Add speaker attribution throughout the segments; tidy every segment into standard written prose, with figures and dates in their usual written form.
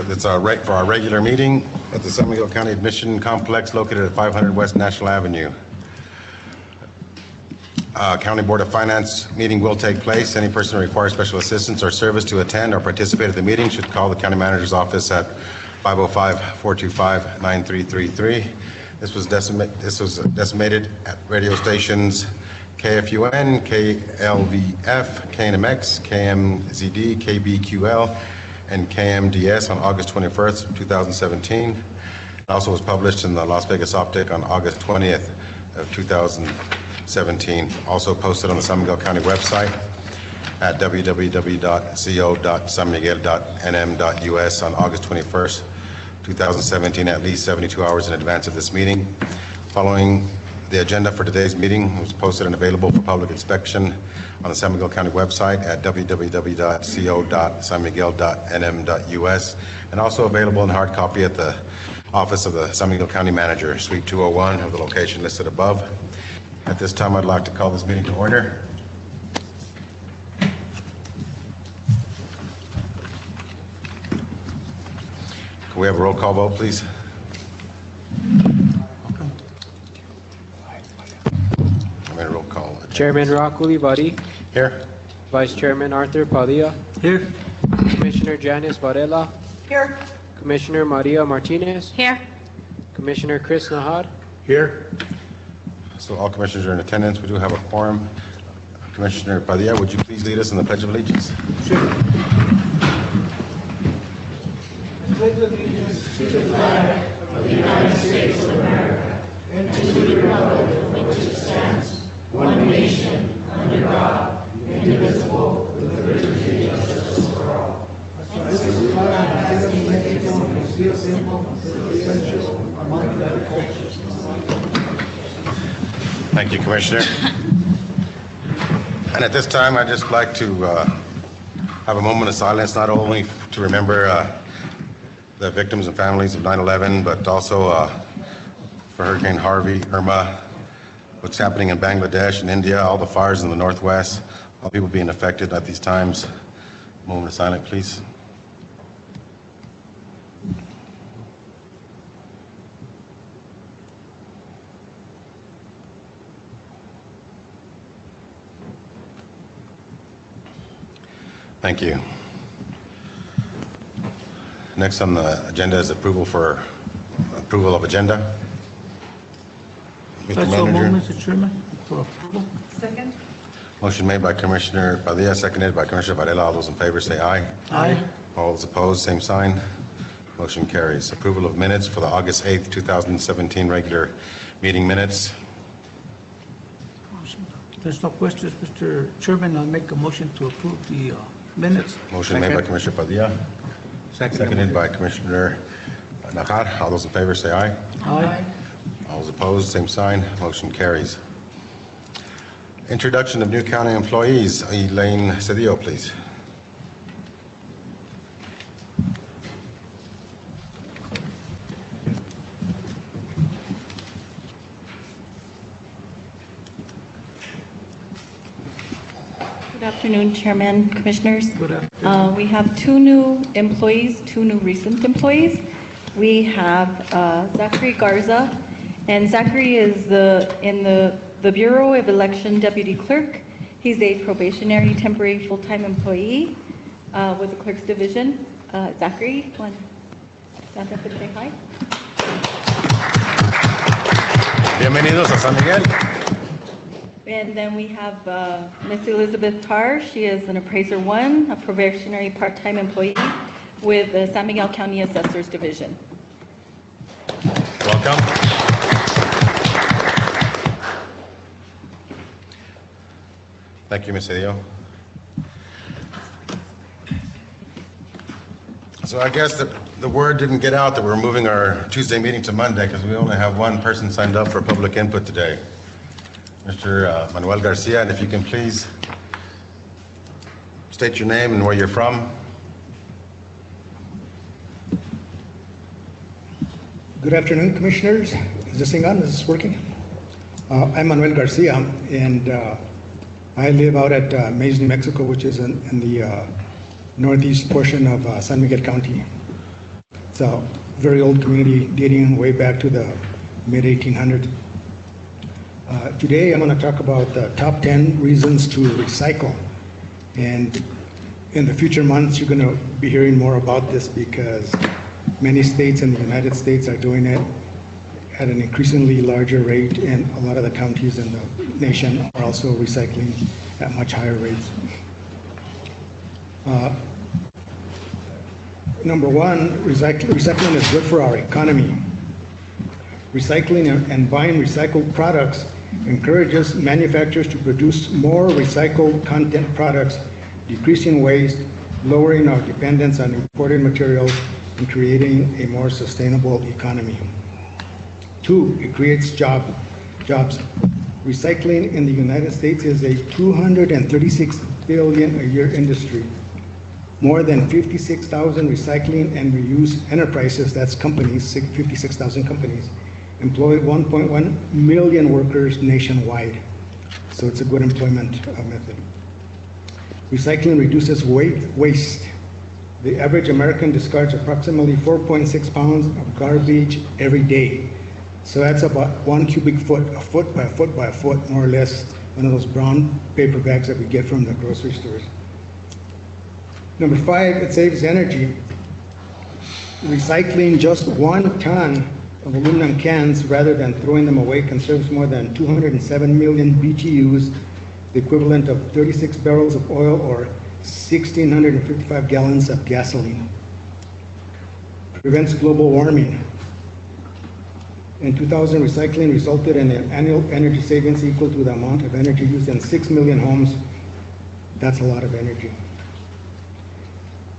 Speaker 1: It's for our regular meeting at the San Miguel County Admission Complex located at 500 West National Avenue. County Board of Finance meeting will take place. Any person who requires special assistance or service to attend or participate at the meeting should call the County Manager's office at 505-425-9333. This was decimated at radio stations KFUN, KLVF, KNMX, KMZD, KBQL, and KMDS on August 21st, 2017. It also was published in the Las Vegas Optic on August 20th of 2017. Also posted on the San Miguel County website at www.co.sanmiguel.nm.us on August 21st, 2017, at least 72 hours in advance of this meeting. Following the agenda for today's meeting was posted and available for public inspection on the San Miguel County website at www.co.sanmiguel.nm.us and also available in hard copy at the office of the San Miguel County Manager, Suite 201 of the location listed above. At this time, I'd like to call this meeting to order. Can we have a roll call vote, please? Roll call.
Speaker 2: Chairman Rocco Olivari.
Speaker 1: Here.
Speaker 2: Vice Chairman Arthur Padilla.
Speaker 3: Here.
Speaker 2: Commissioner Janice Varela.
Speaker 4: Here.
Speaker 2: Commissioner Maria Martinez.
Speaker 4: Here.
Speaker 2: Commissioner Chris Nahar.
Speaker 3: Here.
Speaker 1: So all commissioners are in attendance. We do have a quorum. Commissioner Padilla, would you please lead us in the Pledge of Allegiance?
Speaker 3: Sure.
Speaker 5: Pledge allegiance to the flag of the United States of America and to the republic for which it stands, one nation, under God, indivisible, with liberty and justice for all. This is the flag of Mexico and is still simple, essential among the other cultures.
Speaker 1: Thank you, Commissioner. And at this time, I'd just like to have a moment of silence, not only to remember the victims and families of 9/11, but also for Hurricane Harvey, Irma, what's happening in Bangladesh and India, all the fires in the Northwest, all people being affected at these times. Moment of silence, please. Thank you. Next on the agenda is approval of agenda. Mr.
Speaker 3: So moved,
Speaker 1: Manager.
Speaker 3: Mr. Chairman, for approval.
Speaker 4: Second.
Speaker 1: Motion made by Commissioner Padilla, seconded by Commissioner Varela. All those in favor say aye.
Speaker 3: Aye.
Speaker 1: All those opposed, same sign. Motion carries. Approval of minutes for the August 8th, 2017 regular meeting minutes.
Speaker 3: There's no questions, Mr. Chairman. I'll make a motion to approve the minutes.
Speaker 1: Motion made by Commissioner Padilla, seconded by Commissioner Nahar. All those in favor say aye.
Speaker 3: Aye.
Speaker 1: All those opposed, same sign. Motion carries. Introduction of new county employees. Elaine Cedillo, please.
Speaker 6: Good afternoon, Chairman, Commissioners.
Speaker 3: Good afternoon.
Speaker 6: We have two new employees, two new recent employees. We have Zachary Garza, and Zachary is in the Bureau of Election Deputy Clerk. He's a probationary temporary full-time employee with the Clerk's Division. Zachary, want to stand up and say hi?
Speaker 1: Bienvenidos a San Miguel.
Speaker 6: And then we have Miss Elizabeth Tarr. She is an Appraiser 1, a probationary part-time employee with the San Miguel County Assessor's Division.
Speaker 1: Welcome. Thank you, Ms. Cedillo. So I guess the word didn't get out that we're moving our Tuesday meeting to Monday because we only have one person signed up for public input today. Mr. Manuel Garcia, and if you can please state your name and where you're from.
Speaker 7: Good afternoon, Commissioners. Is this thing on? Is this working? I'm Manuel Garcia, and I live out at Maize, New Mexico, which is in the northeast portion of San Miguel County. It's a very old community dating way back to the mid-1800s. Today I'm going to talk about the top 10 reasons to recycle. And in the future months, you're going to be hearing more about this because many states in the United States are doing it at an increasingly larger rate, and a lot of the counties in the nation are also recycling at much higher rates. Number one, recycling is good for our economy. Recycling and buying recycled products encourages manufacturers to produce more recycled content products, decreasing waste, lowering our dependence on imported materials, and creating a more sustainable economy. Two, it creates jobs. Recycling in the United States is a $236 billion a year industry. More than 56,000 recycling and reuse enterprises, that's companies, 56,000 companies, employ 1.1 million workers nationwide. So it's a good employment method. Recycling reduces waste. The average American discards approximately 4.6 pounds of garbage every day. So that's about 1 cubic foot, a foot by a foot by a foot, more or less, one of those brown paper bags that we get from the grocery stores. Number five, it saves energy. Recycling just 1 ton of aluminum cans rather than throwing them away conserves more than 207 million BTUs, the equivalent of 36 barrels of oil or 1,655 gallons of gasoline. Prevents global warming. In 2000, recycling resulted in an annual energy savings equal to the amount of energy used in 6 million homes. That's a lot of energy.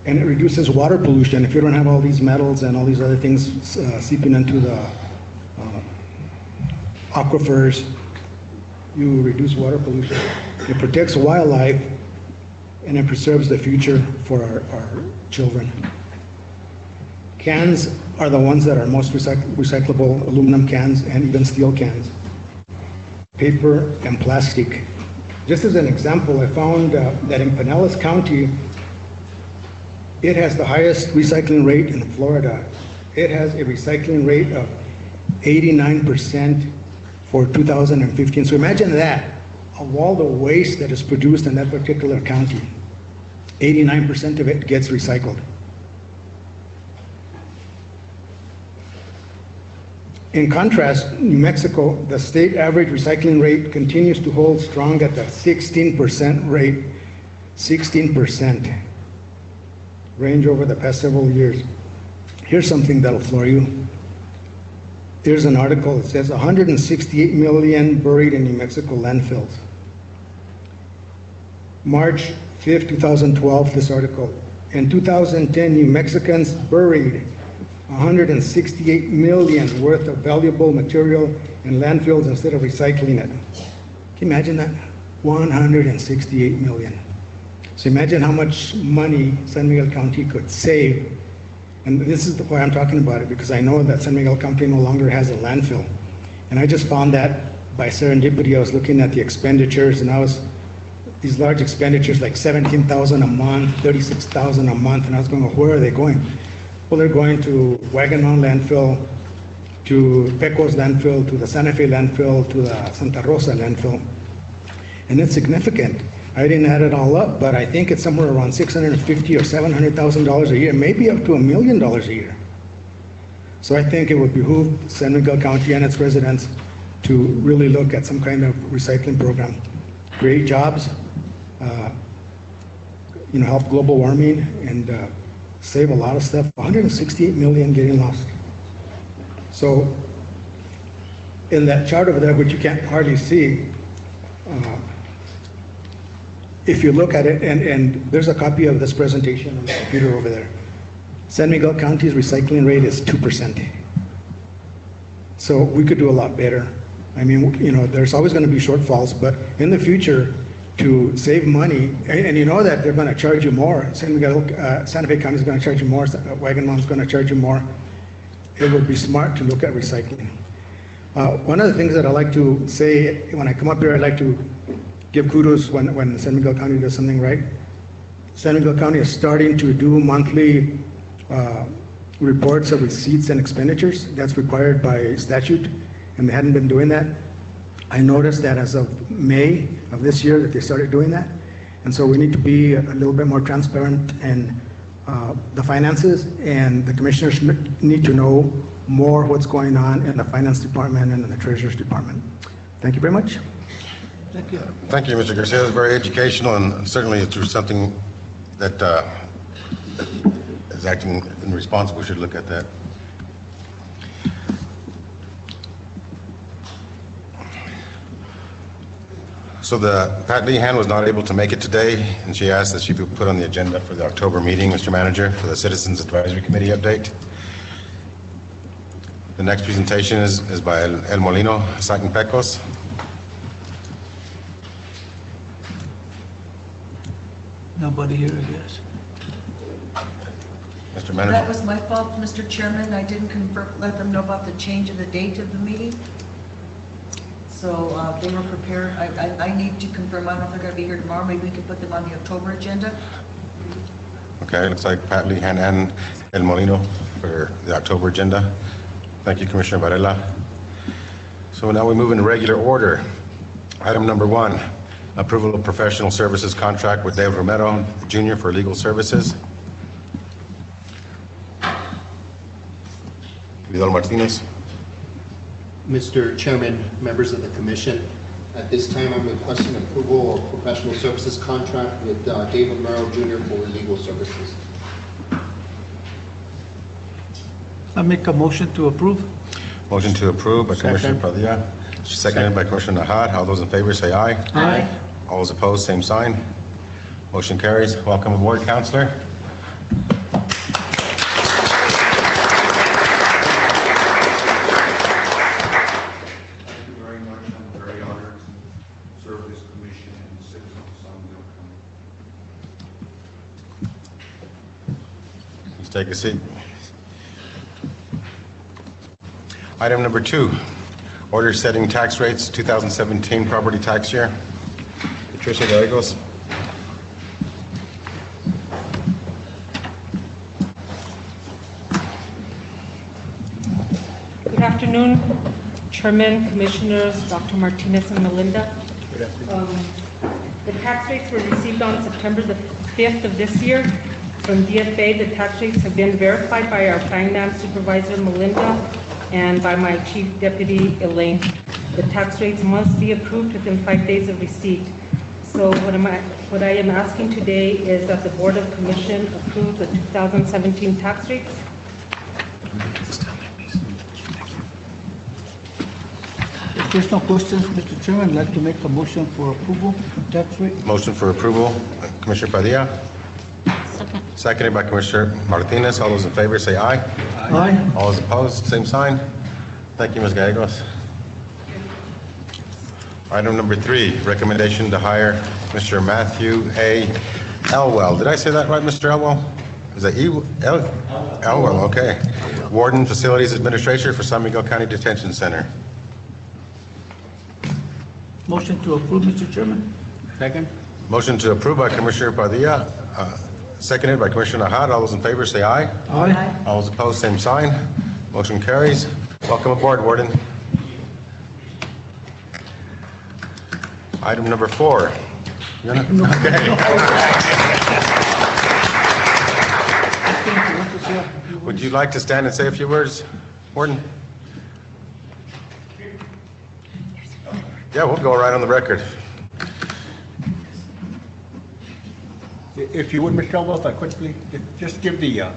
Speaker 7: And it reduces water pollution. If you don't have all these metals and all these other things seeping into the aquifers, you reduce water pollution. It protects wildlife, and it preserves the future for our children. Cans are the ones that are most recyclable, aluminum cans and even steel cans. Paper and plastic. Just as an example, I found that in Pinellas County, it has the highest recycling rate in Florida. It has a recycling rate of 89% for 2015. So imagine that, of all the waste that is produced in that particular county, 89% of it gets recycled. In contrast, New Mexico, the state average recycling rate continues to hold strong at the 16% rate, 16% range over the past several years. Here's something that'll floor you. There's an article that says 168 million buried in New Mexico landfills. March 5th, 2012, this article. In 2010, New Mexicans buried 168 million worth of valuable material in landfills instead of recycling it. Can you imagine that? 168 million. So imagine how much money San Miguel County could save. And this is why I'm talking about it, because I know that San Miguel County no longer has a landfill. And I just found that by serendipity. I was looking at the expenditures, and these large expenditures like 17,000 a month, 36,000 a month, and I was going, well, where are they going? Well, they're going to Wagon Mound landfill, to Pecos landfill, to the Santa Fe landfill, to the Santa Rosa landfill. And it's significant. I didn't add it all up, but I think it's somewhere around $650,000 or $700,000 a year, maybe up to $1 million a year. So I think it would behoove San Miguel County and its residents to really look at some kind of recycling program. Create jobs, help global warming, and save a lot of stuff. 168 million getting lost. So in that chart over there, which you can't hardly see, if you look at it, and there's a copy of this presentation on the computer over there, San Miguel County's recycling rate is 2%. So we could do a lot better. I mean, there's always going to be shortfalls, but in the future, to save money, and you know that they're going to charge you more. Santa Fe County is going to charge you more. Wagon Mound is going to charge you more. It would be smart to look at recycling. One of the things that I like to say when I come up here, I like to give kudos when San Miguel County does something right. San Miguel County is starting to do monthly reports of receipts and expenditures. That's required by statute, and they hadn't been doing that. I noticed that as of May of this year that they started doing that. And so we need to be a little bit more transparent in the finances, and the commissioners need to know more what's going on in the finance department and in the treasurer's department. Thank you very much.
Speaker 3: Thank you.
Speaker 1: Thank you, Mr. Garcia. It's very educational, and certainly it's something that is acting responsible. We should look at that. So Pat Lehan was not able to make it today, and she asked that she be put on the agenda for the October meeting, Mr. Manager, for the Citizens Advisory Committee update. The next presentation is by El Molino, Satin Pecos.
Speaker 3: Nobody here, I guess.
Speaker 1: Mr.
Speaker 4: That
Speaker 1: Manager.
Speaker 4: was my fault, Mr. Chairman. I didn't let them know about the change of the date of the meeting. So they were prepared. I need to confirm. I don't know if they're going to be here tomorrow. Maybe we can put them on the October agenda.
Speaker 1: Okay, looks like Pat Lehan and El Molino for the October agenda. Thank you, Commissioner Varela. So now we move into regular order. Item number 1, approval of professional services contract with David Romero Jr. for legal services. Vidal Martinez.
Speaker 8: Mr. Chairman, members of the commission, at this time I'm requesting approval of professional services contract with David Romero Jr. for legal services.
Speaker 3: I make a motion to approve.
Speaker 1: Motion to approve by Commissioner Padilla, seconded by Commissioner Nahad. All those in favor say aye.
Speaker 3: Aye.
Speaker 1: All those opposed, same sign. Motion carries. Welcome aboard, Counselor.
Speaker 9: Thank you very much. I'm very honored to serve this commission and the citizens of San Miguel County.
Speaker 1: Please take a seat. Item number 2, order setting tax rates 2017 property tax year. Patricia Gallegos.
Speaker 10: Good afternoon, Chairman, Commissioners, Dr. Martinez and Melinda. The tax rates were received on September the 5th of this year from DFA. The tax rates have been verified by our finance supervisor, Melinda, and by my chief deputy, Elaine. The tax rates must be approved within 5 days of receipt. So what I am asking today is that the Board of Commission approve the 2017 tax rates.
Speaker 3: If there's no questions, Mr. Chairman, I'd like to make a motion for approval of tax rate.
Speaker 1: Motion for approval, Commissioner Padilla. Seconded by Commissioner Martinez. All those in favor say aye.
Speaker 3: Aye.
Speaker 1: All those opposed, same sign. Thank you, Ms. Gallegos. Item number 3, recommendation to hire Mr. Matthew A. Elwell. Did I say that right, Mr. Elwell? Is that Elwell, okay. Warden, Facilities Administrator for San Miguel County Detention Center.
Speaker 3: Motion to approve, Mr. Chairman.
Speaker 8: Second.
Speaker 1: Motion to approve by Commissioner Padilla, seconded by Commissioner Nahad. All those in favor say aye.
Speaker 3: Aye.
Speaker 1: All those opposed, same sign. Motion carries. Welcome aboard, Warden. Item number 4. You're not- Okay. Would you like to stand and say a few words, Warden? Yeah, we'll go right on the record.
Speaker 11: If you would, Mr. Elwell, if I could please, just give the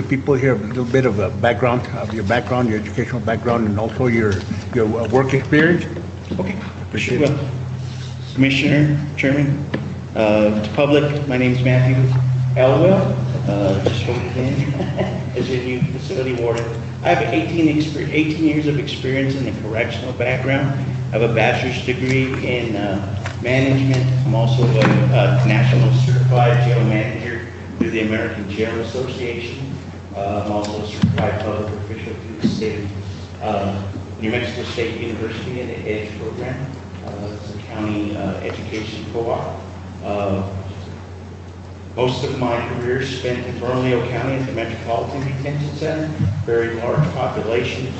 Speaker 11: people here a little bit of a background of your background, your educational background, and also your work experience.
Speaker 12: Okay.
Speaker 11: Appreciate it.
Speaker 12: Commissioner, Chairman, to public, my name is Matthew Elwell, just spoke again, as your new facility warden. I have 18 years of experience in the correctional background. I have a bachelor's degree in management. I'm also a national certified jail manager through the American Jail Association. I'm also a certified public official through the state of New Mexico State University in the EDGE program. It's a county education co-op. Most of my career spent in Bernalillo County at the Metropolitan Detention Center, very large population.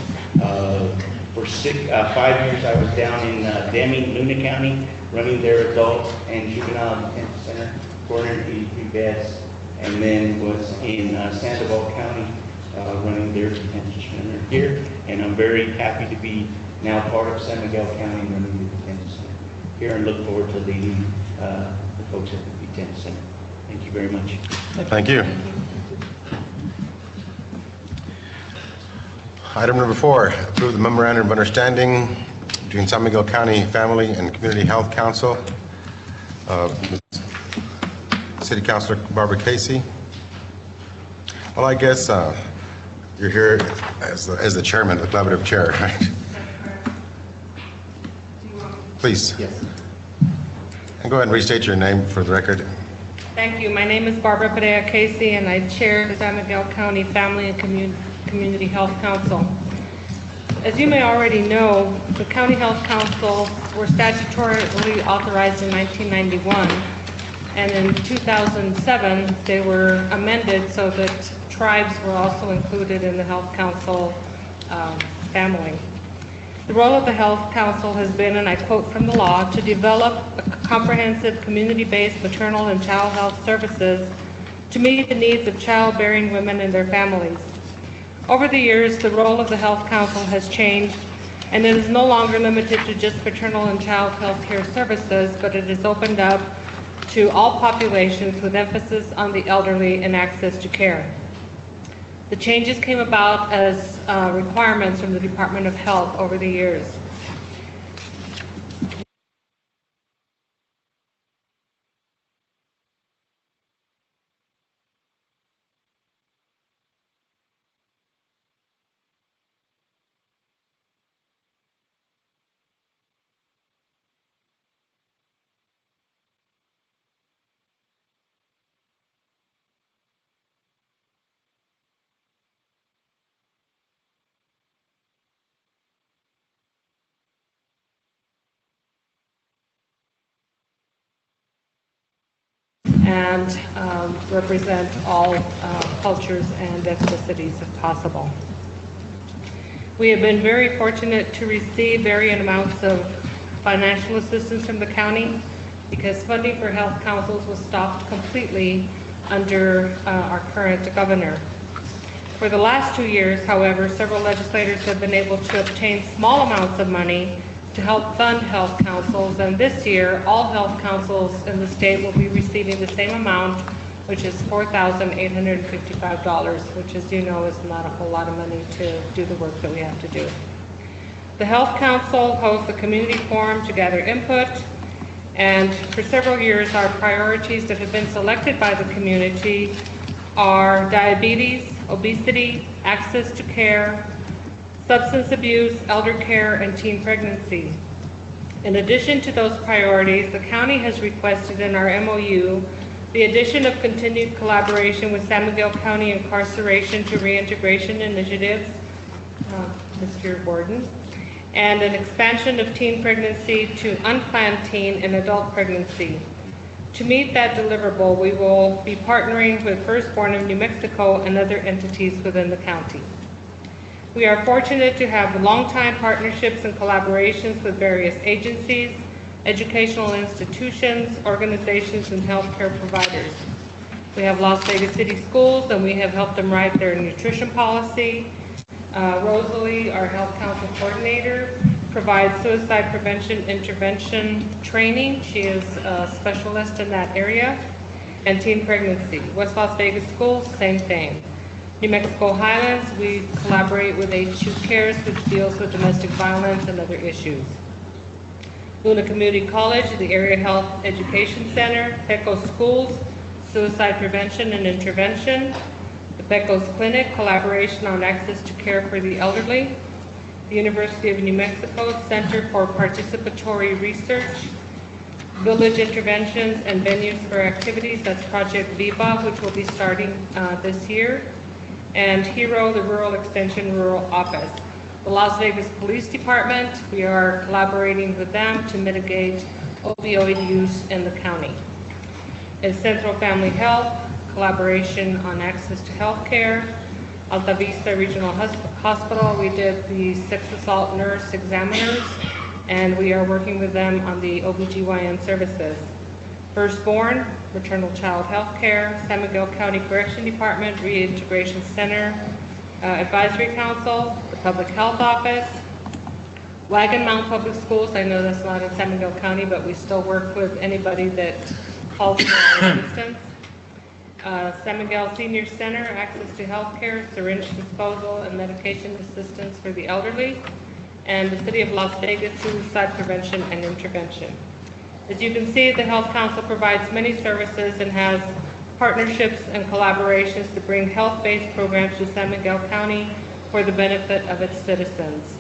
Speaker 12: For 5 years, I was down in Deming, Luna County, running their adult and juvenile detention center, 483 beds, and then was in Sandoval County, running their detention center here. And I'm very happy to be now part of San Miguel County, running the detention center here, and look forward to leading the folks at the detention center. Thank you very much.
Speaker 1: Thank you. Item number 4, approve the memorandum of understanding between San Miguel County Family and Community Health Council. City Councilor Barbara Casey. Well, I guess you're here as the chairman, the collaborative chair, right? Please.
Speaker 8: Yes.
Speaker 1: And go ahead and restate your name for the record.
Speaker 10: Thank you. My name is Barbara Perea Casey, and I chair the San Miguel County Family and Community Health Council. As you may already know, the County Health Council were statutorily authorized in 1991, and in 2007 they were amended so that tribes were also included in the Health Council family. The role of the Health Council has been, and I quote from the law, to develop a comprehensive community-based maternal and child health services to meet the needs of childbearing women and their families. Over the years, the role of the Health Council has changed, and it is no longer limited to just maternal and child health care services, but it is opened up to all populations with emphasis on the elderly and access to care. The changes came about as requirements from the Department of Health over the years. And represent all cultures and ethnicities if possible. We have been very fortunate to receive varying amounts of financial assistance from the county because funding for health councils was stopped completely under our current governor. For the last 2 years, however, several legislators have been able to obtain small amounts of money to help fund health councils, and this year all health councils in the state will be receiving the same amount, which is $4,855, which, as you know, is not a whole lot of money to do the work that we have to do. The Health Council hosts a community forum to gather input, and for several years our priorities that have been selected by the community are diabetes, obesity, access to care, substance abuse, elder care, and teen pregnancy. In addition to those priorities, the county has requested in our MOU the addition of continued collaboration with San Miguel County Incarceration to Reintegration Initiatives, Mr. Borden, and an expansion of teen pregnancy to unplanned teen and adult pregnancy. To meet that deliverable, we will be partnering with Firstborn of New Mexico and other entities within the county. We are fortunate to have long-time partnerships and collaborations with various agencies, educational institutions, organizations, and healthcare providers. We have Las Vegas City Schools, and we have helped them write their nutrition policy. Rosalie, our Health Council coordinator, provides suicide prevention intervention training. She is a specialist in that area. And teen pregnancy. West Las Vegas Schools, same thing. New Mexico Highlands, we collaborate with H2 Cares, which deals with domestic violence and other issues. Luna Community College, the Area Health Education Center, Pecos Schools, Suicide Prevention and Intervention, the Pecos Clinic, collaboration on access to care for the elderly, the University of New Mexico Center for Participatory Research, Village Interventions and Venues for Activities, that's Project VIVA, which will be starting this year, and HERO, the Rural Extension Rural Office. The Las Vegas Police Department, we are collaborating with them to mitigate opioid use in the county. is Central Family Health, collaboration on access to health care. Alta Vista Regional Hospital, we did the sex assault nurse examiners, and we are working with them on the OBGYN services. Firstborn, maternal child health care, San Miguel County Correction Department, Reintegration Center, Advisory Council, the Public Health Office, Wagon Mountain Public Schools. I know that's not in San Miguel County, but we still work with anybody that calls for our assistance. San Miguel Senior Center, access to health care, syringe disposal, and medication assistance for the elderly. And the City of Las Vegas, suicide prevention and intervention. As you can see, the Health Council provides many services and has partnerships and collaborations to bring health-based programs to San Miguel County for the benefit of its citizens.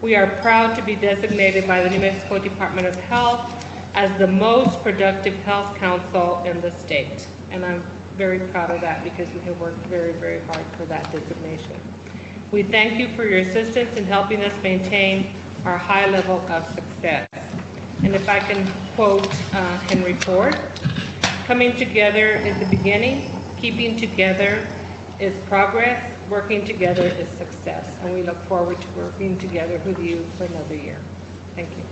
Speaker 10: We are proud to be designated by the New Mexico Department of Health as the most productive health council in the state. And I'm very proud of that because we have worked very, very hard for that designation. We thank you for your assistance in helping us maintain our high level of success. And if I can quote Henry Ford, coming together is the beginning, keeping together is progress, working together is success. And we look forward to working together with you for another year. Thank you.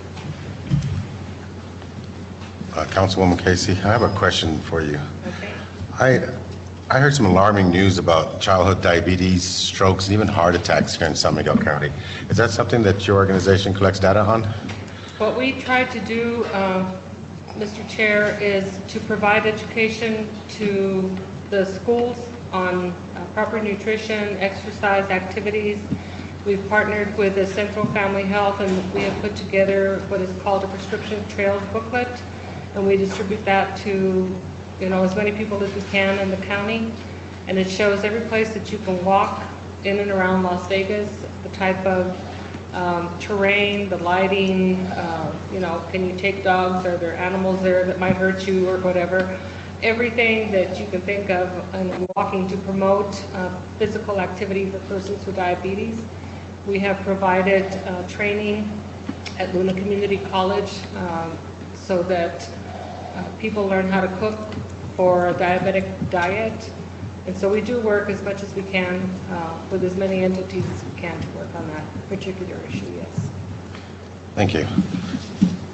Speaker 1: Councilwoman Casey, I have a question for you.
Speaker 10: Okay.
Speaker 1: I heard some alarming news about childhood diabetes, strokes, and even heart attacks here in San Miguel County. Is that something that your organization collects data on?
Speaker 10: What we try to do, Mr. Chair, is to provide education to the schools on proper nutrition, exercise activities. We've partnered with the Central Family Health, and we have put together what is called a prescription trails booklet, and we distribute that to as many people as we can in the county. And it shows every place that you can walk in and around Las Vegas, the type of terrain, the lighting, can you take dogs? Are there animals there that might hurt you or whatever? Everything that you can think of in walking to promote physical activity for persons with diabetes. We have provided training at Luna Community College so that people learn how to cook for a diabetic diet. And so we do work as much as we can with as many entities as we can to work on that particular issue, yes.
Speaker 1: Thank you.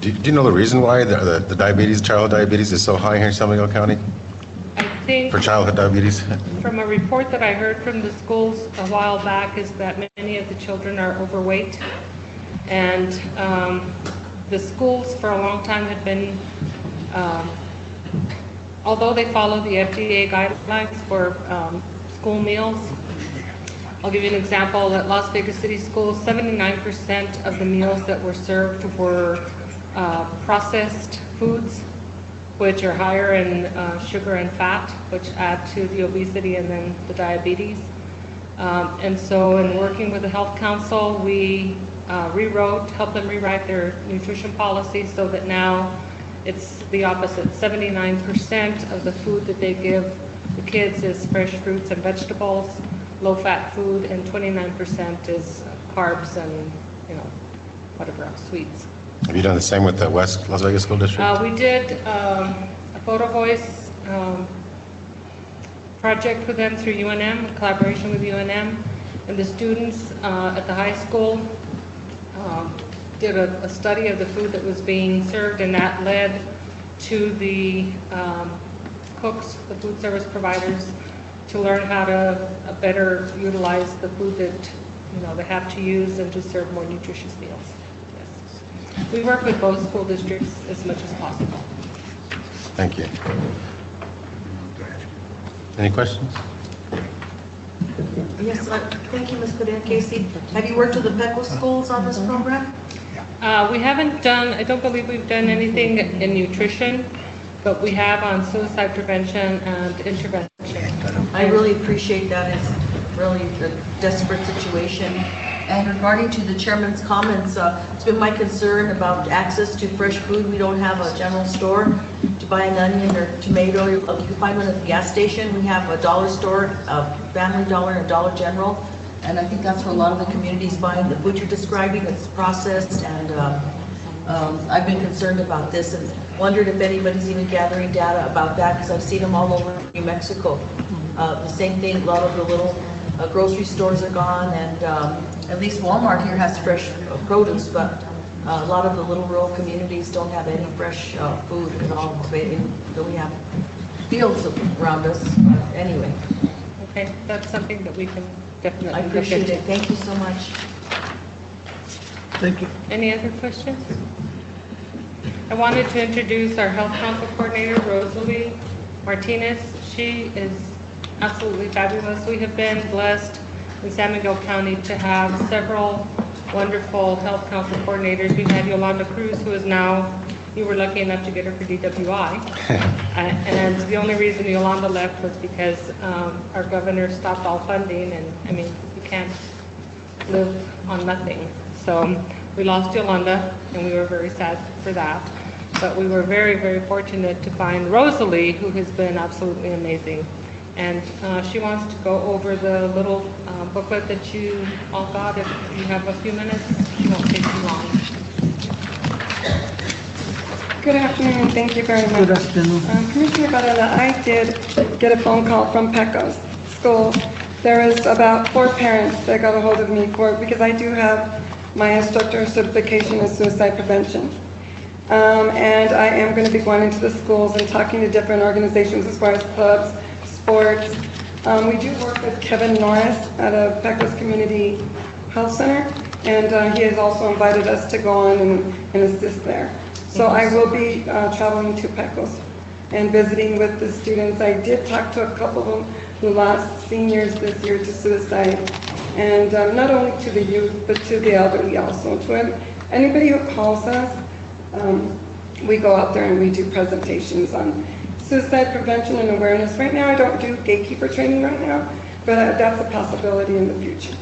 Speaker 1: Do you know the reason why the diabetes, childhood diabetes is so high here in San Miguel County?
Speaker 10: I think
Speaker 1: For childhood diabetes?
Speaker 10: from a report that I heard from the schools a while back is that many of the children are overweight. And the schools for a long time had been although they follow the FDA guidelines for school meals. I'll give you an example. At Las Vegas City Schools, 79% of the meals that were served were processed foods, which are higher in sugar and fat, which add to the obesity and then the diabetes. And so in working with the Health Council, we helped them rewrite their nutrition policy so that now it's the opposite. 79% of the food that they give the kids is fresh fruits and vegetables, low-fat food, and 29% is carbs and, whatever else, sweets.
Speaker 1: Have you done the same with the West Las Vegas School District?
Speaker 10: We did a Photo Voice project with them through UNM, in collaboration with UNM, and the students at the high school did a study of the food that was being served, and that led to the cooks, the food service providers, to learn how to better utilize the food that they have to use and to serve more nutritious meals. Yes. We work with both school districts as much as possible.
Speaker 1: Thank you. Any questions?
Speaker 4: Yes, thank you, Ms. Correa Casey. Have you worked with the PECO schools on this program?
Speaker 10: We haven't done, I don't believe we've done anything in nutrition, but we have on suicide prevention and intervention.
Speaker 4: I really appreciate that. It's really a desperate situation. And regarding to the chairman's comments, it's been my concern about access to fresh food. We don't have a general store to buy an onion or tomato. You can find one at the gas station. We have a dollar store, a Family Dollar and Dollar General. And I think that's where a lot of the communities buy the food you're describing. It's processed and I've been concerned about this and wondered if anybody's even gathering data about that, because I've seen them all over New Mexico. The same thing, a lot of the little grocery stores are gone, and at least Walmart here has fresh produce, but a lot of the little rural communities don't have any fresh food at all. So we have fields around us. Anyway.
Speaker 10: Okay, that's something that we can definitely
Speaker 4: I
Speaker 10: look
Speaker 4: appreciate
Speaker 10: into.
Speaker 4: it. Thank you so much.
Speaker 3: Thank you.
Speaker 10: Any other questions? I wanted to introduce our Health Council Coordinator, Rosalie Martinez. She is absolutely fabulous. We have been blessed in San Miguel County to have several wonderful Health Council coordinators. We've had Yolanda Cruz, who is now, you were lucky enough to get her for DWI. And the only reason Yolanda left was because our governor stopped all funding, and I mean, you can't live on nothing. So we lost Yolanda, and we were very sad for that. But we were very, very fortunate to find Rosalie, who has been absolutely amazing. And she wants to go over the little booklet that you all got. If you have a few minutes, it won't take too long.
Speaker 13: Good afternoon, thank you very much.
Speaker 3: Good afternoon.
Speaker 13: Commissioner Varela, I did get a phone call from Pecos School. There is about 4 parents that got a hold of me because I do have my instructor certification in suicide prevention. And I am going to be going into the schools and talking to different organizations as far as clubs, sports. We do work with Kevin Norris at a Pecos Community Health Center, and he has also invited us to go on and assist there. So I will be traveling to Pecos and visiting with the students. I did talk to a couple of them who lost seniors this year to suicide, and not only to the youth, but to the elderly also. To anybody who calls us, we go out there and we do presentations on suicide prevention and awareness. Right now, I don't do gatekeeper training right now, but that's a possibility in the future.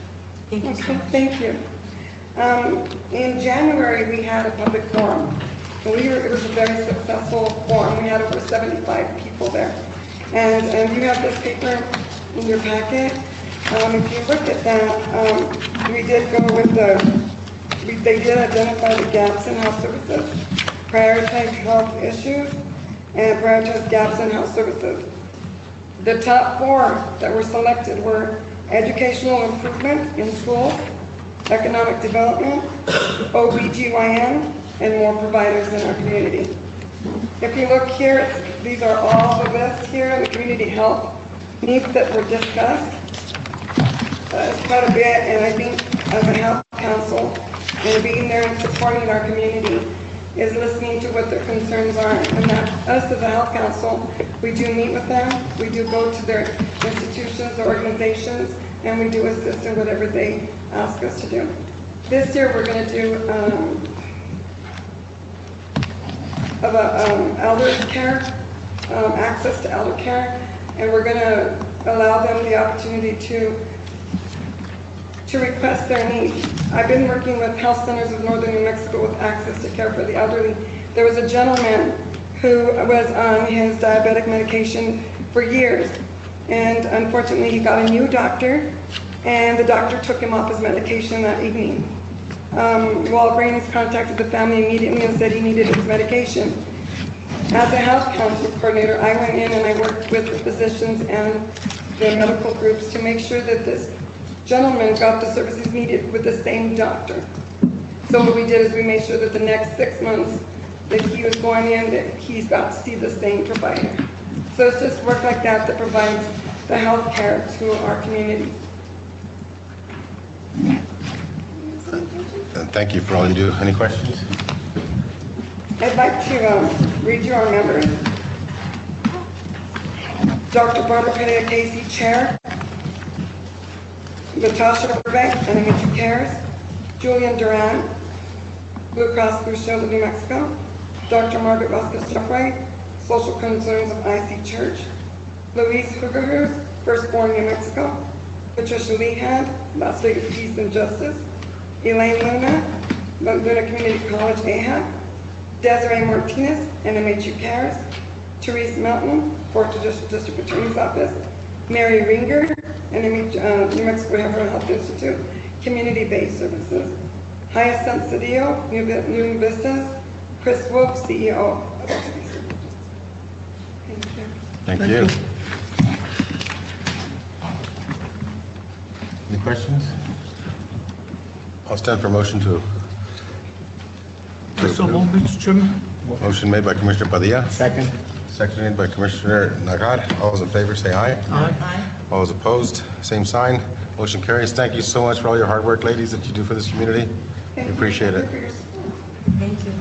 Speaker 4: Thank you so much.
Speaker 13: Thank you. In January, we had a public forum. It was a very successful forum. We had over 75 people there. And you have this paper in your packet. If you look at that, we did go with they did identify the gaps in health services, prioritize health issues, and prioritize gaps in health services. The top 4 that were selected were educational improvement in schools, economic development, OBGYN, and more providers in our community. If you look here, these are all the lists here in the community health needs that were discussed. It's quite a bit, and I think as a health council, and being there and supporting our community is listening to what their concerns are. And that us as a health council, we do meet with them, we do go to their institutions or organizations, and we do assist in whatever they ask us to do. This year we're going to do elder care, access to elder care, and we're going to allow them the opportunity to request their needs. I've been working with health centers of northern New Mexico with access to care for the elderly. There was a gentleman who was on his diabetic medication for years, and unfortunately he got a new doctor, and the doctor took him off his medication that evening. Walgreens contacted the family immediately and said he needed his medication. As a health council coordinator, I went in and I worked with the physicians and the medical groups to make sure that this gentleman got the services needed with the same doctor. So what we did is we made sure that the next 6 months that he was going in, that he's got to see the same provider. So it's just work like that that provides the health care to our community.
Speaker 1: Thank you for all you do. Any questions?
Speaker 13: I'd like to read you our members. Dr. Barbara Padilla Casey, Chair. Natasha Burbank, NMHU Cares. Julian Duran, Blue Cross Blue Shield of New Mexico. Dr. Margaret Vasquez-Jeffrey, Social Concerns of IC Church. Louise Hugerhurst, Firstborn New Mexico. Patricia Lehan, Las Vegas Peace and Justice. Elaine Luna, Luna Community College, AHAC. Desiree Martinez, NMHU Cares. Therese Melton, 4th District Attorney's Office. Mary Ringer, NMHU, New Mexico Behavioral Health Institute, Community-Based Services. Hyacinth Cedillo, New Vistas, Chris Wolf, CEO. Thank you.
Speaker 1: Thank you. Any questions? I'll stand for motion to
Speaker 3: So move, Mr. Chairman.
Speaker 1: Motion made by Commissioner Padilla.
Speaker 11: Second.
Speaker 1: Seconded by Commissioner Nagar. All those in favor say aye.
Speaker 3: Aye.
Speaker 1: All those opposed, same sign. Motion carries. Thank you so much for all your hard work, ladies, that you do for this community. We appreciate it.
Speaker 4: Thank you.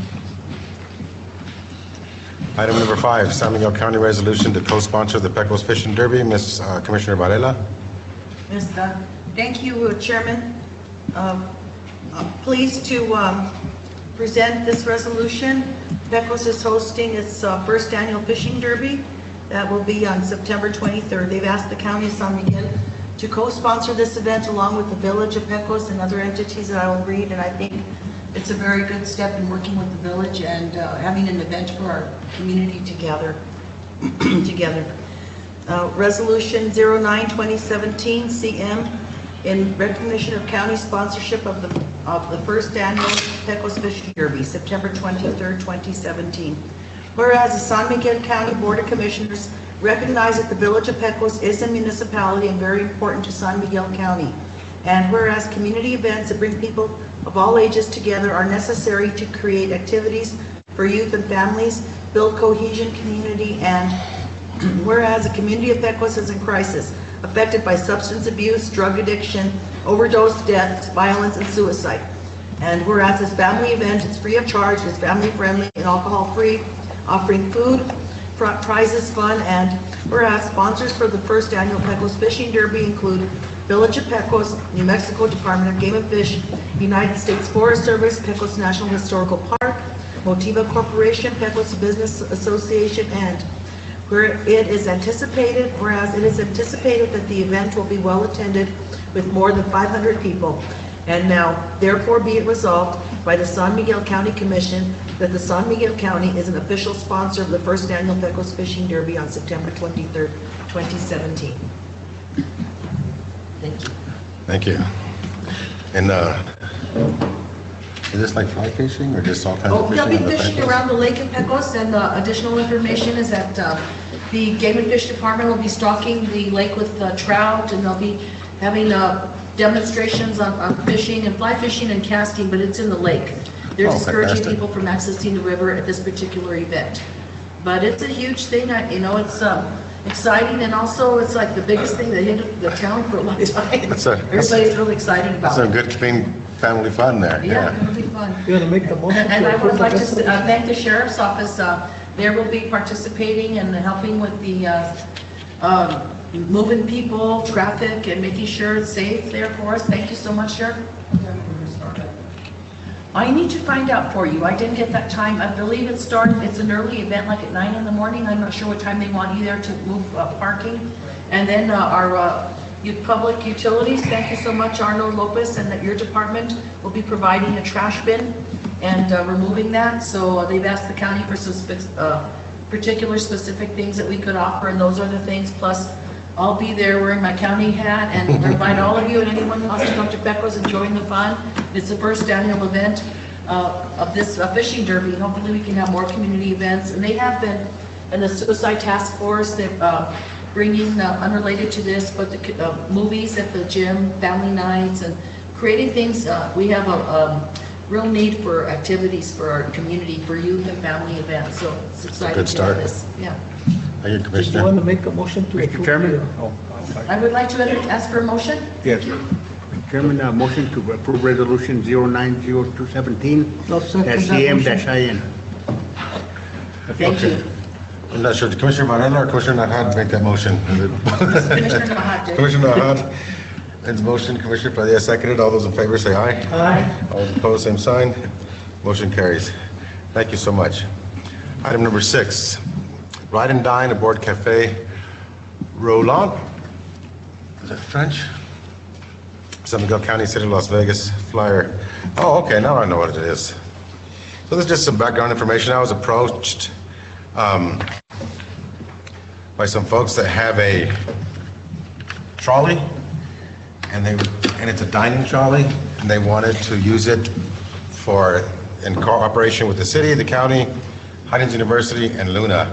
Speaker 1: Item number 5, San Miguel County Resolution to co-sponsor the Pecos Fishing Derby. Ms. Commissioner Varela.
Speaker 4: Yes, thank you, Chairman. Pleased to present this resolution. Pecos is hosting its first annual fishing derby. That will be on September 23rd. They've asked the County of San Miguel to co-sponsor this event along with the Village of Pecos and other entities that I will read, and I think it's a very good step in working with the village and having an event for our community together. Resolution 09-2017 CM in recognition of county sponsorship of the first annual Pecos Fishing Derby, September 23rd, 2017. Whereas the San Miguel County Board of Commissioners recognize that the Village of Pecos is a municipality and very important to San Miguel County. And whereas community events that bring people of all ages together are necessary to create activities for youth and families, build cohesion, community, and whereas the community of Pecos is in crisis, affected by substance abuse, drug addiction, overdose deaths, violence, and suicide. And whereas this family event is free of charge, is family friendly and alcohol free, offering food, prizes, fun, and whereas sponsors for the first annual Pecos Fishing Derby include Village of Pecos, New Mexico Department of Game and Fish, United States Forest Service, Pecos National Historical Park, Motiva Corporation, Pecos Business Association, and whereas it is anticipated that the event will be well attended with more than 500 people. And now, therefore be it resolved by the San Miguel County Commission that the San Miguel County is an official sponsor of the first annual Pecos Fishing Derby on September 23rd, 2017. Thank you.
Speaker 1: Thank you. And is this like fly fishing or just all kinds of fishing?
Speaker 4: They'll be
Speaker 1: on the
Speaker 4: fishing
Speaker 1: Pecos?
Speaker 4: around the lake in Pecos, and additional information is that the Game and Fish Department will be stocking the lake with trout, and they'll be having demonstrations on fishing and fly fishing and casting, but it's in the lake. They're discouraging
Speaker 1: fantastic.
Speaker 4: people from accessing the river at this particular event. But it's a huge thing, it's exciting, and also it's like the biggest thing that hit the town for a long time. Everybody's really excited about
Speaker 1: Some
Speaker 4: it.
Speaker 1: good, clean family fun there.
Speaker 4: Yeah, it'll be fun.
Speaker 3: You're gonna make the motion
Speaker 4: And
Speaker 3: to
Speaker 4: I
Speaker 3: approve
Speaker 4: would
Speaker 3: the
Speaker 4: like to
Speaker 3: resolution?
Speaker 4: thank the Sheriff's Office. They will be participating and helping with the moving people, traffic, and making sure it's safe there for us. Thank you so much, Sheriff. I need to find out for you. I didn't get that time. I believe it's an early event, like at 9 in the morning. I'm not sure what time they want you there to move parking. And then our public utilities, thank you so much, Arnold Lopez, and that your department will be providing a trash bin and removing that. So they've asked the county for some particular specific things that we could offer, and those are the things. Plus, I'll be there wearing my county hat, and invite all of you and anyone who wants to come to Pecos and join the fun. It's the first annual event of this fishing derby. Hopefully we can have more community events, and they have been in the Suicide Task Force. They're bringing, unrelated to this, but the movies at the gym, family nights, and creating things. We have a real need for activities for our community, for youth and family events, so it's exciting.
Speaker 1: Good start.
Speaker 4: To have this. Yeah.
Speaker 1: Thank you,
Speaker 3: Do you
Speaker 1: Commissioner.
Speaker 3: want to make a motion to
Speaker 11: Mr.
Speaker 3: approve?
Speaker 11: Chairman?
Speaker 3: the-
Speaker 11: Oh, I'm sorry.
Speaker 4: I would like to ask for a motion.
Speaker 11: Yes. Mr. Chairman, motion to approve resolution 090217
Speaker 3: I'll second that
Speaker 11: CM-IN.
Speaker 4: Thank you.
Speaker 1: I'm not sure, did Commissioner Varela or Commissioner Nahad make that motion? Is it-
Speaker 4: Commissioner Nahad did.
Speaker 1: Commissioner Nahad, ends motion, Commissioner Padilla seconded. All those in favor say aye.
Speaker 3: Aye.
Speaker 1: All those opposed, same sign. Motion carries. Thank you so much. Item number 6, Ride and Dine aboard Cafe Roland. Is that French? San Miguel County, City of Las Vegas, flyer. Oh, okay, now I know what it is. So this is just some background information. I was approached by some folks that have a trolley, and it's a dining trolley, and they wanted to use it in cooperation with the city, the county, Heinz University, and Luna,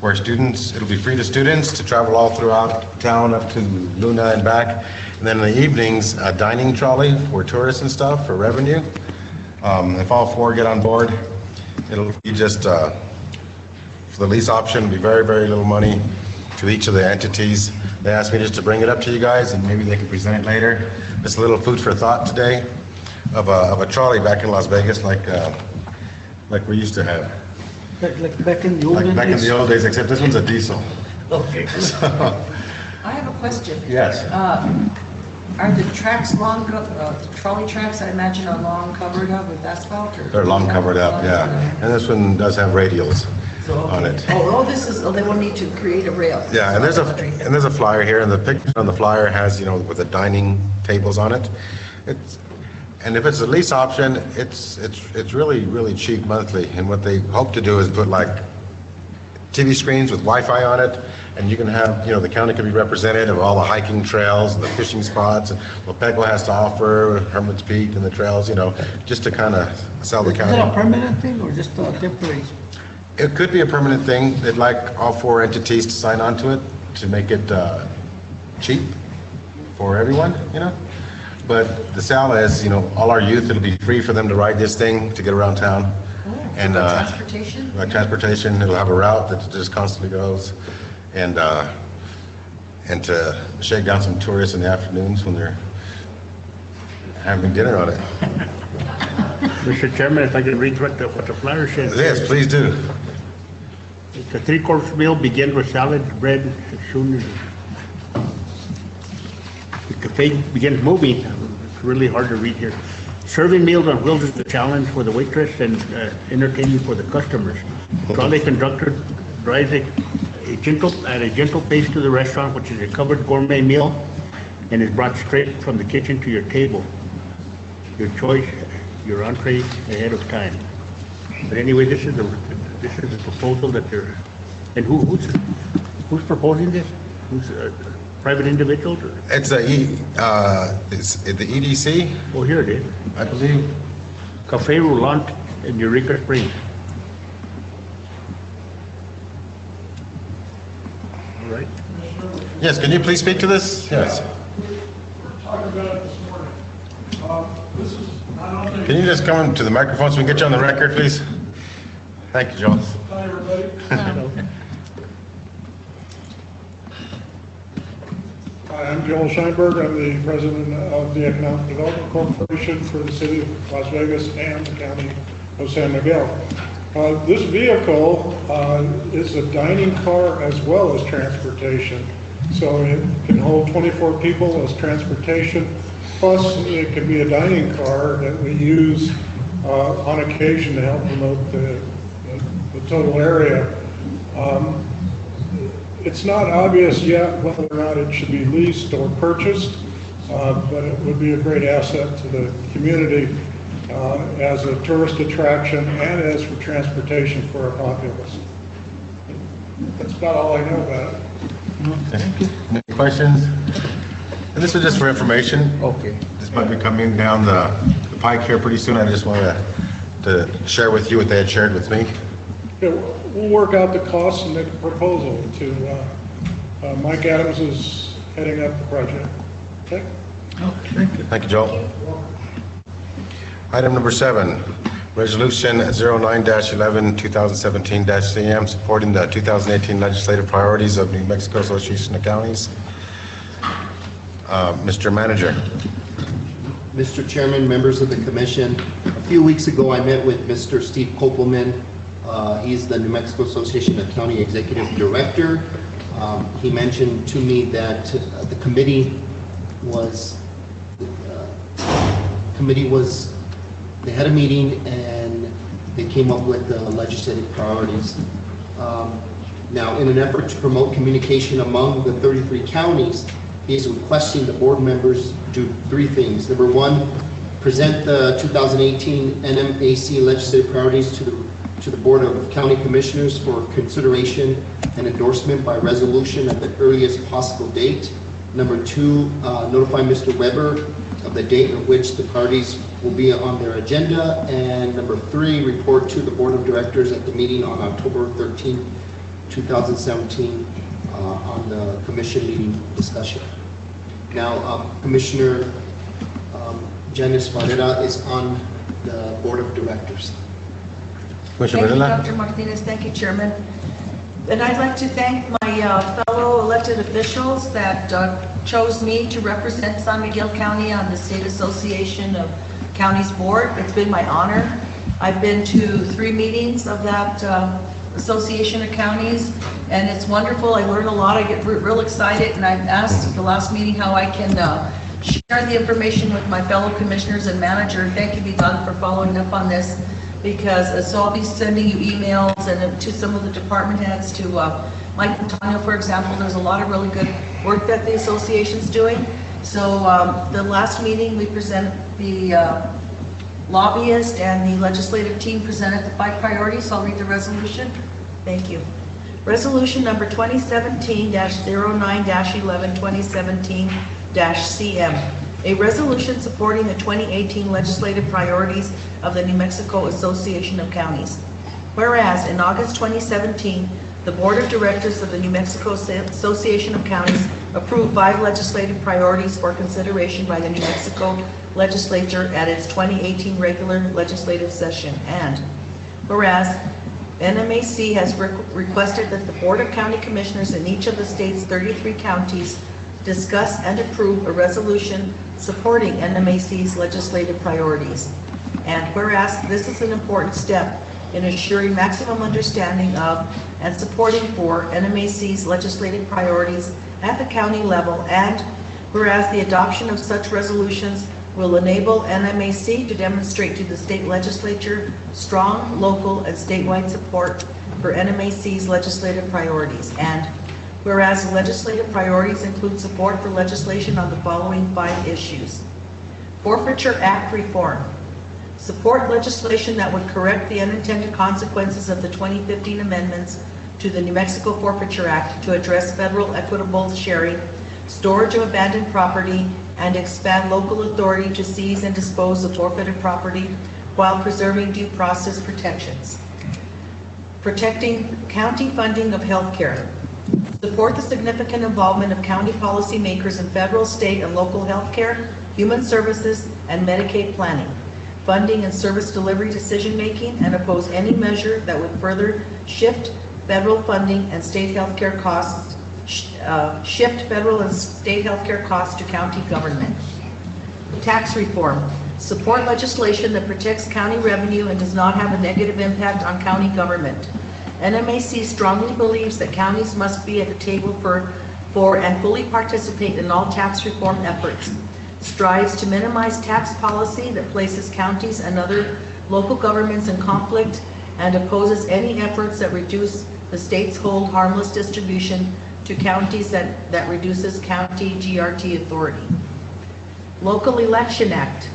Speaker 1: where it'll be free to students to travel all throughout town up to Luna and back. And then in the evenings, a dining trolley for tourists and stuff for revenue. If all four get on board, it'll be just, for the lease option, it'll be very, very little money to each of the entities. They asked me just to bring it up to you guys, and maybe they can present it later. Just a little food for thought today of a trolley back in Las Vegas, like we used to have.
Speaker 3: Like back in the old days?
Speaker 1: Back in the old days, except this one's a diesel.
Speaker 3: Okay.
Speaker 1: So,
Speaker 4: I have a question.
Speaker 1: yes.
Speaker 4: Are the tracks trolley tracks, I imagine, are long covered up with asphalt? Or
Speaker 1: They're long covered up, yeah. And this one does have radials on it.
Speaker 4: They will need to create a rail.
Speaker 1: Yeah, and there's a flyer here, and the picture on the flyer has, with the dining tables on it. And if it's a lease option, it's really, really cheap monthly. And what they hope to do is put like TV screens with Wi-Fi on it, and you can have, the county can be represented of all the hiking trails and the fishing spots and what Peco has to offer, Hermit's Peak and the trails, just to kind of sell the county.
Speaker 3: Is it a permanent thing or just a temporary?
Speaker 1: It could be a permanent thing. They'd like all four entities to sign on to it to make it cheap for everyone, But the sale is, all our youth, it'll be free for them to ride this thing to get around town. And
Speaker 4: transportation?
Speaker 1: Like transportation, it'll have a route that just constantly goes. And to shake down some tourists in the afternoons when they're having dinner on it.
Speaker 11: Mr. Chairman, if I can read what the flyer says.
Speaker 1: Yes, please do.
Speaker 11: It's a three-course meal, begin with salad, bread, as soon as the cafe begins moving. It's really hard to read here. Serving meals on wheels is a challenge for the waitress and entertaining for the customers. Trolley conductor drives at a gentle pace to the restaurant, which is a covered gourmet meal, and is brought straight from the kitchen to your table. Your choice, your entree ahead of time. But anyway, this is the proposal that they're, and who's proposing this? Who's private individuals? Or?
Speaker 1: It's the EDC.
Speaker 11: Oh, here it is.
Speaker 1: I believe.
Speaker 11: Cafe Roulant in Eureka Springs. All right.
Speaker 1: Yes, can you please speak to this? Yes.
Speaker 14: We're talking about it this morning. This is not only...
Speaker 1: Can you just come to the microphone so we can get you on the record, please? Thank you, Joe.
Speaker 14: Hi, everybody. Hi, I'm Joel Scheinberg. I'm the president of the Economic Development Corporation for the city of Las Vegas and the county of San Miguel. This vehicle is a dining car as well as transportation. So it can hold 24 people as transportation, plus it can be a dining car that we use on occasion to help promote the total area. It's not obvious yet whether or not it should be leased or purchased, but it would be a great asset to the community as a tourist attraction and as for transportation for our populace. That's about all I know about it.
Speaker 1: Any questions? And this is just for information.
Speaker 11: Okay.
Speaker 1: This might be coming down the pike here pretty soon. I just wanted to share with you what they had shared with me.
Speaker 14: Yeah, we'll work out the costs and make a proposal to, Mike Adams is heading up the project. Okay?
Speaker 3: Thank you.
Speaker 1: Thank you, Joel. Item number 7, Resolution 09-11, 2017-CM, supporting the 2018 legislative priorities of New Mexico Association of Counties. Mr. Manager.
Speaker 8: Mr. Chairman, members of the commission, a few weeks ago I met with Mr. Steve Kopelman. He's the New Mexico Association of County Executive Director. He mentioned to me that the committee they had a meeting and they came up with the legislative priorities. Now, in an effort to promote communication among the 33 counties, he is requesting the board members do 3 things. Number 1, present the 2018 NMAC legislative priorities to the Board of County Commissioners for consideration and endorsement by resolution at the earliest possible date. Number 2, notify Mr. Weber of the date at which the priorities will be on their agenda. And number 3, report to the Board of Directors at the meeting on October 13, 2017 on the commission meeting discussion. Now, Commissioner Janice Varela is on the Board of Directors.
Speaker 1: Commissioner
Speaker 4: Thank you,
Speaker 1: Varela?
Speaker 4: Dr. Martinez. Thank you, Chairman. And I'd like to thank my fellow elected officials that chose me to represent San Miguel County on the State Association of Counties Board. It's been my honor. I've been to 3 meetings of that Association of Counties, and it's wonderful. I learn a lot. I get real excited, and I've asked at the last meeting how I can share the information with my fellow commissioners and manager. Thank you, Vidal, for following up on this, because so I'll be sending you emails and to some of the department heads, to Mike Montano, for example. There's a lot of really good work that the association's doing. So the last meeting, we presented the lobbyist and the legislative team presented the 5 priorities. So I'll read the resolution. Thank you. Resolution number 2017-09-11, 2017-CM. A resolution supporting the 2018 legislative priorities of the New Mexico Association of Counties. Whereas in August 2017, the Board of Directors of the New Mexico Association of Counties approved 5 legislative priorities for consideration by the New Mexico Legislature at its 2018 regular legislative session. And whereas NMAC has requested that the Board of County Commissioners in each of the state's 33 counties discuss and approve a resolution supporting NMAC's legislative priorities. And whereas this is an important step in ensuring maximum understanding of and supporting for NMAC's legislative priorities at the county level, and whereas the adoption of such resolutions will enable NMAC to demonstrate to the state legislature strong local and statewide support for NMAC's legislative priorities. And whereas the legislative priorities include support for legislation on the following 5 issues. Forfeiture Act reform. Support legislation that would correct the unintended consequences of the 2015 amendments to the New Mexico Forfeiture Act to address federal equitable sharing, storage of abandoned property, and expand local authority to seize and dispose of forfeited property while preserving due process protections. Protecting county funding of health care. Support the significant involvement of county policymakers in federal, state, and local health care, human services, and Medicaid planning, funding and service delivery decision-making, and oppose any measure that would further shift federal funding and state health care costs, to county government. Tax reform. Support legislation that protects county revenue and does not have a negative impact on county government. NMAC strongly believes that counties must be at the table for and fully participate in all tax reform efforts. Strives to minimize tax policy that places counties and other local governments in conflict, and opposes any efforts that reduce the state's hold harmless distribution to counties that reduces county GRT authority. Local Election Act.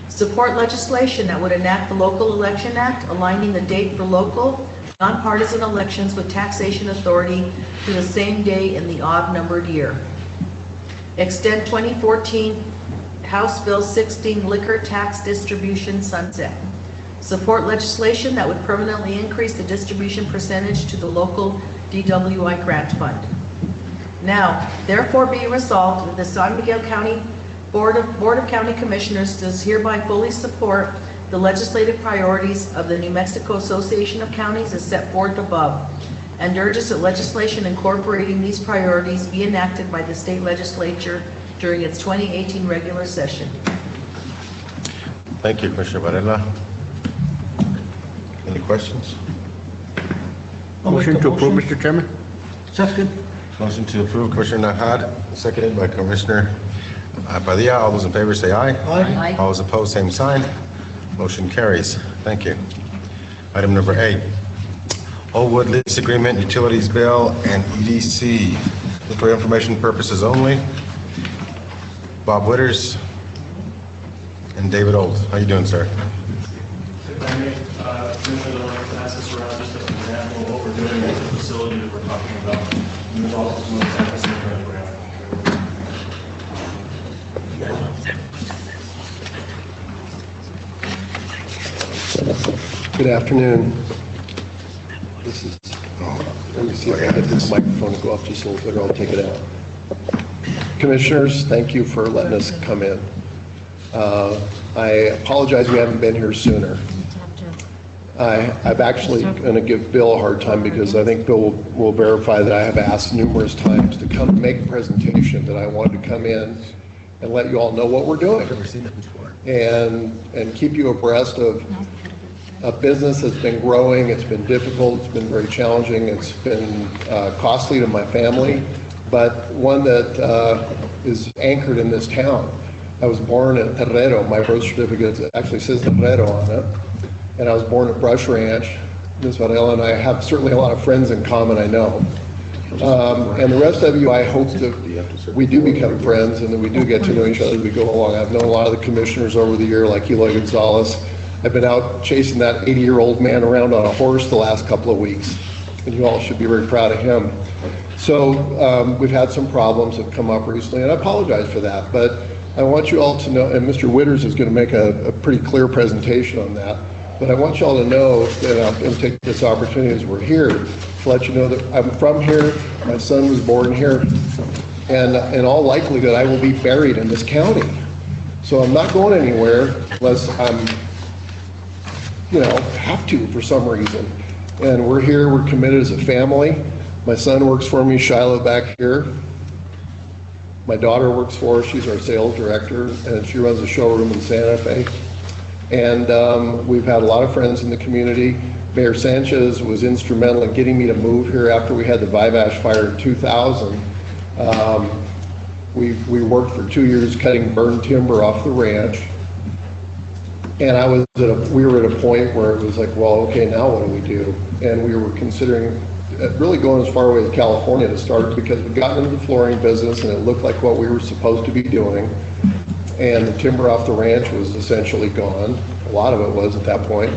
Speaker 4: Support legislation that would enact the Local Election Act, aligning the date for local, nonpartisan elections with taxation authority to the same day in the odd-numbered year. Extend 2014 House Bill 16 liquor tax distribution sunset. Support legislation that would permanently increase the distribution percentage to the local DWI grant fund. Now, therefore be resolved that the San Miguel County Board of County Commissioners does hereby fully support the legislative priorities of the New Mexico Association of Counties as set forth above, and urges that legislation incorporating these priorities be enacted by the state legislature during its 2018 regular session.
Speaker 1: Thank you, Commissioner Varela. Any questions?
Speaker 11: Motion to approve, Mr. Chairman.
Speaker 3: Second.
Speaker 1: Motion to approve, Commissioner Nahad, seconded by Commissioner Padilla. All those in favor say aye.
Speaker 3: Aye.
Speaker 1: All those opposed, same sign. Motion carries. Thank you. Item number 8, Oldwood lease agreement, utilities bill, and EDC. For information purposes only. Bob Witters and David Old. How you doing, sir?
Speaker 15: If I may, Commissioner, I'd like to pass this around just as an example of what we're doing with the facility that we're talking about. And there's also some other factors in the graph.
Speaker 16: Good afternoon. This is, let me see if I can get this microphone to go up just a little bit, or I'll take it out. Commissioners, thank you for letting us come in. I apologize we haven't been here sooner. I'm actually going to give Bill a hard time because I think Bill will verify that I have asked numerous times to come make a presentation, that I wanted to come in and let you all know what we're doing and keep you abreast of a business that's been growing. It's been difficult, it's been very challenging, it's been costly to my family, but one that is anchored in this town. I was born in Terrero. My birth certificate actually says Terrero on it. And I was born at Brush Ranch. Ms. Varela and I have certainly a lot of friends in common, I know. And the rest of you, I hope that we do become friends and that we do get to know each other as we go along. I've known a lot of the commissioners over the year, like Eloy Gonzalez. I've been out chasing that 80-year-old man around on a horse the last couple of weeks, and you all should be very proud of him. So we've had some problems that have come up recently, and I apologize for that, but I want you all to know, and Mr. Witters is going to make a pretty clear presentation on that, but I want you all to know that I'm going to take this opportunity as we're here to let you know that I'm from here, my son was born here, and in all likelihood I will be buried in this county. So I'm not going anywhere unless I'm, have to for some reason. And we're here, we're committed as a family. My son works for me, Shiloh, back here. My daughter works for us, she's our sales director, and she runs a showroom in Santa Fe. And we've had a lot of friends in the community. Mayor Sanchez was instrumental in getting me to move here after we had the Vivash fire in 2000. We worked for 2 years cutting burned timber off the ranch. And we were at a point where it was like, well, okay, now what do we do? And we were considering really going as far away as California to start, because we got into the flooring business and it looked like what we were supposed to be doing. And the timber off the ranch was essentially gone. A lot of it was at that point.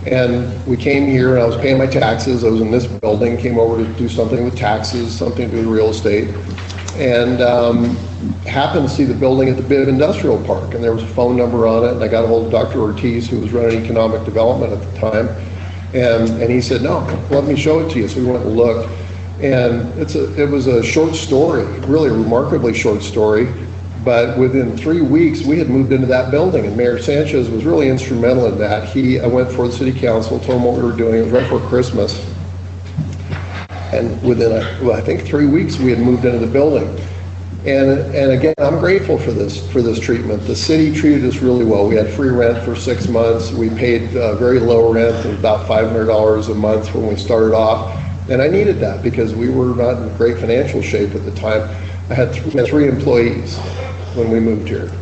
Speaker 16: And we came here and I was paying my taxes. I was in this building, came over to do something with taxes, something to do with real estate. And happened to see the building at the Bibb Industrial Park, and there was a phone number on it, and I got a hold of Dr. Ortiz, who was running economic development at the time, and he said, no, let me show it to you. So we went and looked, and it was a short story, really a remarkably short story, but within 3 weeks we had moved into that building, and Mayor Sanchez was really instrumental in that. I went before the city council, told him what we were doing. It was right before Christmas. And within, I think 3 weeks, we had moved into the building. And again, I'm grateful for this treatment. The city treated us really well. We had free rent for 6 months. We paid very low rent, about $500 a month when we started off. And I needed that because we were not in great financial shape at the time. We had 3 employees when we moved here.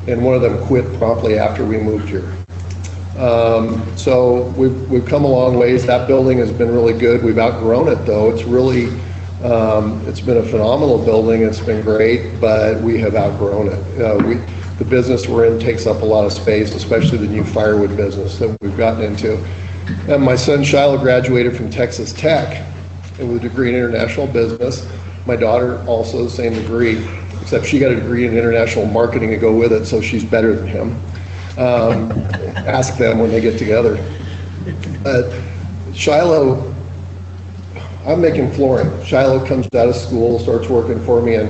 Speaker 16: And one of them quit promptly after we moved here. So we've come a long ways. That building has been really good. We've outgrown it though. It's really, it's been a phenomenal building. It's been great, but we have outgrown it. The business we're in takes up a lot of space, especially the new firewood business that we've gotten into. And my son Shiloh graduated from Texas Tech with a degree in international business. My daughter also the same degree, except she got a degree in international marketing to go with it, so she's better than him. Ask them when they get together. Shiloh, I'm making flooring. Shiloh comes out of school, starts working for me, and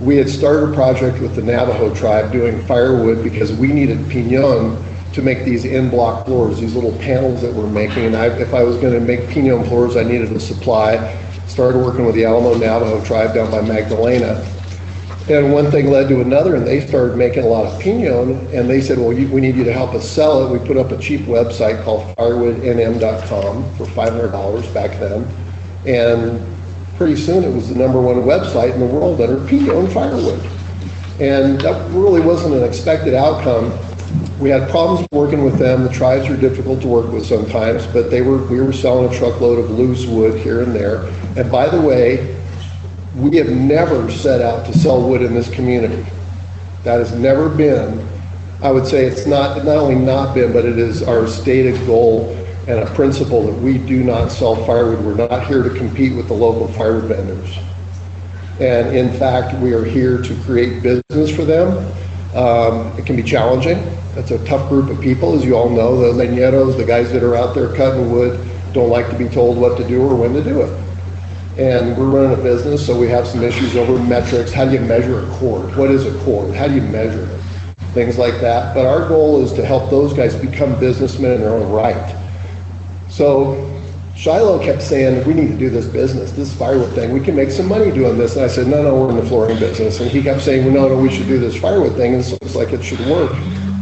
Speaker 16: we had started a project with the Navajo tribe doing firewood because we needed pinon to make these in-block floors, these little panels that we're making. And if I was going to make pinon floors, I needed a supply. Started working with the Alamo Navajo tribe down by Magdalena. And one thing led to another, and they started making a lot of pinon, and they said, well, we need you to help us sell it. We put up a cheap website called firewoodnm.com for $500 back then. And pretty soon it was the #1 website in the world under pinon firewood. And that really wasn't an expected outcome. We had problems working with them. The tribes are difficult to work with sometimes, but we were selling a truckload of loose wood here and there. And by the way, we have never set out to sell wood in this community. That has never been, I would say it's not only not been, but it is our stated goal and a principle that we do not sell firewood. We're not here to compete with the local firewood vendors. And in fact, we are here to create business for them. It can be challenging. That's a tough group of people, as you all know. The leñeros, the guys that are out there cutting wood, don't like to be told what to do or when to do it. And we're running a business, so we have some issues over metrics. How do you measure a cord? What is a cord? How do you measure it? Things like that. But our goal is to help those guys become businessmen in their own right. So Shiloh kept saying, we need to do this business, this firewood thing. We can make some money doing this. And I said, no, we're in the flooring business. And he kept saying, well, no, we should do this firewood thing. And so it's like it should work.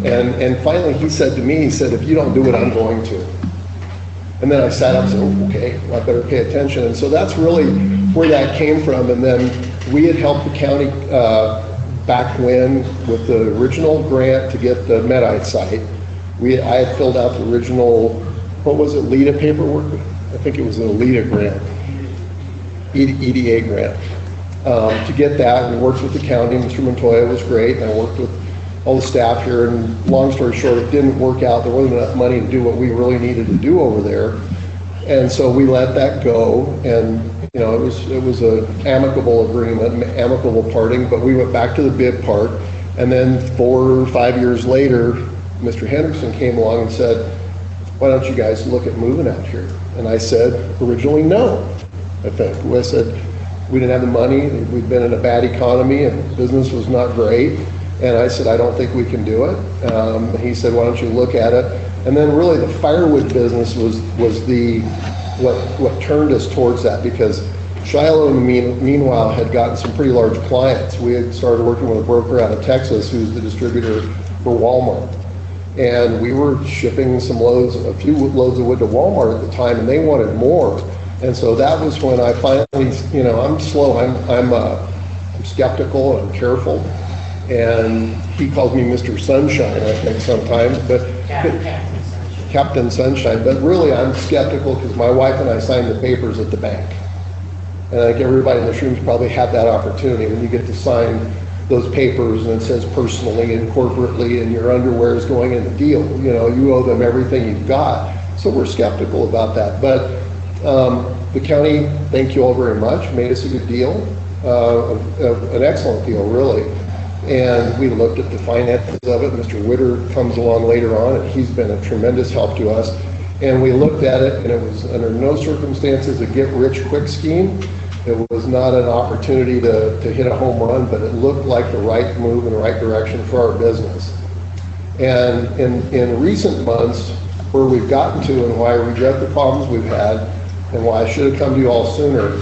Speaker 16: And finally he said to me, he said, if you don't do it, I'm going to. And then I sat up and said, oh, okay, well, I better pay attention. And so that's really where that came from. And then we had helped the county back when with the original grant to get the Medite site. I had filled out the original, what was it, LEDA paperwork? I think it was an EDA grant, EDA grant, to get that, and worked with the county. Mr. Montoya was great, and I worked with all the staff here, and long story short, it didn't work out. There wasn't enough money to do what we really needed to do over there, and so we let that go, and you know, it was an amicable agreement, amicable parting, but we went back to the bid part, and then 4 or 5 years later, Mr. Henderson came along and said, why don't you guys look at moving out here? And I said, originally, no, I think. I said, we didn't have the money, we'd been in a bad economy, and business was not great. And I said, I don't think we can do it. He said, why don't you look at it? And then really the firewood business was what turned us towards that, because Shiloh, meanwhile, had gotten some pretty large clients. We had started working with a broker out of Texas who's the distributor for Walmart. And we were shipping a few loads of wood to Walmart at the time, and they wanted more. And so that was when I finally, you know, I'm slow, I'm skeptical, I'm careful. And he calls me Mr. Sunshine, I think, sometimes, but Captain Sunshine. But really, I'm skeptical because my wife and I signed the papers at the bank. And I think everybody in this room's probably had that opportunity when you get to sign those papers and it says personally and corporately and your underwear is going in the deal. You know, you owe them everything you've got. So we're skeptical about that. But the county, thank you all very much, made us a good deal, an excellent deal, really. And we looked at the finances of it. Mr. Witter comes along later on, and he's been a tremendous help to us. And we looked at it, and it was under no circumstances a get-rich-quick scheme. It was not an opportunity to hit a home run, but it looked like the right move in the right direction for our business. And in recent months, where we've gotten to and why I regret the problems we've had and why I should have come to you all sooner,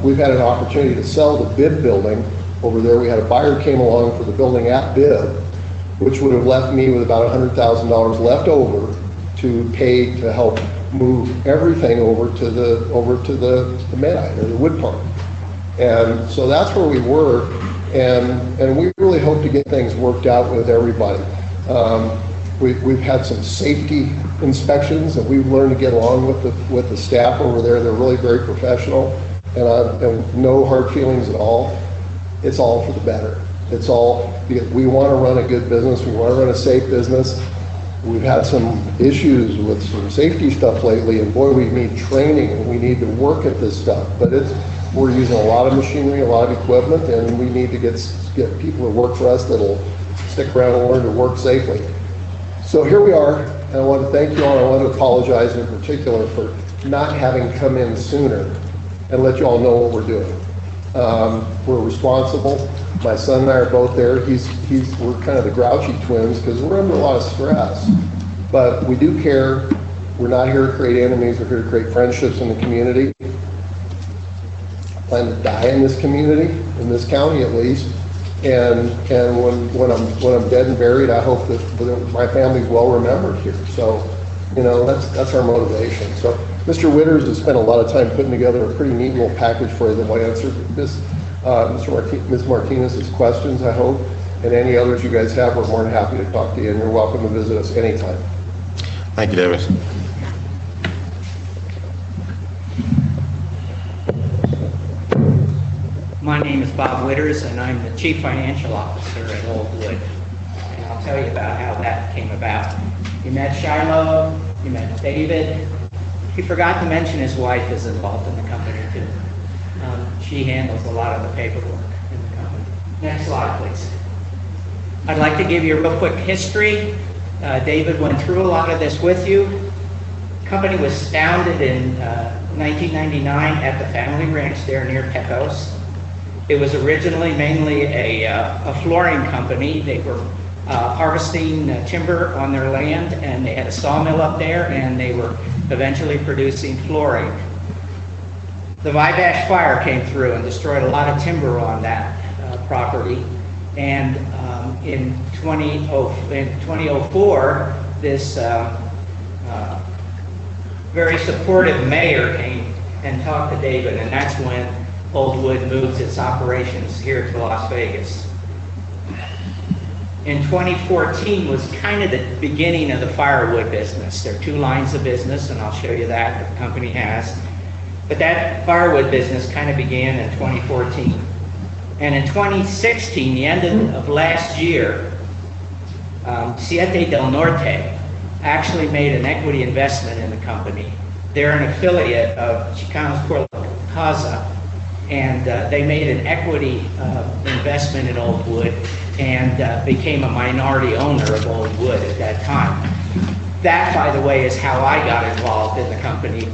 Speaker 16: we've had an opportunity to sell the bid building. Over there, we had a buyer came along for the building at bid, which would have left me with about $100,000 left over to pay to help move everything over to the Medite or the wood park. And so that's where we were, and we really hope to get things worked out with everybody. We've had some safety inspections, and we've learned to get along with the staff over there. They're really very professional, and no hard feelings at all. It's all for the better. It's all because we want to run a good business. We want to run a safe business. We've had some issues with some safety stuff lately, and boy, we need training and we need to work at this stuff. But we're using a lot of machinery, a lot of equipment, and we need to get people to work for us that'll stick around and learn to work safely. So here we are, and I want to thank you all. I want to apologize in particular for not having come in sooner and let you all know what we're doing. We're responsible. My son and I are both there. We're kind of the grouchy twins because we're under a lot of stress. But we do care. We're not here to create enemies. We're here to create friendships in the community. I plan to die in this community, in this county at least. And when I'm dead and buried, I hope that my family's well remembered here. So, you know, that's our motivation. So, Mr. Witters has spent a lot of time putting together a pretty neat little package for you that will answer Ms. Martinez's questions, I hope, and any others you guys have. We're more than happy to talk to you, and you're welcome to visit us anytime.
Speaker 1: Thank you, Davis.
Speaker 17: My name is Bob Witters, and I'm the Chief Financial Officer at Old Wood. And I'll tell you about how that came about. You met Shiloh, you met David. He forgot to mention his wife is involved in the company too. She handles a lot of the paperwork in the company. Next slide, please. I'd like to give you a real quick history. David went through a lot of this with you. The company was founded in 1999 at the family ranch there near Pecos. It was originally mainly a flooring company. They were harvesting timber on their land, and they had a sawmill up there, and they were eventually producing flooring. The Vivash fire came through and destroyed a lot of timber on that property. And in 2004, this very supportive mayor came and talked to David, and that's when Old Wood moved its operations here to Las Vegas. In 2014 was kind of the beginning of the firewood business. There are two lines of business, and I'll show you that the company has. But that firewood business kind of began in 2014. And in 2016, the end of last year, Siete del Norte actually made an equity investment in the company. They're an affiliate of Chicanos por la Casa, and they made an equity investment in Old Wood and became a minority owner of Old Wood at that time. That, by the way, is how I got involved in the company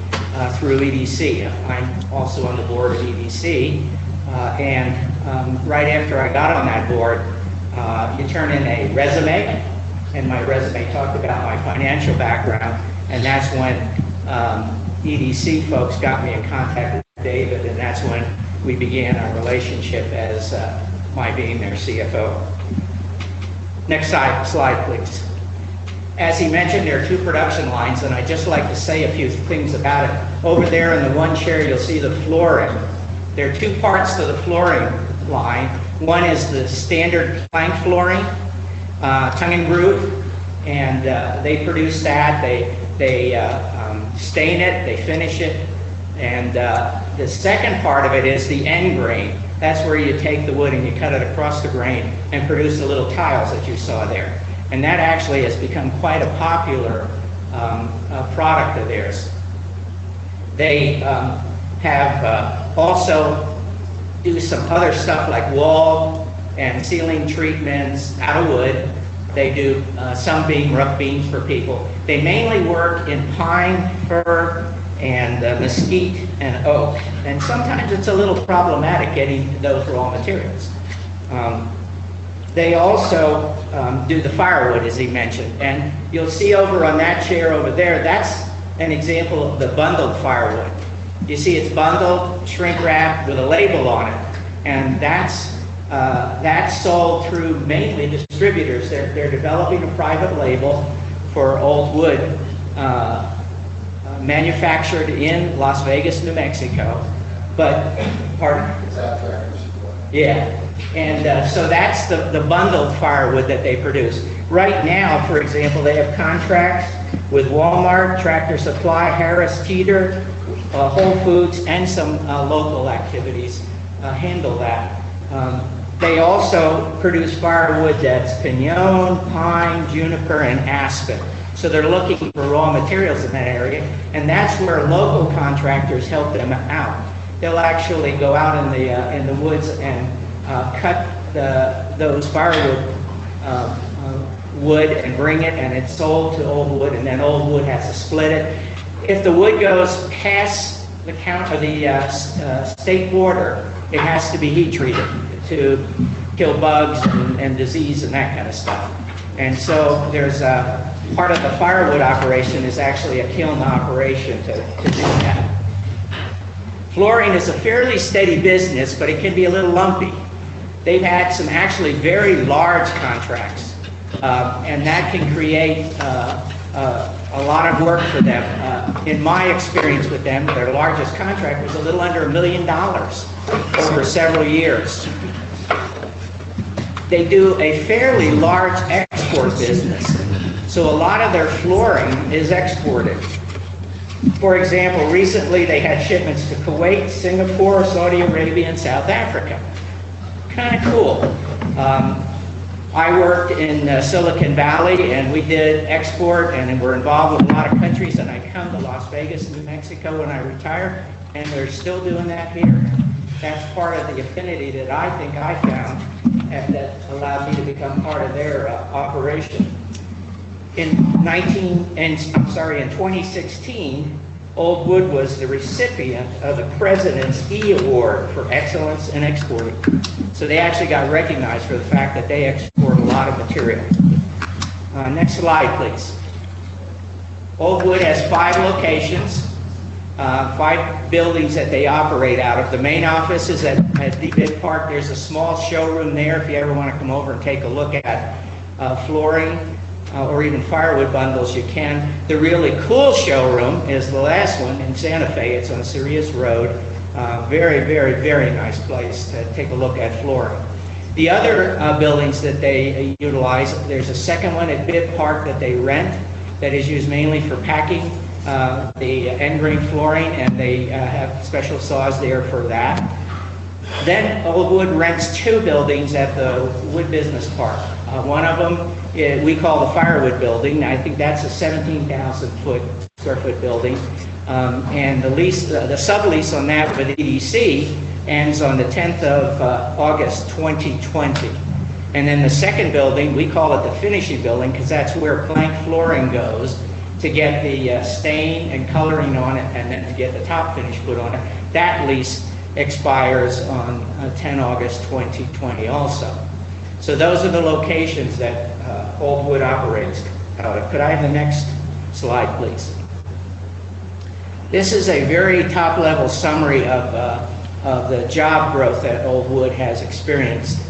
Speaker 17: through EDC. I'm also on the board of EDC, and right after I got on that board, you turn in a resume, and my resume talked about my financial background, and that's when EDC folks got me in contact with David, and that's when we began our relationship as my being their CFO. Next slide, please. As he mentioned, there are two production lines, and I'd just like to say a few things about it. Over there in the one chair, you'll see the flooring. There are two parts to the flooring line. One is the standard plank flooring, tongue and groove, and they produce that. They stain it, they finish it, and the second part of it is the end grain. That's where you take the wood and you cut it across the grain and produce the little tiles that you saw there. And that actually has become quite a popular product of theirs. They have also do some other stuff like wall and ceiling treatments out of wood. They do some rough beams for people. They mainly work in pine, fir, and mesquite and oak. And sometimes it's a little problematic getting those raw materials. They also do the firewood, as he mentioned. And you'll see over on that chair over there, that's an example of the bundled firewood. You see it's bundled, shrink wrapped with a label on it. And that's sold through mainly distributors. They're developing a private label for Old Wood, manufactured in Las Vegas, New Mexico. But, pardon? Yeah. And so that's the bundled firewood that they produce. Right now, for example, they have contracts with Walmart, Tractor Supply, Harris Teeter, Whole Foods, and some local activities handle that. They also produce firewood that's pinon, pine, juniper, and aspen. So they're looking for raw materials in that area, and that's where local contractors help them out. They'll actually go out in the woods and cut those firewood wood and bring it, and it's sold to Old Wood, and then Old Wood has to split it. If the wood goes past the state border, it has to be heat treated to kill bugs and disease and that kind of stuff. And so there's part of the firewood operation is actually a kiln operation to do that. Flooring is a fairly steady business, but it can be a little lumpy. They've had some actually very large contracts, and that can create a lot of work for them. In my experience with them, their largest contract was a little under $1 million over several years. They do a fairly large export business, so a lot of their flooring is exported. For example, recently they had shipments to Kuwait, Singapore, Saudi Arabia, and South Africa. Kind of cool. I worked in Silicon Valley, and we did export, and we're involved with a lot of countries, and I come to Las Vegas, New Mexico when I retire, and they're still doing that here. That's part of the affinity that I think I found and that allowed me to become part of their operation. In 2016, Old Wood was the recipient of the President's E Award for Excellence in Exporting. So they actually got recognized for the fact that they export a lot of material. Next slide, please. Old Wood has 5 locations, 5 buildings that they operate out of. The main office is at the Bid Park. There's a small showroom there if you ever want to come over and take a look at flooring or even firewood bundles, you can. The really cool showroom is the last one in Santa Fe. It's on Sirius Road. Very, very, very nice place to take a look at flooring. The other buildings that they utilize, there's a second one at Bid Park that they rent that is used mainly for packing the end grain flooring, and they have special saws there for that. Then Old Wood rents 2 buildings at the Wood Business Park. One of them we call the Firewood Building. I think that's a 17,000 square foot building. And the sublease on that with EDC ends on the 10th of August 2020. And then the second building, we call it the finishing building because that's where plank flooring goes to get the stain and coloring on it and then to get the top finish put on it. That lease expires on 10 August 2020 also. So those are the locations that Old Wood operates out of. Could I have the next slide, please? This is a very top-level summary of the job growth that Old Wood has experienced.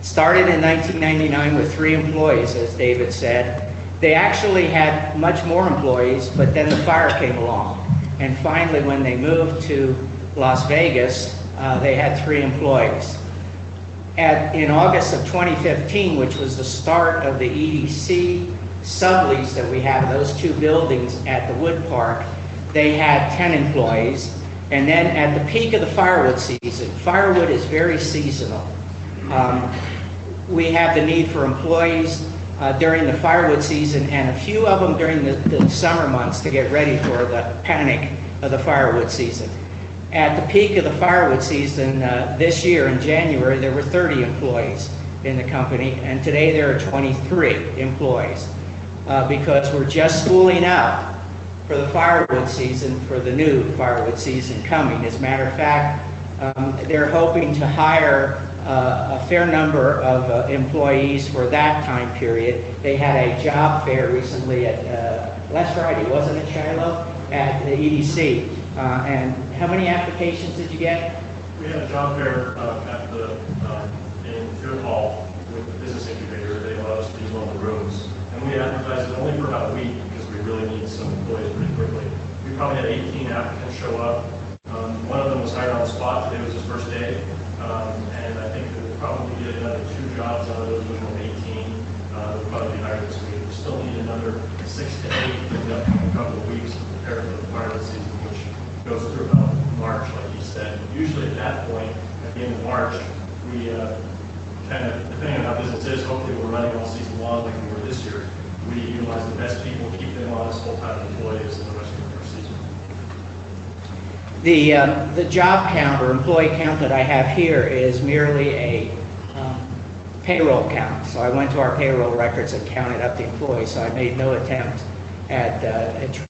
Speaker 17: Started in 1999 with 3 employees, as David said. They actually had much more employees, but then the fire came along. And finally, when they moved to Las Vegas, they had 3 employees. In August of 2015, which was the start of the EDC sublease that we have, those 2 buildings at the Wood Park, they had 10 employees. And then at the peak of the firewood season, firewood is very seasonal. We have the need for employees during the firewood season and a few of them during the summer months to get ready for the panic of the firewood season. At the peak of the firewood season this year in January, there were 30 employees in the company, and today there are 23 employees because we're just spooling out for the firewood season, for the new firewood season coming. As a matter of fact, they're hoping to hire a fair number of employees for that time period. They had a job fair recently at last Friday, wasn't it, Shiloh? At the EDC. And how many applications did you get?
Speaker 15: We had a job fair at the in Field Hall with the business incubator. They allowed us to use one of the rooms, and we advertised it only for about a week because we really needed some employees pretty quickly. We probably had 18 applicants show up. One of them was hired on the spot. Today was his first day, and I think that we'll probably get another 2 jobs out of those original 18. We'll probably be hired this week. We still need another 6 to 8 in the upcoming couple of weeks to prepare for the firewood season, which goes through about March, like you said. Usually at that point, at the end of March, we kind of, depending on how business is, hopefully we're running all season long like we were this year. We utilize the best people, keep them on as full-time employees in the rest of our season.
Speaker 17: The job count or employee count that I have here is merely a payroll count. So I went to our payroll records and counted up the employees, so I made no attempt at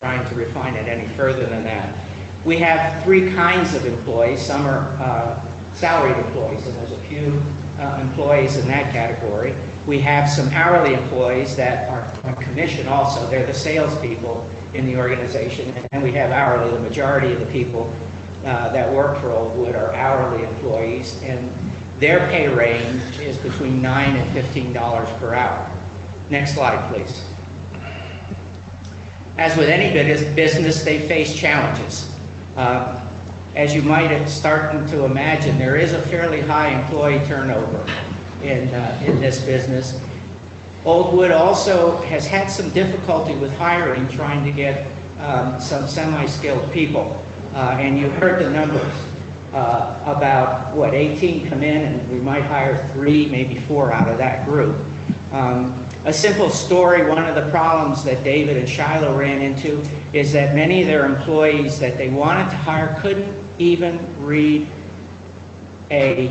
Speaker 17: trying to refine it any further than that. We have 3 kinds of employees. Some are salaried employees, and there's a few employees in that category. We have some hourly employees that are on commission also. They're the salespeople in the organization, and we have hourly. The majority of the people that work for Old Wood are hourly employees, and their pay range is between $9 and $15 per hour. Next slide, please. As with any business, they face challenges. As you might have started to imagine, there is a fairly high employee turnover in this business. Old Wood also has had some difficulty with hiring, trying to get some semi-skilled people. And you heard the numbers about, 18 come in, and we might hire 3, maybe 4 out of that group. A simple story, one of the problems that David and Shiloh ran into is that many of their employees that they wanted to hire couldn't even read a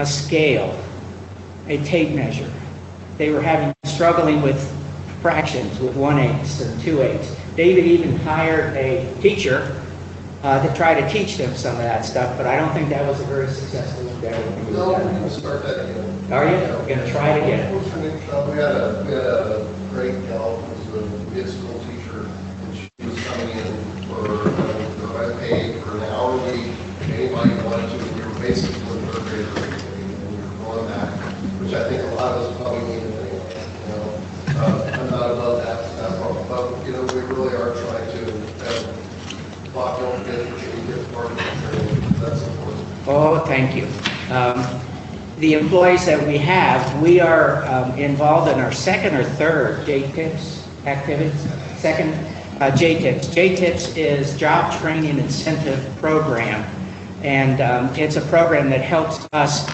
Speaker 17: scale. a tape measure. They were struggling with fractions, with 1/8 and 2/8. David even hired a teacher to try to teach them some of that stuff, but I don't think that was a very successful endeavor.
Speaker 16: No, we're going to start that again.
Speaker 17: Are you? We're going to try it again.
Speaker 16: We had a great gal who was a mid-school teacher, and she was coming in for the pay for an hourly, anybody wanted to, we were basically with third grader, and we were going back, which I think a lot of us probably needed anyway, you know. I'm not above that problem, but, you know, we really are trying to, Bob, don't forget that you get part of the training, that's important.
Speaker 17: Oh, thank you. The employees that we have, we are involved in our second or third JTIPS activities. Second, JTIPS. JTIPS is Job Training Incentive Program, and it's a program that helps us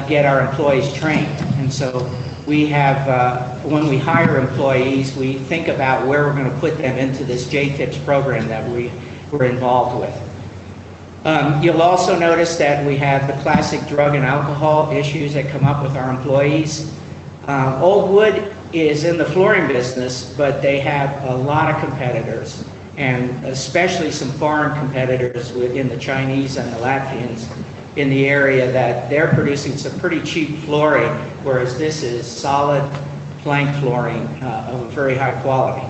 Speaker 17: get our employees trained. And so we have, when we hire employees, we think about where we're going to put them into this JTIPS program that we're involved with. You'll also notice that we have the classic drug and alcohol issues that come up with our employees. Old Wood is in the flooring business, but they have a lot of competitors, and especially some foreign competitors within the Chinese and the Latvians in the area, that they're producing some pretty cheap flooring, whereas this is solid plank flooring of a very high quality.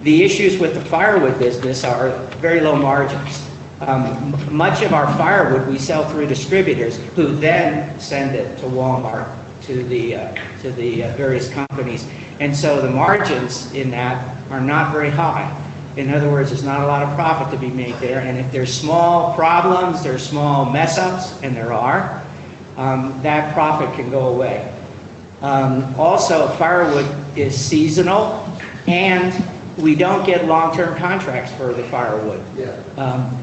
Speaker 17: The issues with the firewood business are very low margins. Much of our firewood we sell through distributors, who then send it to Walmart, to the various companies, and so the margins in that are not very high. In other words, there's not a lot of profit to be made there, and if there's small problems, there's small mess-ups, and there are, that profit can go away. Also, firewood is seasonal, and we don't get long-term contracts for the firewood.
Speaker 16: Yeah.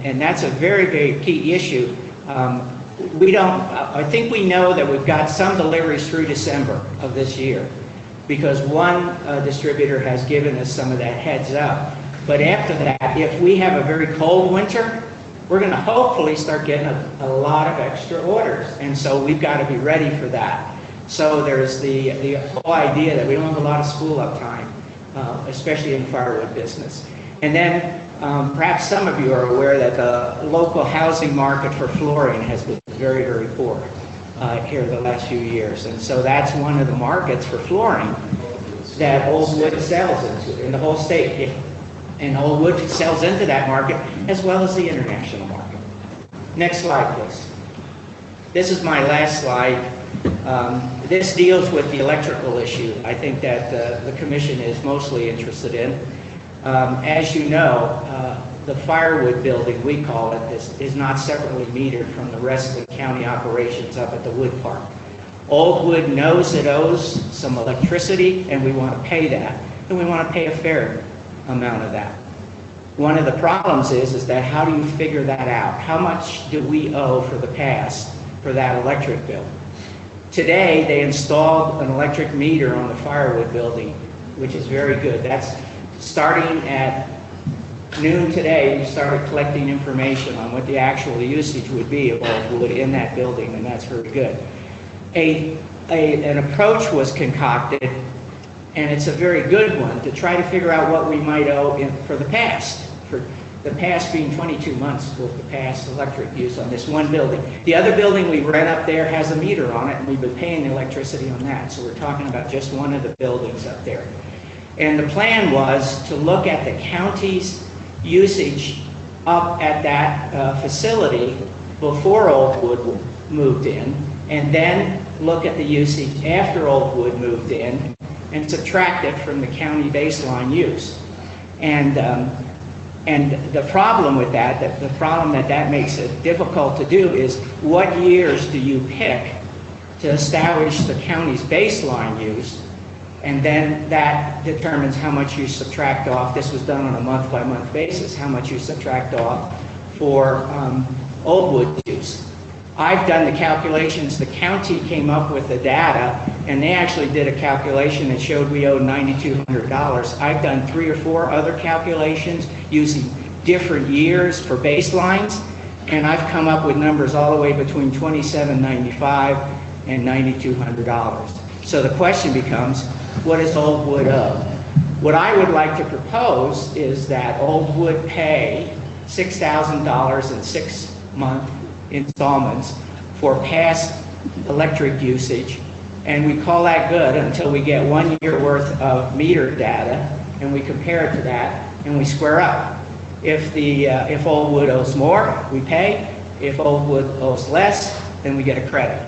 Speaker 17: And that's a very, very key issue. I think we know that we've got some deliveries through December of this year, because one distributor has given us some of that heads up. But after that, if we have a very cold winter, we're going to hopefully start getting a lot of extra orders. And so we've got to be ready for that. So there's the whole idea that we don't have a lot of school uptime, especially in the firewood business. And then perhaps some of you are aware that the local housing market for flooring has been very, very poor here the last few years. And so that's one of the markets for flooring that Old Wood sells into in the whole state. And Old Wood sells into that market as well as the international market. Next slide, please. This is my last slide. This deals with the electrical issue. I think that the commission is mostly interested in. As you know, the firewood building, we call it, is not separately metered from the rest of the county operations up at the wood park. Old Wood knows it owes some electricity, and we want to pay that, and we want to pay a fair amount of that. One of the problems is that how do you figure that out? How much do we owe for the past for that electric bill? Today, they installed an electric meter on the firewood building, which is very good. That's starting at noon today. We started collecting information on what the actual usage would be of old wood in that building, and that's very good. An approach was concocted, and it's a very good one, to try to figure out what we might owe for the past, for the past being 22 months worth of past electric use on this one building. The other building we rent up there has a meter on it, and we've been paying the electricity on that, so we're talking about just one of the buildings up there. And the plan was to look at the county's usage up at that facility before Old Wood moved in, and then look at the usage after Old Wood moved in, and subtract it from the county baseline use. And the problem with that, the problem that makes it difficult to do, is what years do you pick to establish the county's baseline use, and then that determines how much you subtract off. This was done on a month-by-month basis, how much you subtract off for Old Wood use. I've done the calculations. The county came up with the data, and they actually did a calculation that showed we owed $9,200. I've done 3 or 4 other calculations using different years for baselines, and I've come up with numbers all the way between $2,795 and $9,200. So the question becomes, what is Old Wood owe? What I would like to propose is that Old Wood pay $6,000 in 6-month installments for past electric usage, and we call that good until we get 1 year worth of meter data, and we compare it to that, and we square up. If Old Wood owes more, we pay. If Old Wood owes less, then we get a credit.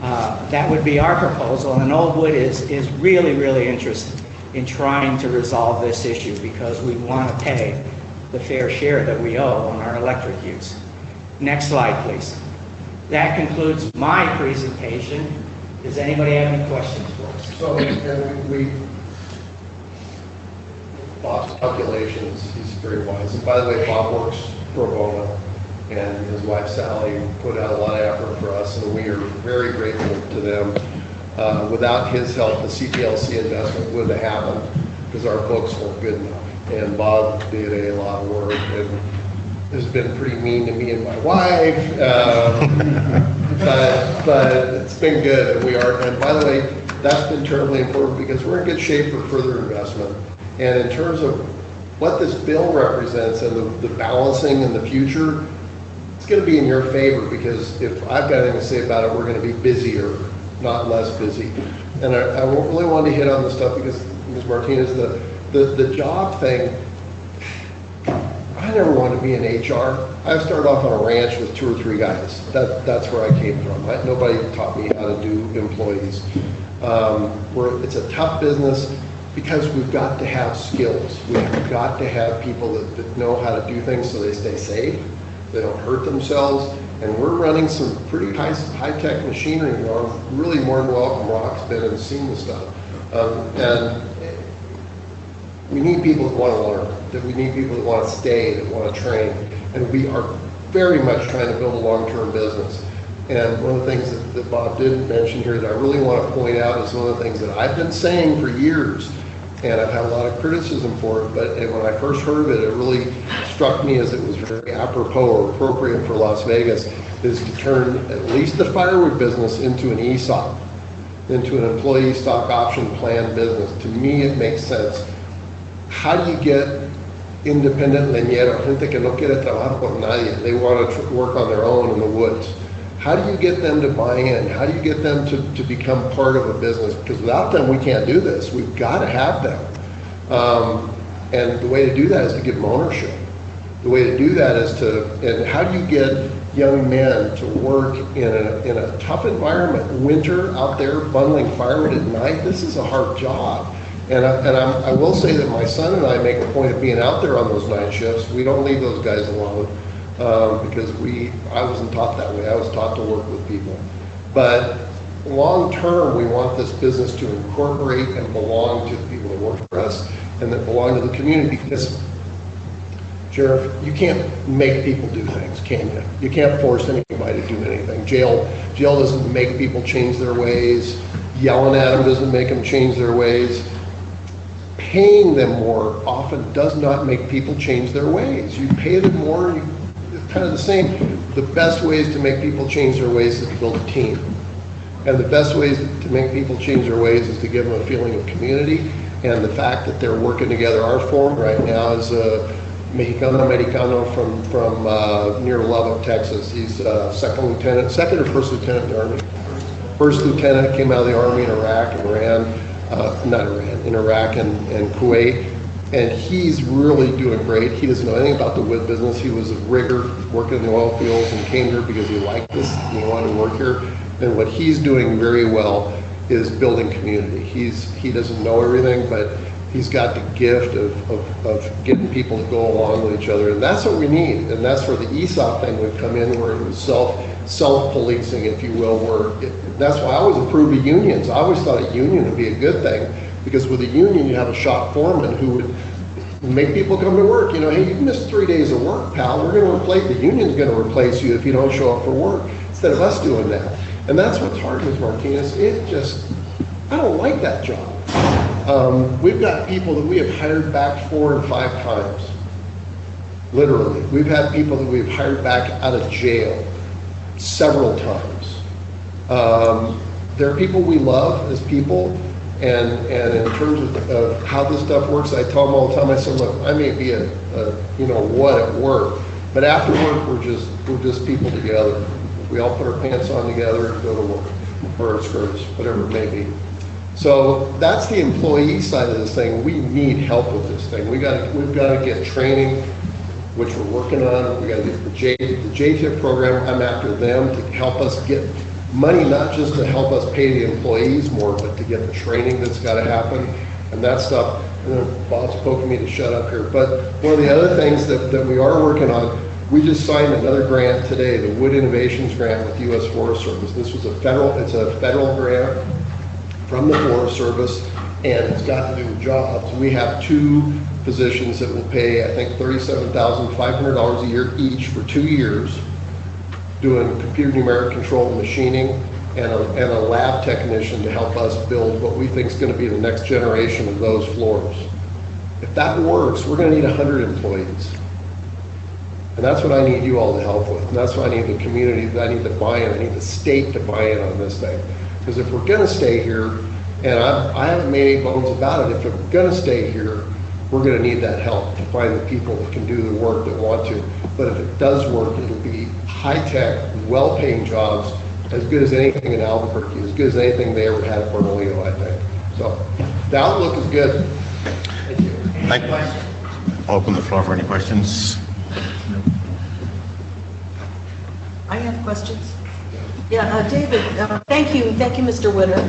Speaker 17: That would be our proposal, and Old Wood is really, really interested in trying to resolve this issue because we want to pay the fair share that we owe on our electric use. Next slide, please. That concludes my presentation. Does anybody have any questions for us?
Speaker 16: So, and Bob's calculations, he's very wise. And by the way, Bob works pro bono, and his wife Sally put out a lot of effort for us, and we are very grateful to them. Without his help, the CPLC investment wouldn't have happened because our books weren't good enough. And Bob did a lot of work and has been pretty mean to me and my wife, but it's been good. And and by the way, that's been terribly important because we're in good shape for further investment. And in terms of what this bill represents and the balancing in the future, it's going to be in your favor because if I've got anything to say about it, we're going to be busier, not less busy. And I really want to hit on this stuff because, Ms. Martinez, the job thing, I never wanted to be in HR. I started off on a ranch with 2 or 3 guys. That's where I came from. Nobody taught me how to do employees. It's a tough business because we've got to have skills. We've got to have people that know how to do things so they stay safe, they don't hurt themselves, and we're running some pretty high-tech machinery. I'm really more than welcome. Rock's been and seen the stuff. And we need people that want to learn, that we need people that want to stay, that want to train, and we are very much trying to build a long-term business. And one of the things that Bob didn't mention here that I really want to point out is one of the things that I've been saying for years, and I've had a lot of criticism for it, but when I first heard of it, it really struck me as it was very apropos or appropriate for Las Vegas, is to turn at least the firewood business into an ESOP, into an employee stock option plan business. To me, it makes sense. How do you get independent leñeros, gente que no quiere trabajar por nadie, they want to work on their own in the woods? How do you get them to buy in? How do you get them to become part of a business? Because without them, we can't do this. We've got to have them. And the way to do that is to give them ownership. The way to do that is and how do you get young men to work in a tough environment? Winter out there bundling firewood at night, this is a hard job. And I will say that my son and I make a point of being out there on those night shifts. We don't leave those guys alone. Because I wasn't taught that way. I was taught to work with people. But long term, we want this business to incorporate and belong to the people that work for us and that belong to the community. Because, Sheriff, you can't make people do things, can you? You can't force anybody to do anything. Jail doesn't make people change their ways. Yelling at them doesn't make them change their ways. Paying them more often does not make people change their ways. You pay them more, kind of the same. The best ways to make people change their ways is to build a team. And the best ways to make people change their ways is to give them a feeling of community and the fact that they're working together. Our foreman right now is a Mexicano-Americano from near Lubbock, Texas. He's second or first lieutenant in the Army. First lieutenant, came out of the Army in Iraq and in Iraq and Kuwait. And he's really doing great. He doesn't know anything about the wood business. He was a rigger working in the oil fields and came here because he liked this and he wanted to work here. And what he's doing very well is building community. He doesn't know everything, but he's got the gift of getting people to go along with each other. And that's what we need. And that's where the ESOP thing would come in, where it was self-policing, if you will. That's why I always approved of unions. I always thought a union would be a good thing. Because with a union, you have a shop foreman who would make people come to work. Hey, you missed 3 days of work, pal. The union's going to replace you if you don't show up for work, instead of us doing that. And that's what's hard, Ms. Martinez. I don't like that job. We've got people that we have hired back 4 and 5 times. Literally. We've had people that we've hired back out of jail several times. They're people we love as people, and in terms of how this stuff works, I tell them all the time, I say, look, I may be a what at work, but after work, we're just people together. We all put our pants on together and go to work, or our skirts, whatever it may be. So that's the employee side of this thing. We need help with this thing. We've got to get training, which we're working on. We got to get the JTIP program. I'm after them to help us get money, not just to help us pay the employees more, but to get the training that's got to happen and that stuff. And then Bob's poking me to shut up here. But one of the other things that we are working on, we just signed another grant today, the Wood Innovations Grant with U.S. Forest Service. This was it's a federal grant from the Forest Service, and it's got to do with jobs. We have 2 positions that will pay, I think, $37,500 a year each for 2 years, doing computer numeric control machining and a lab technician to help us build what we think is going to be the next generation of those floors. If that works, we're going to need 100 employees. And that's what I need you all to help with. And that's what I need the community, I need the buy-in, I need the state to buy in on this thing. Because if we're going to stay here, and I haven't made any bones about it, if we're going to stay here, we're going to need that help to find the people that can do the work that want to. But if it does work, it'll be high-tech, well-paying jobs, as good as anything in Albuquerque, as good as anything they ever had at Bernalillo, I think. So the outlook is good. Thank you.
Speaker 1: Thank you. I'll open the floor for any questions.
Speaker 4: I have questions. Yeah, David, thank you, Mr. Witter.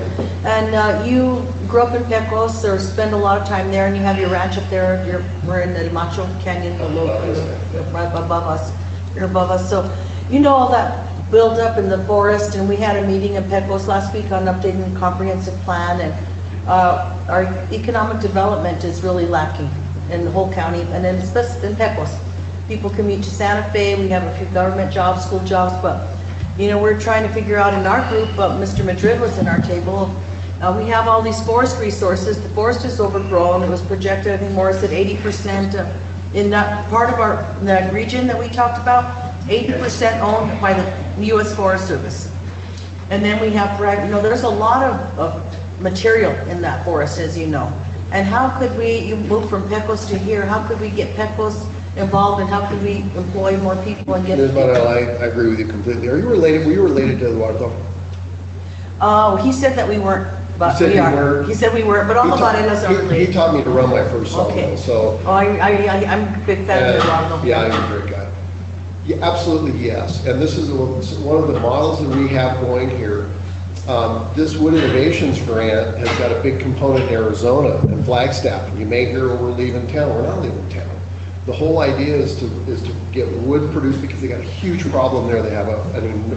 Speaker 4: And you grew up in Pecos, or spend a lot of time there, and you have your ranch up there. We're in the Macho Canyon, right above us. You're above us, so you know all that build up in the forest. And we had a meeting in Pecos last week on updating the comprehensive plan, and our economic development is really lacking in the whole county, and then especially in Pecos. People commute to Santa Fe. We have a few government jobs, school jobs, but we're trying to figure out in our group, Mr. Madrid was in our table, we have all these forest resources. The forest is overgrown. It was projected, I think Morris said 80% in that part of that region that we talked about, 80% owned by the U.S. Forest Service. And then we have, there's a lot of material in that forest, as you know. And how could you move from Pecos to here? How could we get Pecos involved, and how could we employ more people and get
Speaker 16: Ms. Monel, I agree with you completely. Were you related to Eduardo?
Speaker 4: He said that we weren't, but
Speaker 16: we
Speaker 4: are.
Speaker 16: Weren't.
Speaker 4: He said we weren't, but all the Morelos are related.
Speaker 16: He taught me to run my first sawmill, so.
Speaker 4: Oh, I'm a big fan of Eduardo.
Speaker 16: Yeah, he's a great guy. Yeah, absolutely, yes. And this is one of the models that we have going here. This Wood Innovations Grant has got a big component in Arizona and Flagstaff. And you may hear we're leaving town. We're not leaving town. The whole idea is to get wood produced, because they got a huge problem there. They have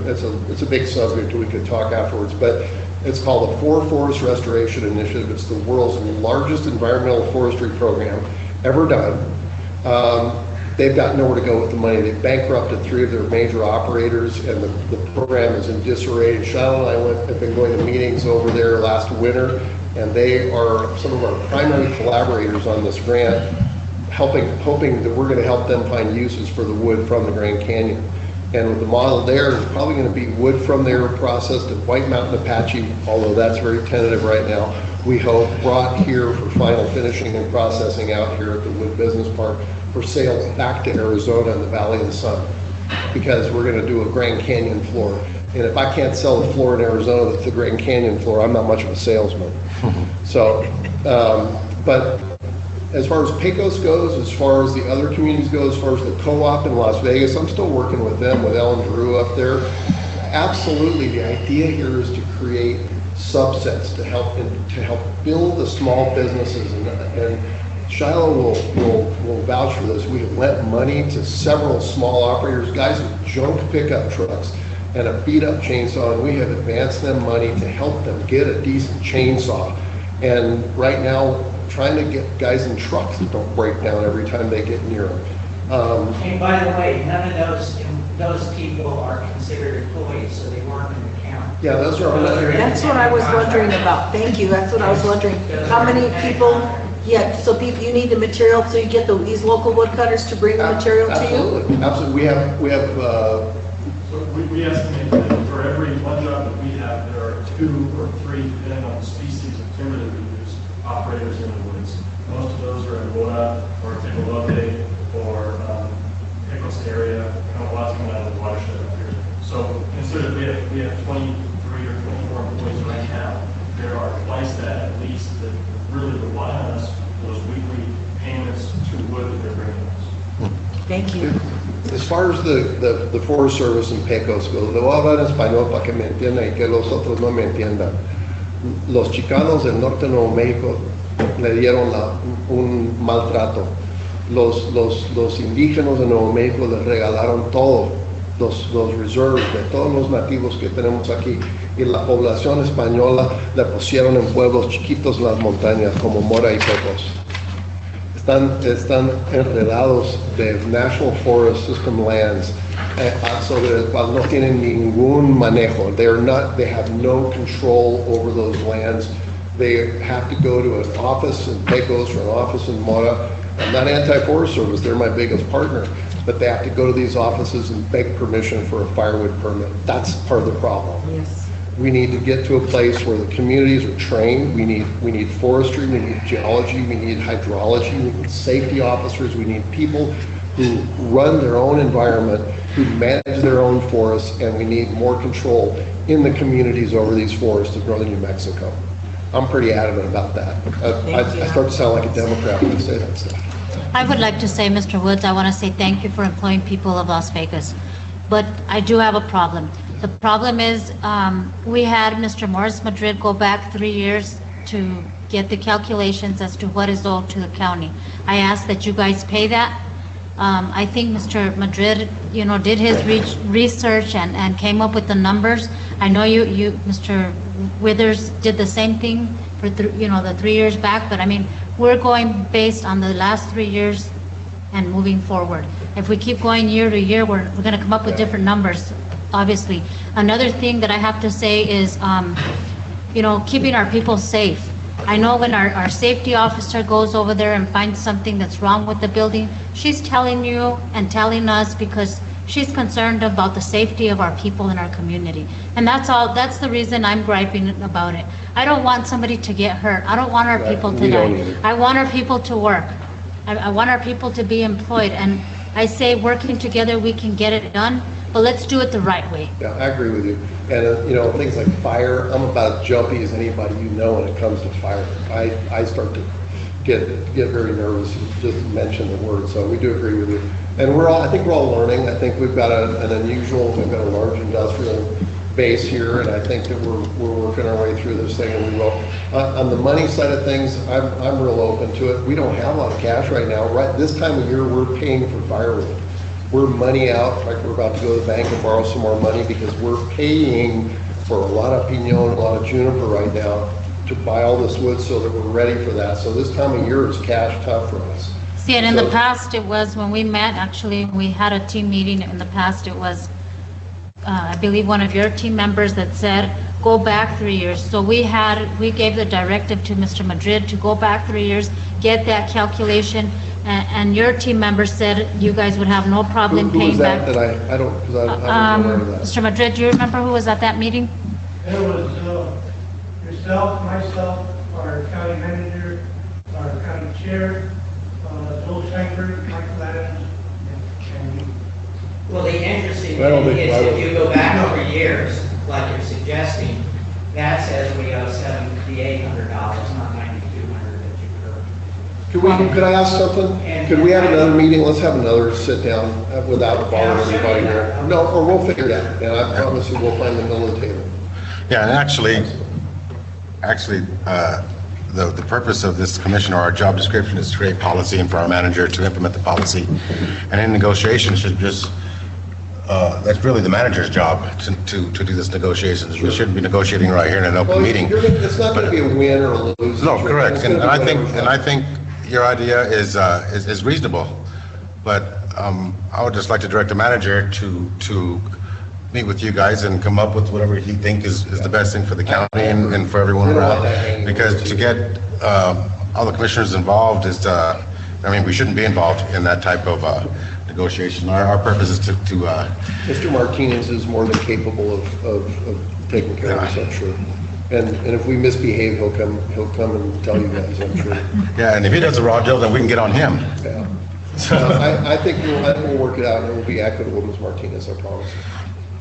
Speaker 16: it's a big subject we could talk afterwards, but it's called the Forest Restoration Initiative. It's the world's largest environmental forestry program ever done. They've got nowhere to go with the money. They've bankrupted 3 of their major operators, and the program is in disarray. Shiloh and I have been going to meetings over there last winter, and they are some of our primary collaborators on this grant, hoping that we're going to help them find uses for the wood from the Grand Canyon. And with the model there, it's probably going to be wood from there processed at White Mountain Apache, although that's very tentative right now. We hope brought here for final finishing and processing out here at the Wood Business Park for sale back to Arizona and the Valley of the Sun, because we're going to do a Grand Canyon floor. And if I can't sell a floor in Arizona that's the Grand Canyon floor, I'm not much of a salesman. So, but as far as Pecos goes, as far as the other communities go, as far as the co-op in Las Vegas, I'm still working with them, with Ellen Drew up there. Absolutely, the idea here is to create subsets to help build the small businesses, and Shiloh will vouch for this. We have lent money to several small operators, guys with junk pickup trucks and a beat-up chainsaw, and we have advanced them money to help them get a decent chainsaw. And right now, trying to get guys in trucks that don't break down every time they get near them.
Speaker 17: And by the way, none of those people are considered employees, so they weren't in the count.
Speaker 16: Yeah, those are another.
Speaker 4: That's what I was wondering about. Thank you. That's what I was wondering. How many people? Yeah. So you need the material, so you get these local woodcutters to bring the material to you.
Speaker 16: Absolutely. We have.
Speaker 15: So we estimate that for every one job that we have 2 or 3, depending on the species of timber that we use, operators in the woods. Most of those are in Mora or Tecolote or Pecos area, kind of lots coming out of the watershed up here. So consider we have 23 or 24 employees right now. There are twice that at least that really rely on us for those weekly payments to wood that they're bringing us.
Speaker 4: Thank you.
Speaker 16: As far as the Forest Service en Pecos goes, le voy a hablar en español para que me entiendan y que los otros no me entiendan. Los chicanos del norte de Nuevo México le dieron un maltrato. Los indígenas de Nuevo México les regalaron todo, los reserves de todos los nativos que tenemos aquí. Y la población española la pusieron en pueblos chiquitos en las montañas como Mora y Pecos. Están enredados de National Forest System lands sobre el cual no tienen ningún manejo. They have no control over those lands. They have to go to an office in Pecos or an office in Mora. I'm not anti-Forest Service, they're my biggest partner, but they have to go to these offices and beg permission for a firewood permit. That's part of the problem.
Speaker 4: Yes.
Speaker 16: We need to get to a place where the communities are trained. We need forestry, we need geology, we need hydrology, we need safety officers, we need people who run their own environment, who manage their own forests, and we need more control in the communities over these forests of northern New Mexico. I'm pretty adamant about that. I start to sound like a Democrat when I say that stuff.
Speaker 18: I would like to say, Mr. Woods, I want to say thank you for employing people of Las Vegas. But I do have a problem. The problem is we had Mr. Morris Madrid go back 3 years to get the calculations as to what is owed to the county. I asked that you guys pay that. I think Mr. Madrid, did his research and came up with the numbers. I know you Mr. Withers did the same thing for the 3 years back, but I mean, we're going based on the last 3 years and moving forward. If we keep going year to year, we're going to come up with different numbers, obviously. Another thing that I have to say is, keeping our people safe. I know when our safety officer goes over there and finds something that's wrong with the building, she's telling you and telling us because she's concerned about the safety of our people in our community. And that's the reason I'm griping about it. I don't want somebody to get hurt. I don't want our people to die. I want our people to work. I want our people to be employed. And I say working together, we can get it done, but let's do it the right way.
Speaker 16: Yeah, I agree with you. And, things like fire, I'm about as jumpy as anybody when it comes to fire. I start to get very nervous just to mention the word, so we do agree with you. And I think we're all learning. I think we've got we've got a large industrial base here, and I think that we're working our way through this thing, and we will. On the money side of things, I'm real open to it. We don't have a lot of cash right now. Right this time of year, we're paying for firewood. We're money out. In fact, we're about to go to the bank and borrow some more money because we're paying for a lot of pinon, a lot of juniper right now to buy all this wood so that we're ready for that. So this time of year is cash tough for us.
Speaker 18: See, and in the past, it was when we met, actually, we had a team meeting. In the past, it was, I believe, one of your team members that said, go back 3 years. So we gave the directive to Mr. Madrid to go back 3 years, get that calculation, and your team member said you guys would have no problem paying back.
Speaker 16: Who was that? I don't, because I don't remember that.
Speaker 18: Mr. Madrid, do you remember who was at that meeting?
Speaker 5: It was yourself, myself, our county manager, our county chair, Joel Steinberg, Michael Adams, and you.
Speaker 17: Well, the interesting thing is if you go back over years, like you're suggesting, that says we owe $7,800, not $9,200 that you owe.
Speaker 16: Could I ask something? Could we have another meeting? Let's have another sit down without bothering anybody here. No, or we'll figure it out, and I promise you we'll find the middle of the table.
Speaker 1: Yeah, and actually, the purpose of this commission or our job description is to create policy and for our manager to implement the policy. And in negotiations, that's really the manager's job to do this negotiations. We shouldn't be negotiating right here in an open meeting.
Speaker 16: It's not going to be a win or a lose.
Speaker 1: No, correct. And I think your idea is reasonable. But I would just like to direct the manager to meet with you guys and come up with whatever you think is the best thing for the county and for everyone around. Because to get all the commissioners involved we shouldn't be involved in that type of negotiation. Our purpose is to
Speaker 16: Mr. Martinez is more than capable of taking care of this, I'm sure. And if we misbehave, he'll come and tell you guys, I'm sure.
Speaker 1: Yeah, and if he does a raw deal, then we can get on him.
Speaker 16: Yeah. So I think we'll work it out, and it will be equitable, Ms. Martinez, I promise.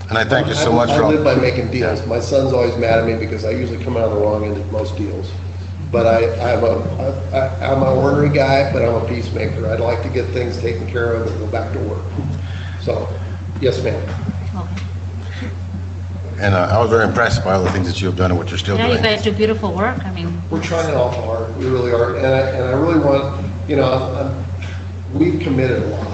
Speaker 1: And I thank you so much for
Speaker 16: I
Speaker 1: all.
Speaker 16: live by making deals. My son's always mad at me because I usually come out on the wrong end of most deals. But I'm a ornery guy, but I'm a peacemaker. I'd like to get things taken care of and go back to work. So, yes, ma'am.
Speaker 1: And I was very impressed by all the things that you have done and what you're still
Speaker 18: Yeah,
Speaker 1: doing.
Speaker 18: you guys do beautiful work. I mean,
Speaker 16: We're trying awful hard. We really are. And I really want, we've committed a lot.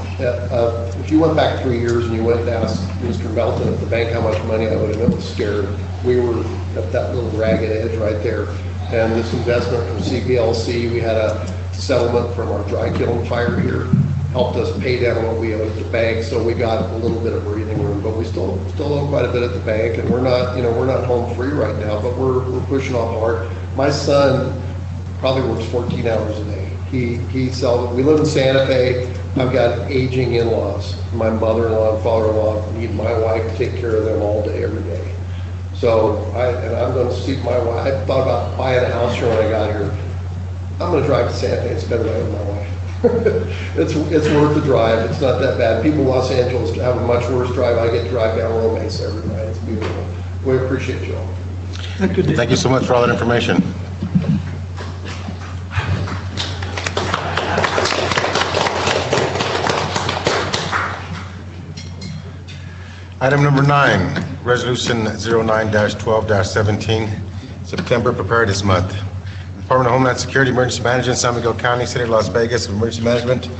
Speaker 16: If you went back 3 years and you went to ask Mr. Melton at the bank how much money I would have been scared, we were at that little ragged edge right there. And this investment from CPLC, we had a settlement from our dry kiln fire here, helped us pay down what we owed at the bank, so we got a little bit of breathing room, but we still owe quite a bit at the bank, and we're not home free right now, but we're pushing off hard. My son probably works 14 hours a day. We live in Santa Fe. I've got aging in-laws. My mother-in-law and father-in-law need my wife to take care of them all day, every day. So, I'm going to see my wife. I thought about buying a house here when I got here. I'm going to drive to Santa Fe and spend the night with my wife. It's worth the drive. It's not that bad. People in Los Angeles have a much worse drive. I get to drive down Low Mesa every night. It's beautiful. We appreciate you all.
Speaker 3: Thank you, Dave.
Speaker 1: Thank you so much for all that information. Item number 9, Resolution 09-12-17, September Preparedness Month. Department of Homeland Security Emergency Management, San Miguel County, City of Las Vegas, Emergency Management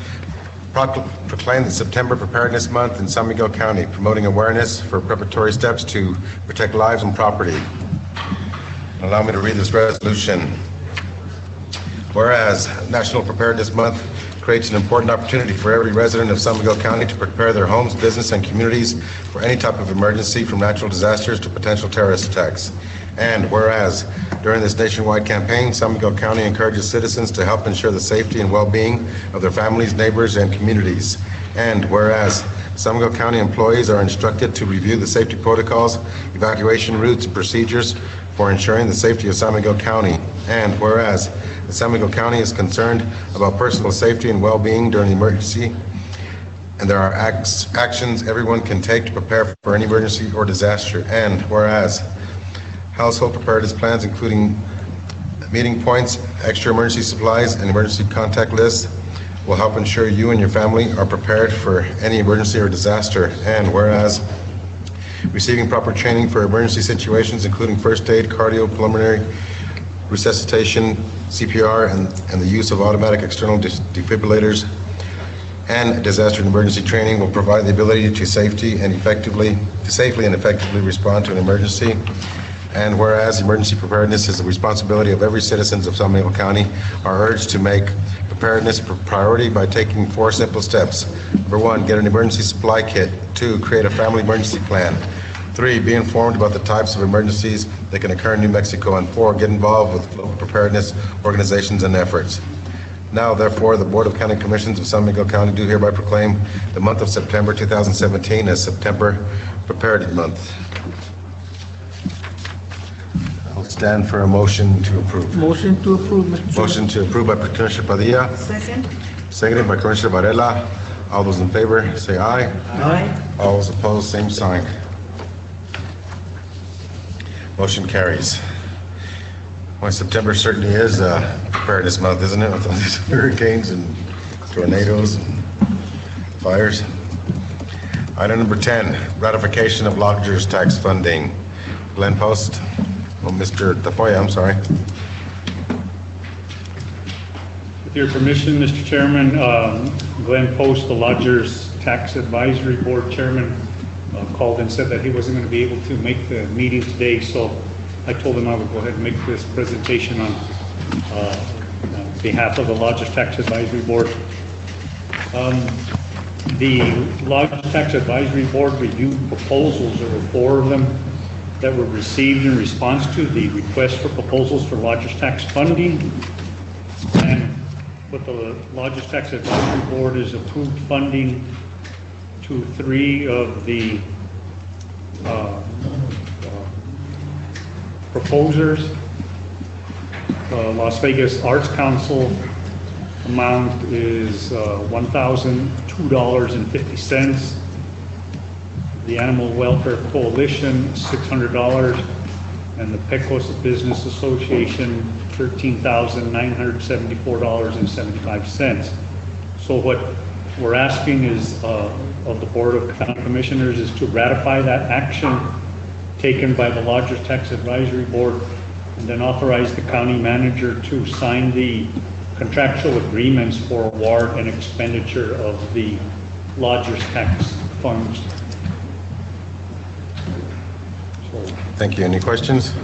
Speaker 1: proclaimed the September Preparedness Month in San Miguel County, promoting awareness for preparatory steps to protect lives and property. Allow me to read this resolution. Whereas National Preparedness Month creates an important opportunity for every resident of San Miguel County to prepare their homes, business, and communities for any type of emergency, from natural disasters to potential terrorist attacks. And whereas during this nationwide campaign, San Miguel County encourages citizens to help ensure the safety and well-being of their families, neighbors, and communities. And whereas San Miguel County employees are instructed to review the safety protocols, evacuation routes, and procedures for ensuring the safety of San Miguel County. And whereas the San Miguel County is concerned about personal safety and well-being during the emergency, and there are actions everyone can take to prepare for any emergency or disaster. And whereas household preparedness plans, including meeting points, extra emergency supplies, and emergency contact lists, will help ensure you and your family are prepared for any emergency or disaster. And whereas receiving proper training for emergency situations, including first aid, cardiopulmonary resuscitation, CPR, and the use of automatic external defibrillators and disaster and emergency training will provide the ability to safely and effectively respond to an emergency. And whereas emergency preparedness is the responsibility of every citizen of San Miguel County, are urged to make preparedness a priority by taking 4 simple steps. Number 1, get an emergency supply kit. 2, create a family emergency plan. 3, be informed about the types of emergencies that can occur in New Mexico. And 4, get involved with local preparedness organizations and efforts. Now, therefore, the Board of County Commissions of San Miguel County do hereby proclaim the month of September 2017 as September Preparedness Month. I'll stand for a motion to approve.
Speaker 3: Motion to approve, Mr. Chairman.
Speaker 1: Motion to approve by Commissioner Padilla,
Speaker 13: Second?
Speaker 1: seconded by Commissioner Varela. All those in favor, say aye.
Speaker 3: Aye.
Speaker 1: All those opposed, same sign. Motion carries. Well, September certainly is Preparedness Month, isn't it? With all these hurricanes and tornadoes and fires. Item number 10, ratification of lodgers tax funding. Glenn Post, Mr. Tafoya, I'm sorry.
Speaker 19: With your permission, Mr. Chairman, Glenn Post, the Lodgers Tax Advisory Board Chairman, called and said that he wasn't going to be able to make the meeting today, so I told him I would go ahead and make this presentation on behalf of the Lodgers Tax Advisory Board. The Lodgers Tax Advisory Board reviewed proposals. There were 4 of them that were received in response to the request for proposals for Lodgers tax funding. And what the Lodgers Tax Advisory Board is approved funding to 3 of the proposers. Las Vegas Arts Council amount is $1,002.50. The Animal Welfare Coalition, $600, and the Pecos Business Association, $13,974.75. So what we're asking is, of the Board of County Commissioners, is to ratify that action taken by the Lodgers Tax Advisory Board, and then authorize the county manager to sign the contractual agreements for award and expenditure of the lodgers tax funds.
Speaker 1: Thank you. Any questions?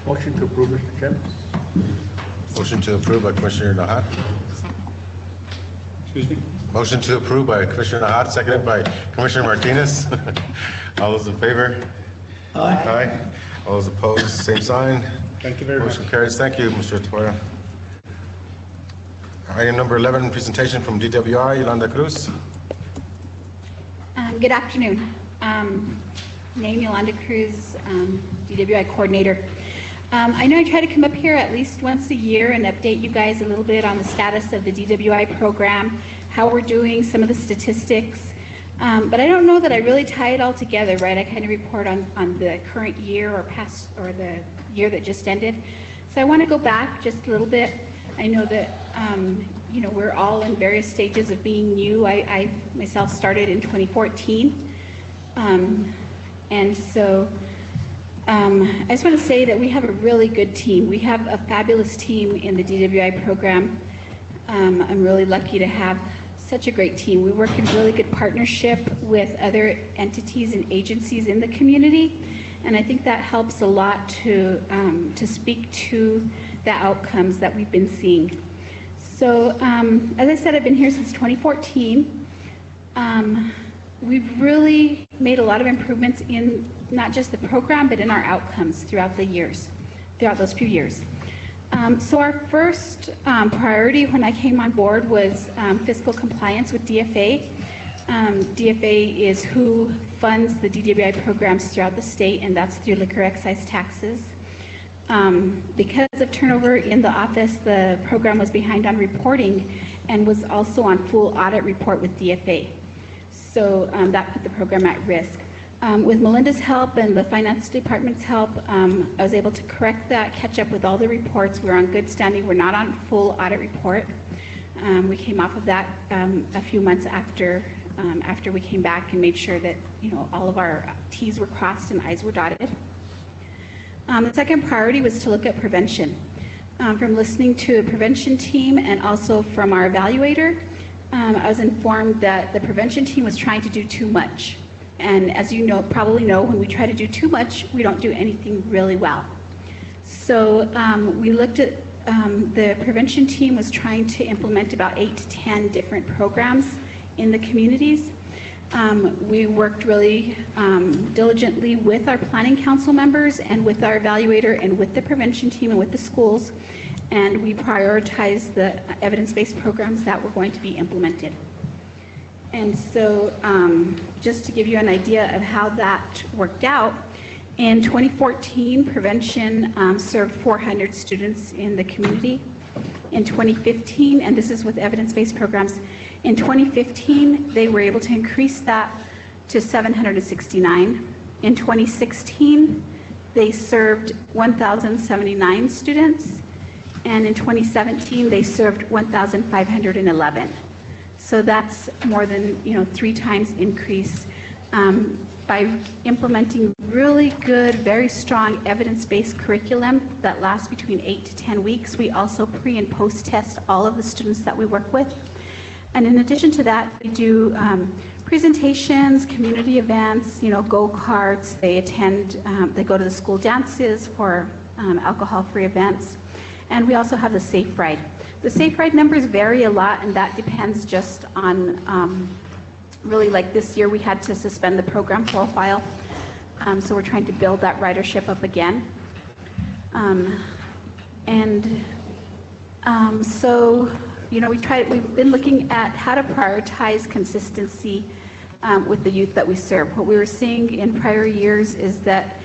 Speaker 11: Motion to approve, Mr. Chairman.
Speaker 1: Motion to approve by Commissioner Nahat.
Speaker 19: Excuse me?
Speaker 1: Motion to approve by Commissioner Nahat, seconded by Commissioner Martinez. All those in favor?
Speaker 3: Aye.
Speaker 1: Aye. All those opposed, same sign.
Speaker 19: Thank you very much.
Speaker 1: Motion carries. Thank you, Mr. Torra. Item number 11, presentation from DWI, Yolanda Cruz.
Speaker 20: Good afternoon. Name Yolanda Cruz, DWI coordinator. I know I try to come up here at least once a year and update you guys a little bit on the status of the DWI program, how we're doing, some of the statistics. But I don't know that I really tie it all together, right? I kind of report on the current year or past, or the year that just ended. So I want to go back just a little bit. I know that, we're all in various stages of being new. I myself started in 2014. And so I just want to say that we have a really good team. We have a fabulous team in the DWI program. I'm really lucky to have such a great team. We work in really good partnership with other entities and agencies in the community, and I think that helps a lot to speak to the outcomes that we've been seeing. So, as I said, I've been here since 2014. We've really made a lot of improvements in not just the program, but in our outcomes throughout those few years. So our first priority when I came on board was fiscal compliance with DFA. DFA is who funds the DWI programs throughout the state, and that's through liquor excise taxes. Because of turnover in the office, the program was behind on reporting and was also on full audit report with DFA. So that put the program at risk. With Melinda's help and the finance department's help, I was able to correct that, catch up with all the reports. We're on good standing. We're not on full audit report. We came off of that a few months after we came back and made sure that all of our T's were crossed and I's were dotted. The second priority was to look at prevention. From listening to a prevention team and also from our evaluator, I was informed that the prevention team was trying to do too much. And as you probably know, when we try to do too much, we don't do anything really well. So we looked at, the prevention team was trying to implement about 8 to 10 different programs in the communities. We worked really diligently with our planning council members and with our evaluator and with the prevention team and with the schools. And we prioritized the evidence-based programs that were going to be implemented. And so just to give you an idea of how that worked out, in 2014, prevention served 400 students in the community. In 2015, and this is with evidence-based programs, in 2015, they were able to increase that to 769. In 2016, they served 1,079 students. And in 2017, they served 1,511. So that's more than 3 times increase by implementing really good, very strong evidence-based curriculum that lasts between 8 to 10 weeks. We also pre and post test all of the students that we work with. And in addition to that, we do presentations, community events, go-karts. They attend, they go to the school dances for alcohol-free events. And we also have the Safe Ride. The Safe Ride numbers vary a lot, and that depends just on, really like this year we had to suspend the program for a while. So we're trying to build that ridership up again. So, we've been looking at how to prioritize consistency with the youth that we serve. What we were seeing in prior years is that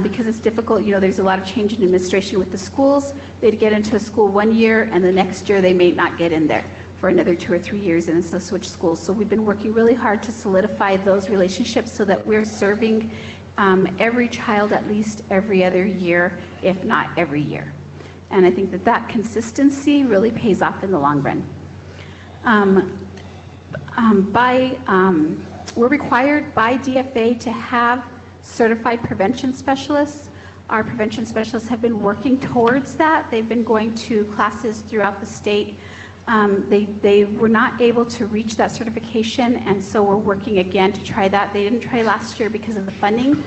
Speaker 20: because it's difficult. There's a lot of change in administration with the schools. They'd get into a school one year, and the next year they may not get in there for another 2 or 3 years, and so switch schools. So we've been working really hard to solidify those relationships so that we're serving every child at least every other year, if not every year. And I think that consistency really pays off in the long run. We're required by DFA to have certified prevention specialists. Our prevention specialists have been working towards that. They've been going to classes throughout the state. They were not able to reach that certification, and so we're working again to try that. They didn't try last year because of the funding,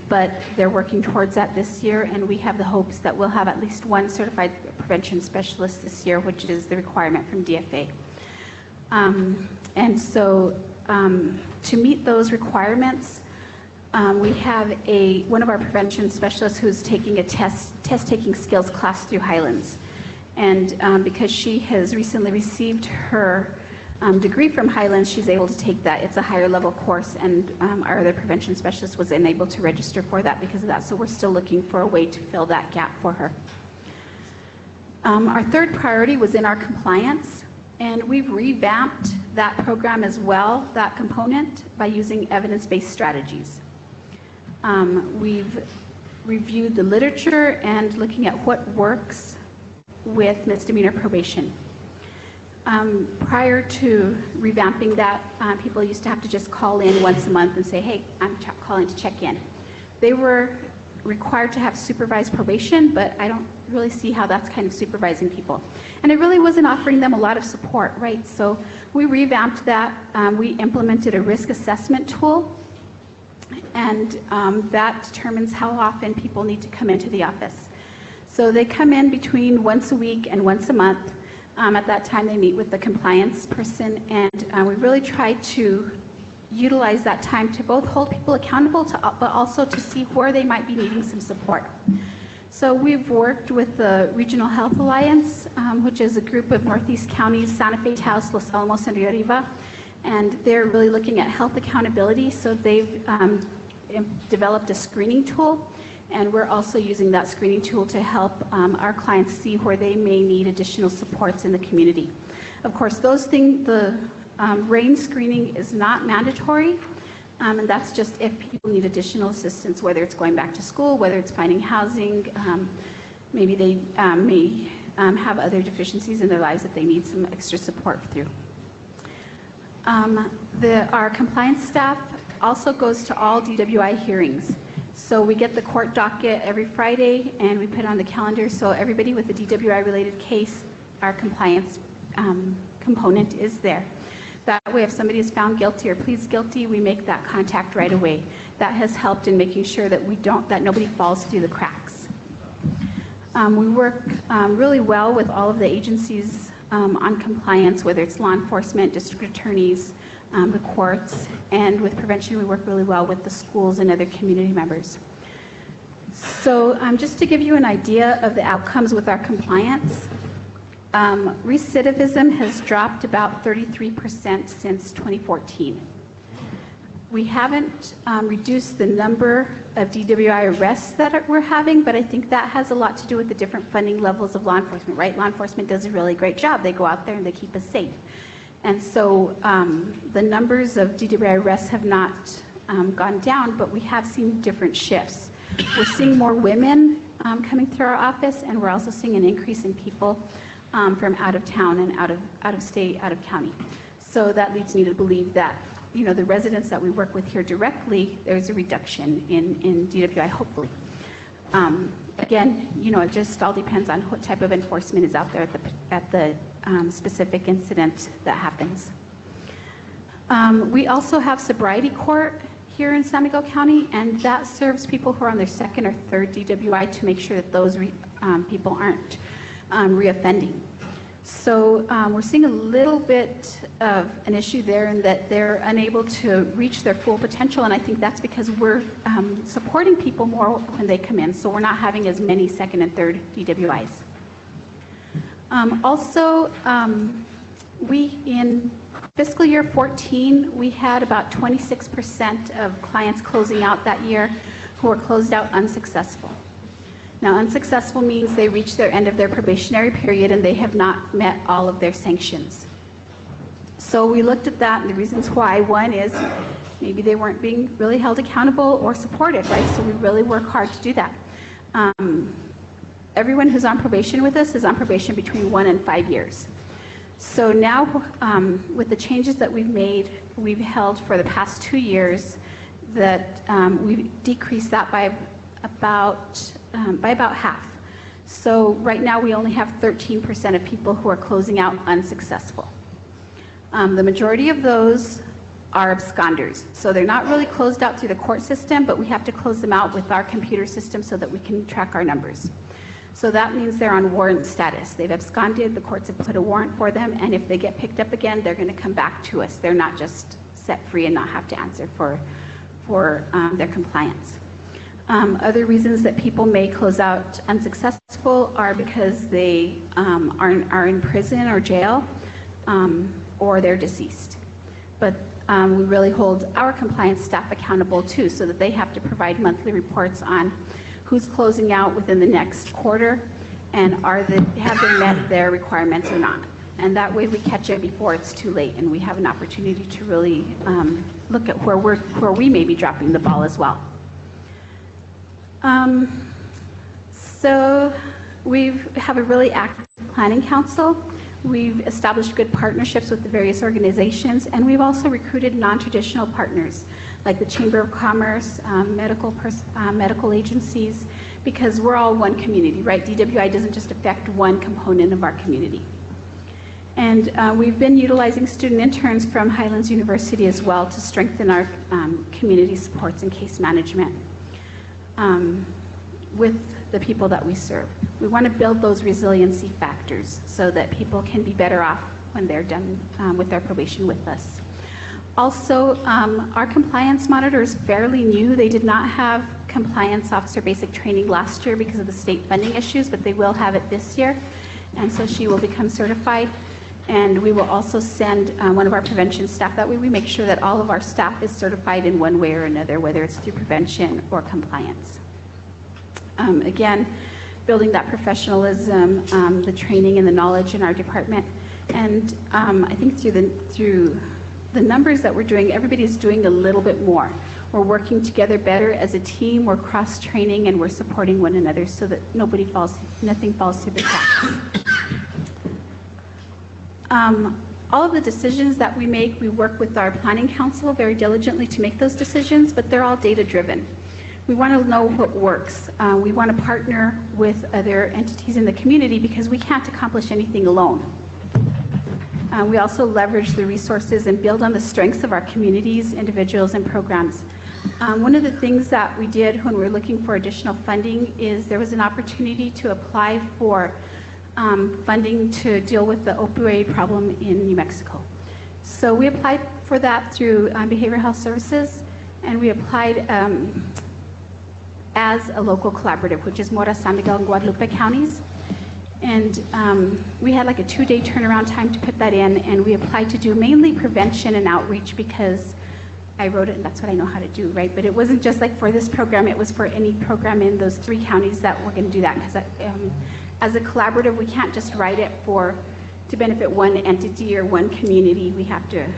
Speaker 20: but they're working towards that this year, and we have the hopes that we'll have at least one certified prevention specialist this year, which is the requirement from DFA. And so to meet those requirements, we have one of our prevention specialists who's taking a test-taking skills class through Highlands. And because she has recently received her degree from Highlands, she's able to take that. It's a higher level course, and our other prevention specialist was unable to register for that because of that. So we're still looking for a way to fill that gap for her. Our third priority was in our compliance, and we've revamped that program as well, that component, by using evidence-based strategies. We've reviewed the literature and looking at what works with misdemeanor probation. Prior to revamping that, people used to have to just call in once a month and say, hey, I'm calling to check in. They were required to have supervised probation, but I don't really see how that's kind of supervising people. And it really wasn't offering them a lot of support, right? So we revamped that. We implemented a risk assessment tool, and that determines how often people need to come into the office. So they come in between once a week and once a month. At that time, they meet with the compliance person, and we really try to utilize that time to both hold people accountable, but also to see where they might be needing some support. So we've worked with the Regional Health Alliance, which is a group of Northeast counties, Santa Fe, Taos, Los Alamos, and Rio Arriba, and they're really looking at health accountability. So they've developed a screening tool, and we're also using that screening tool to help our clients see where they may need additional supports in the community. Of course, those things, the RAIN screening is not mandatory, and that's just if people need additional assistance, whether it's going back to school, whether it's finding housing, maybe they may have other deficiencies in their lives that they need some extra support through. Our compliance staff also goes to all DWI hearings. So we get the court docket every Friday, and we put it on the calendar, so everybody with a DWI-related case, our compliance component is there. That way, if somebody is found guilty or pleads guilty, we make that contact right away. That has helped in making sure that that nobody falls through the cracks. We work really well with all of the agencies on compliance, whether it's law enforcement, district attorneys, the courts, and with prevention, we work really well with the schools and other community members. So just to give you an idea of the outcomes with our compliance, recidivism has dropped about 33% since 2014. We haven't reduced the number of DWI arrests that we're having, but I think that has a lot to do with the different funding levels of law enforcement, right? Law enforcement does a really great job. They go out there and they keep us safe. And so the numbers of DWI arrests have not gone down, but we have seen different shifts. We're seeing more women coming through our office, and we're also seeing an increase in people from out of town and out of state, out of county. So that leads me to believe that, the residents that we work with here directly, there's a reduction in DWI, hopefully. Again, it just all depends on what type of enforcement is out there at the specific incident that happens. We also have sobriety court here in San Miguel County, and that serves people who are on their second or third DWI to make sure that those people aren't reoffending. So we're seeing a little bit of an issue there in that they're unable to reach their full potential, and I think that's because we're supporting people more when they come in, so we're not having as many second and third DWIs. Also, in fiscal year 14, we had about 26% of clients closing out that year who were closed out unsuccessful. Now, unsuccessful means they reached their end of their probationary period and they have not met all of their sanctions. So we looked at that and the reasons why. One is maybe they weren't being really held accountable or supported, right? So we really work hard to do that. Everyone who's on probation with us is on probation between 1 and 5 years. So now, with the changes that we've made, we've held for the past 2 years that we've decreased that by about half. So right now we only have 13% of people who are closing out unsuccessful. The majority of those are absconders. So they're not really closed out through the court system, but we have to close them out with our computer system so that we can track our numbers. So that means they're on warrant status. They've absconded, the courts have put a warrant for them, and if they get picked up again, they're going to come back to us. They're not just set free and not have to answer for their compliance. Other reasons that people may close out unsuccessful are because they are in prison or jail, or they're deceased. But we really hold our compliance staff accountable too, so that they have to provide monthly reports on who's closing out within the next quarter and have they met their requirements or not. And that way we catch it before it's too late and we have an opportunity to really look at where we may be dropping the ball as well. So we have a really active planning council. We've established good partnerships with the various organizations, and we've also recruited non-traditional partners like the Chamber of Commerce, medical agencies, because we're all one community, right? DWI doesn't just affect one component of our community. And we've been utilizing student interns from Highlands University as well to strengthen our community supports and case management with the people that we serve. We want to build those resiliency factors so that people can be better off when they're done with their probation with us. Also, our compliance monitor is fairly new. They did not have compliance officer basic training last year because of the state funding issues, but they will have it this year. And so she will become certified. And we will also send one of our prevention staff. That way we make sure that all of our staff is certified in one way or another, whether it's through prevention or compliance. Again, building that professionalism, the training and the knowledge in our department. And I think through the numbers that we're doing, everybody's doing a little bit more. We're working together better as a team, we're cross-training, and we're supporting one another so that nothing falls through the cracks. All of the decisions that we make, we work with our planning council very diligently to make those decisions, but they're all data-driven. We want to know what works. We want to partner with other entities in the community because we can't accomplish anything alone. We also leverage the resources and build on the strengths of our communities, individuals, and programs. One of the things that we did when we were looking for additional funding is there was an opportunity to apply for funding to deal with the opioid problem in New Mexico. So we applied for that through Behavioral Health Services, and we applied as a local collaborative, which is Mora, San Miguel, and Guadalupe counties. And we had like a 2-day turnaround time to put that in, and we applied to do mainly prevention and outreach because I wrote it and that's what I know how to do, right? But it wasn't just like for this program, it was for any program in those 3 counties that we're going to do that, because as a collaborative, we can't just write it to benefit one entity or one community. We have to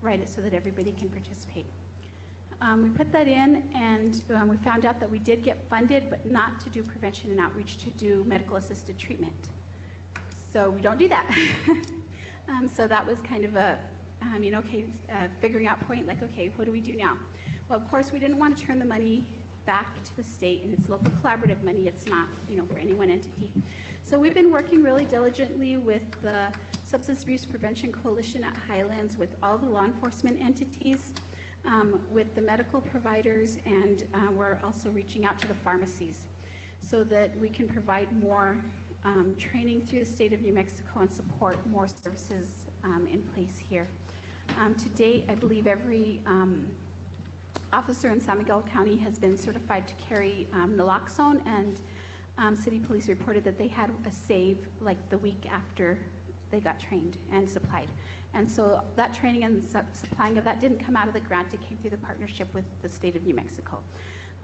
Speaker 20: write it so that everybody can participate. We put that in, and we found out that we did get funded, but not to do prevention and outreach, to do medical assisted treatment. So we don't do that. So that was kind of a, figuring out point, like, okay, what do we do now? Well, of course, we didn't want to turn the money back to the state, and it's local collaborative money. It's not, for any one entity. So we've been working really diligently with the Substance Abuse Prevention Coalition at Highlands, with all the law enforcement entities, with the medical providers, and we're also reaching out to the pharmacies so that we can provide more training through the state of New Mexico and support more services in place here. To date, I believe every officer in San Miguel County has been certified to carry naloxone, and city police reported that they had a save like the week after they got trained and supplied. And so that training and supplying of that didn't come out of the grant, it came through the partnership with the state of New Mexico.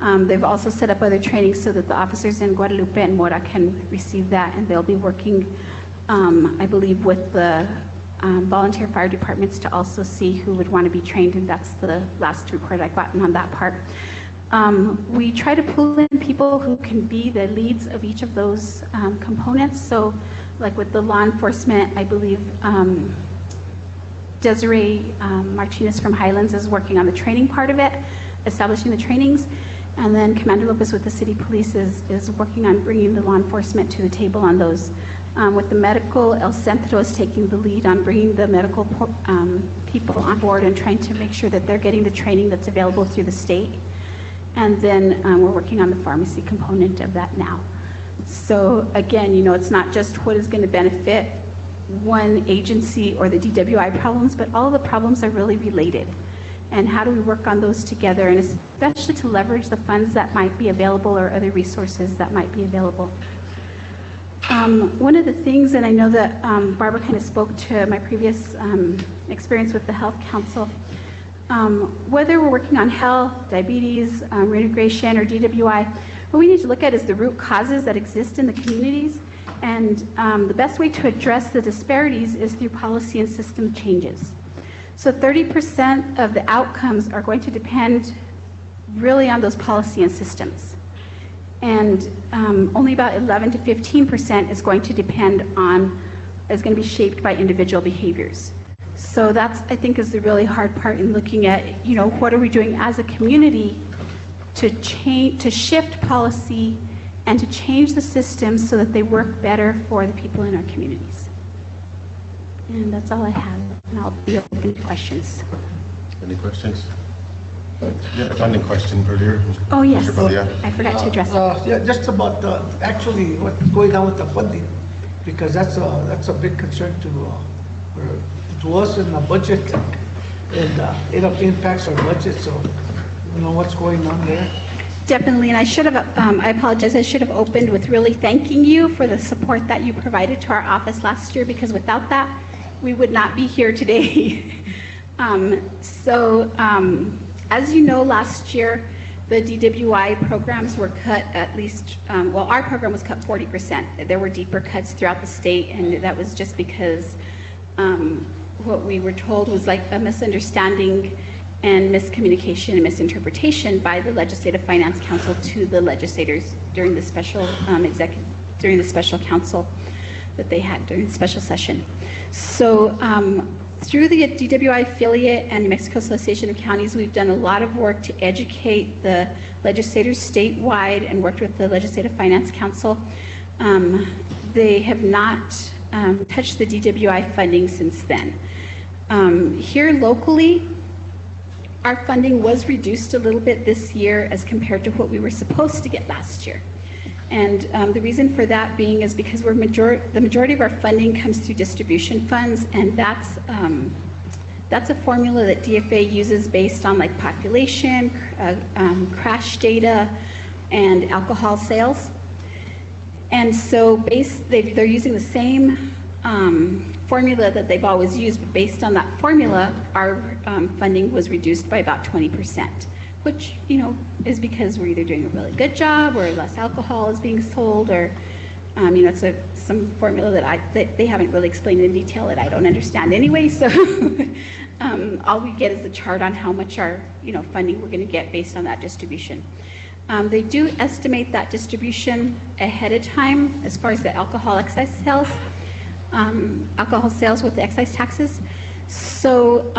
Speaker 20: They've also set up other trainings so that the officers in Guadalupe and Mora can receive that, and they'll be working, I believe, with the volunteer fire departments to also see who would want to be trained, and that's the last report I've gotten on that part. We try to pull in people who can be the leads of each of those components. So like with the law enforcement, I believe Desiree Martinez from Highlands is working on the training part of it, establishing the trainings. And then Commander Lopez with the city police is working on bringing the law enforcement to the table on those. With the medical, El Centro is taking the lead on bringing the medical people on board and trying to make sure that they're getting the training that's available through the state. And then we're working on the pharmacy component of that now. So again, you know, it's not just what is going to benefit one agency or the DWI problems, but all the problems are really related. And how do we work on those together, and especially to leverage the funds that might be available or other resources that might be available. One of the things, and I know that Barbara kind of spoke to my previous experience with the Health Council, whether we're working on health, diabetes, reintegration, or DWI, what we need to look at is the root causes that exist in the communities. And the best way to address the disparities is through policy and system changes. So 30% of the outcomes are going to depend really on those policy and systems. And only about 11 to 15% is going to depend on, is going to be shaped by individual behaviors. So that's, I think, is the really hard part in looking at, you know, what are we doing as a community to change, to shift policy and to change the systems so that they work better for the people in our communities. And that's all I have, and I'll be open to questions.
Speaker 1: Any questions? You had a funding question earlier.
Speaker 20: Oh, yes.
Speaker 1: Mr. Padilla.
Speaker 20: I forgot to address it.
Speaker 3: Yeah, just about actually what's going on with the funding, because that's a big concern to us in the budget, and it impacts our budget. So, you know, what's going on there?
Speaker 20: Definitely, and I should have, I apologize, I should have opened with really thanking you for the support that you provided to our office last year, because without that, we would not be here today. As you know, last year, the DWI programs were cut at least, well, our program was cut 40%. There were deeper cuts throughout the state, and that was just because what we were told was like a misunderstanding and miscommunication and misinterpretation by the Legislative Finance Council to the legislators during the special during the special council that they had during the special session. So through the DWI affiliate and New Mexico Association of Counties, we've done a lot of work to educate the legislators statewide and worked with the Legislative Finance Council. They have not touched the DWI funding since then. Here locally, our funding was reduced a little bit this year as compared to what we were supposed to get last year. And the reason for that being is because the majority of our funding comes through distribution funds, and that's a formula that DFA uses based on like population, crash data, and alcohol sales. And so they're using the same formula that they've always used, but based on that formula, our funding was reduced by about 20%, which, you know, is because we're either doing a really good job or less alcohol is being sold, or, you know, it's some formula that they haven't really explained in detail that I don't understand anyway, so all we get is the chart on how much our, you know, funding we're going to get based on that distribution. They do estimate that distribution ahead of time as far as the alcohol excise sales. Alcohol sales with the excise taxes. So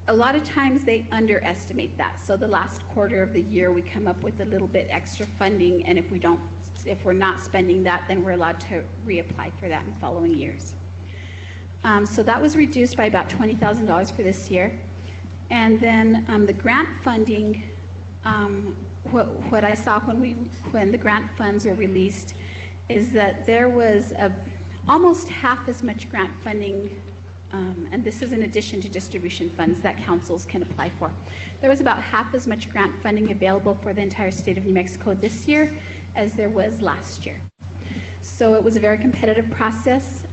Speaker 20: a lot of times they underestimate that. So the last quarter of the year we come up with a little bit extra funding, and if we're not spending that, then we're allowed to reapply for that in following years. So that was reduced by about $20,000 for this year. And then the grant funding, what I saw when the grant funds were released is that there was almost half as much grant funding, and this is in addition to distribution funds that councils can apply for. There was about half as much grant funding available for the entire state of New Mexico this year as there was last year. So it was a very competitive process.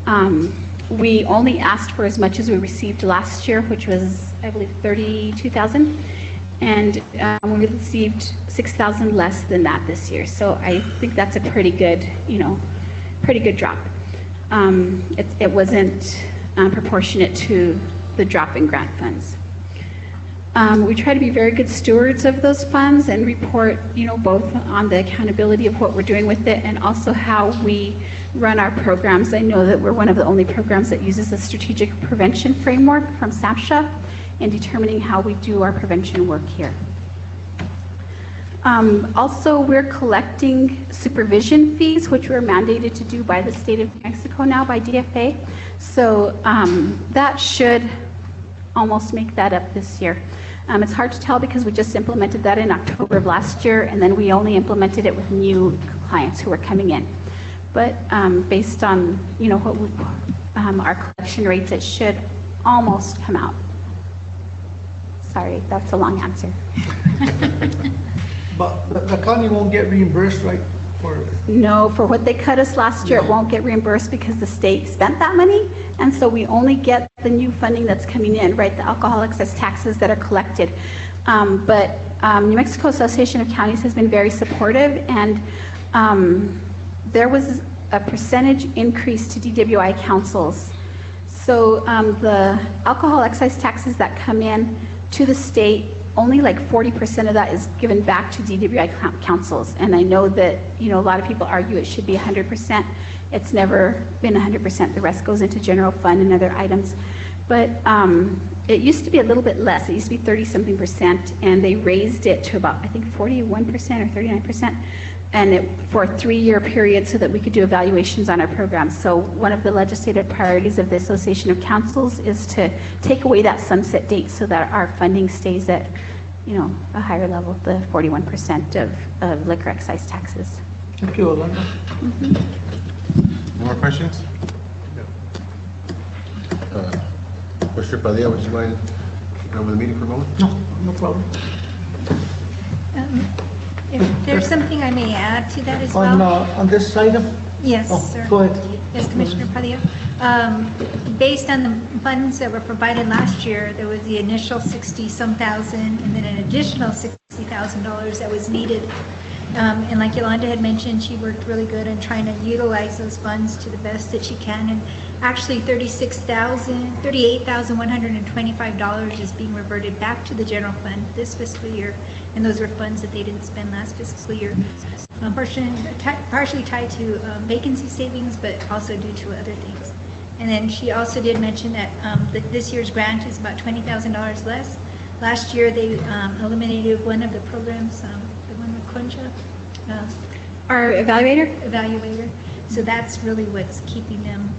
Speaker 20: We only asked for as much as we received last year, which was, I believe, $32,000. and we received 6,000 less than that this year. So I think that's a pretty good, pretty good drop. It wasn't proportionate to the drop in grant funds. We try to be very good stewards of those funds and report, both on the accountability of what we're doing with it and also how we run our programs. I know that we're one of the only programs that uses the strategic prevention framework from SAPSHA in determining how we do our prevention work here. Also, we're collecting supervision fees, which we're mandated to do by the state of New Mexico now, by DFA. So that should almost make that up this year. It's hard to tell because we just implemented that in October of last year, and then we only implemented it with new clients who were coming in. But based on what our collection rates, it should almost come out. Sorry, that's a long answer.
Speaker 3: But the county won't get reimbursed, right?
Speaker 20: No, for what they cut us last year, it won't get reimbursed because the state spent that money, and so we only get the new funding that's coming in, right? The alcohol excise taxes that are collected. But New Mexico Association of Counties has been very supportive, and there was a percentage increase to DWI councils. So the alcohol excise taxes that come in to the state, only like 40% of that is given back to DWI councils. And I know that, a lot of people argue it should be 100%. It's never been 100%. The rest goes into general fund and other items. But it used to be a little bit less. It used to be 30-something%, and they raised it to about, I think, 41% or 39%, and for a 3-year period so that we could do evaluations on our programs. So one of the legislative priorities of the Association of Councils is to take away that sunset date so that our funding stays at, a higher level, the 41% of liquor excise taxes.
Speaker 3: Thank you, Orlando.
Speaker 1: More questions? Commissioner Padilla, would you mind taking over the meeting for a moment?
Speaker 3: No problem.
Speaker 21: If there's something I may add to that as well.
Speaker 3: On this item?
Speaker 21: Yes,
Speaker 3: Oh,
Speaker 21: sir.
Speaker 3: go ahead.
Speaker 21: Yes, Commissioner Padilla. Based on the funds that were provided last year, there was the initial 60-some thousand and then an additional $60,000 that was needed. And like Yolanda had mentioned, she worked really good in trying to utilize those funds to the best that she can. And actually $38,125 is being reverted back to the general fund this fiscal year. And those are funds that they didn't spend last fiscal year. Partially tied to vacancy savings, but also due to other things. And then she also did mention that this year's grant is about $20,000 less. Last year, they eliminated one of the programs, the one with Concha.
Speaker 20: Our evaluator?
Speaker 21: Evaluator. So that's really what's keeping them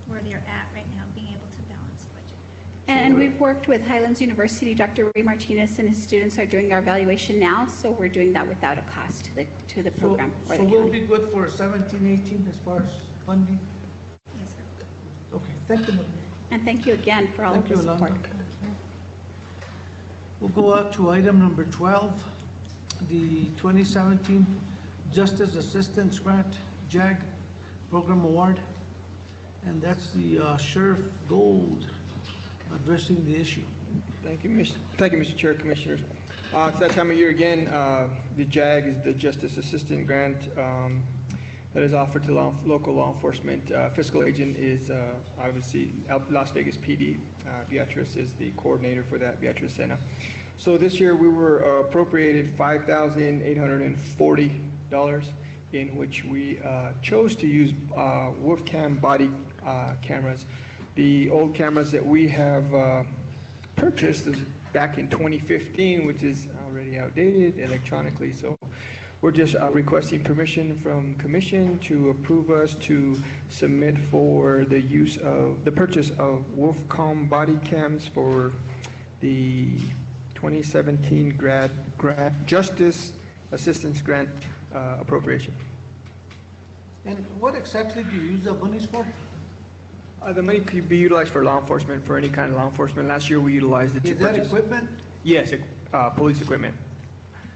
Speaker 21: where they're at right now, being able to balance the budget.
Speaker 20: And we've worked with Highlands University. Dr. Ray Martinez and his students are doing our evaluation now, so we're doing that without a cost to the program.
Speaker 3: So we'll be good for 17-18 as far as funding?
Speaker 21: Yes, sir.
Speaker 3: Okay, thank you, Maria.
Speaker 20: And thank you again for all of the support.
Speaker 3: We'll go up to item number 12, the 2017 Justice Assistance Grant, JAG Program Award. And that's the Sheriff Gold addressing the issue.
Speaker 22: Thank you, Mr. Chair, Commissioners. It's that time of year again. The JAG is the Justice Assistant Grant that is offered to local law enforcement. Fiscal agent is obviously Las Vegas PD. Beatrice is the coordinator for that, Beatrice Sena. So this year we were appropriated $5,840, in which we chose to use Wolfcam body cameras. The old cameras that we have purchased is back in 2015, which is already outdated electronically. So we're just requesting permission from Commission to approve us to submit for the use of the purchase of Wolfcam body cams for the 2017 Justice Assistance Grant appropriation.
Speaker 3: And what exactly do you use the monies for?
Speaker 22: The money could be utilized for law enforcement, for any kind of law enforcement. Last year we utilized it to purchase.
Speaker 3: Is that equipment?
Speaker 22: Yes, police equipment.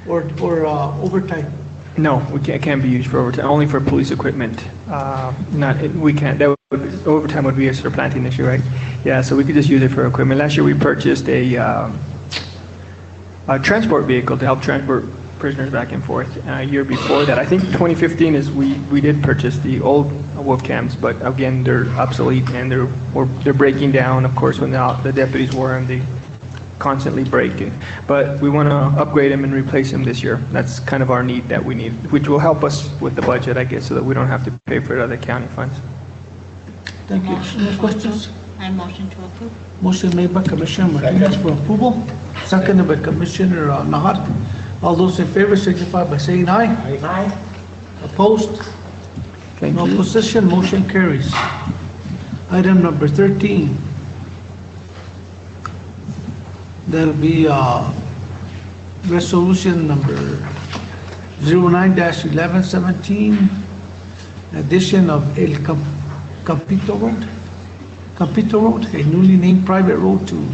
Speaker 3: Or overtime?
Speaker 22: No, it can't be used for overtime. Only for police equipment. We can't. Overtime would be a supplanting issue, right? Yeah, so we could just use it for equipment. Last year we purchased a transport vehicle to help transport prisoners back and forth. A year before that, I think 2015 is we did purchase the old wolf cams, but again, they're obsolete and they're breaking down. Of course, when the deputies wore them, they constantly break. But we want to upgrade them and replace them this year. That's kind of our need that we need, which will help us with the budget, I guess, so that we don't have to pay for it out of the county funds.
Speaker 3: Thank you. Any questions?
Speaker 18: I motion to approve.
Speaker 3: Motion made by Commissioner Martinez for approval, seconded by Commissioner Nahar. All those in favor signify by saying aye.
Speaker 17: Aye.
Speaker 3: Opposed? No opposition, motion carries. Item number 13. That'll be resolution number 09-1117, addition of El Campito Road, a newly named private road to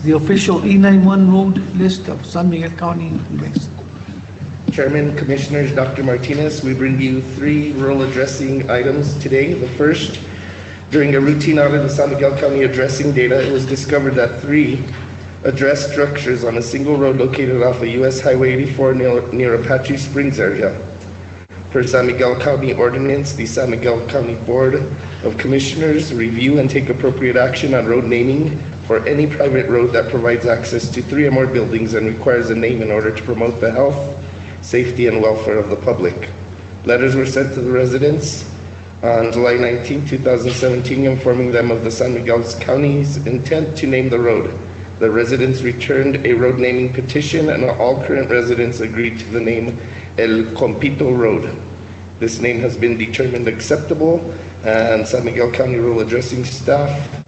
Speaker 3: the official E91 road list of San Miguel County, New Mexico.
Speaker 2: Chairman, Commissioners, Dr. Martinez, we bring you 3 rural addressing items today. The first, during a routine audit of San Miguel County addressing data, it was discovered that 3 address structures on a single road located off of US Highway 84 near Apache Springs area. Per San Miguel County ordinance, the San Miguel County Board of Commissioners review and take appropriate action on road naming for any private road that provides access to 3 or more buildings and requires a name in order to promote the health, safety, and welfare of the public. Letters were sent to the residents on July 19, 2017, informing them of the San Miguel County's intent to name the road. The residents returned a road naming petition, and all current residents agreed to the name El Campito Road. This name has been determined acceptable, and San Miguel County Rural Addressing staff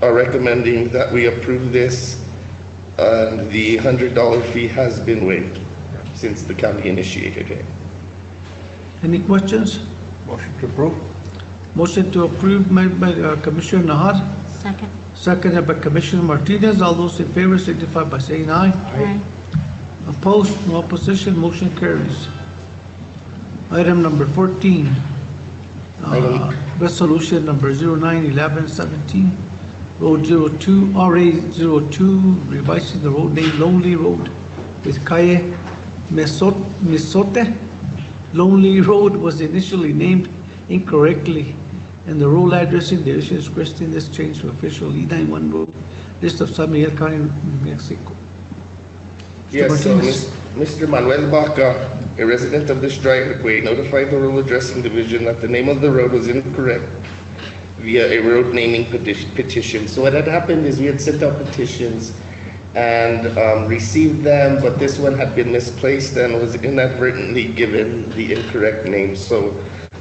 Speaker 2: are recommending that we approve this. The $100 fee has been waived since the county initiated it.
Speaker 3: Any questions?
Speaker 11: Motion to approve.
Speaker 3: Motion to approve made by Commissioner Nahar,
Speaker 18: Second.
Speaker 3: seconded by Commissioner Martinez. All those in favor signify by saying aye.
Speaker 18: Aye.
Speaker 3: Opposed? No opposition, motion carries. Item number 14, resolution number 09-1117, Road 02, RA 02, revising the road name Lonely Road with Calle Misote. Lonely Road was initially named incorrectly, and the road address in the issue is requesting this change to official E91 road list of San Miguel County, New Mexico.
Speaker 2: Yes, so Mr. Manuel Baca, a resident of this driveway, notified the Rural Addressing Division that the name of the road was incorrect via a road naming petition. So what had happened is we had sent out petitions and received them, but this one had been misplaced and was inadvertently given the incorrect name. So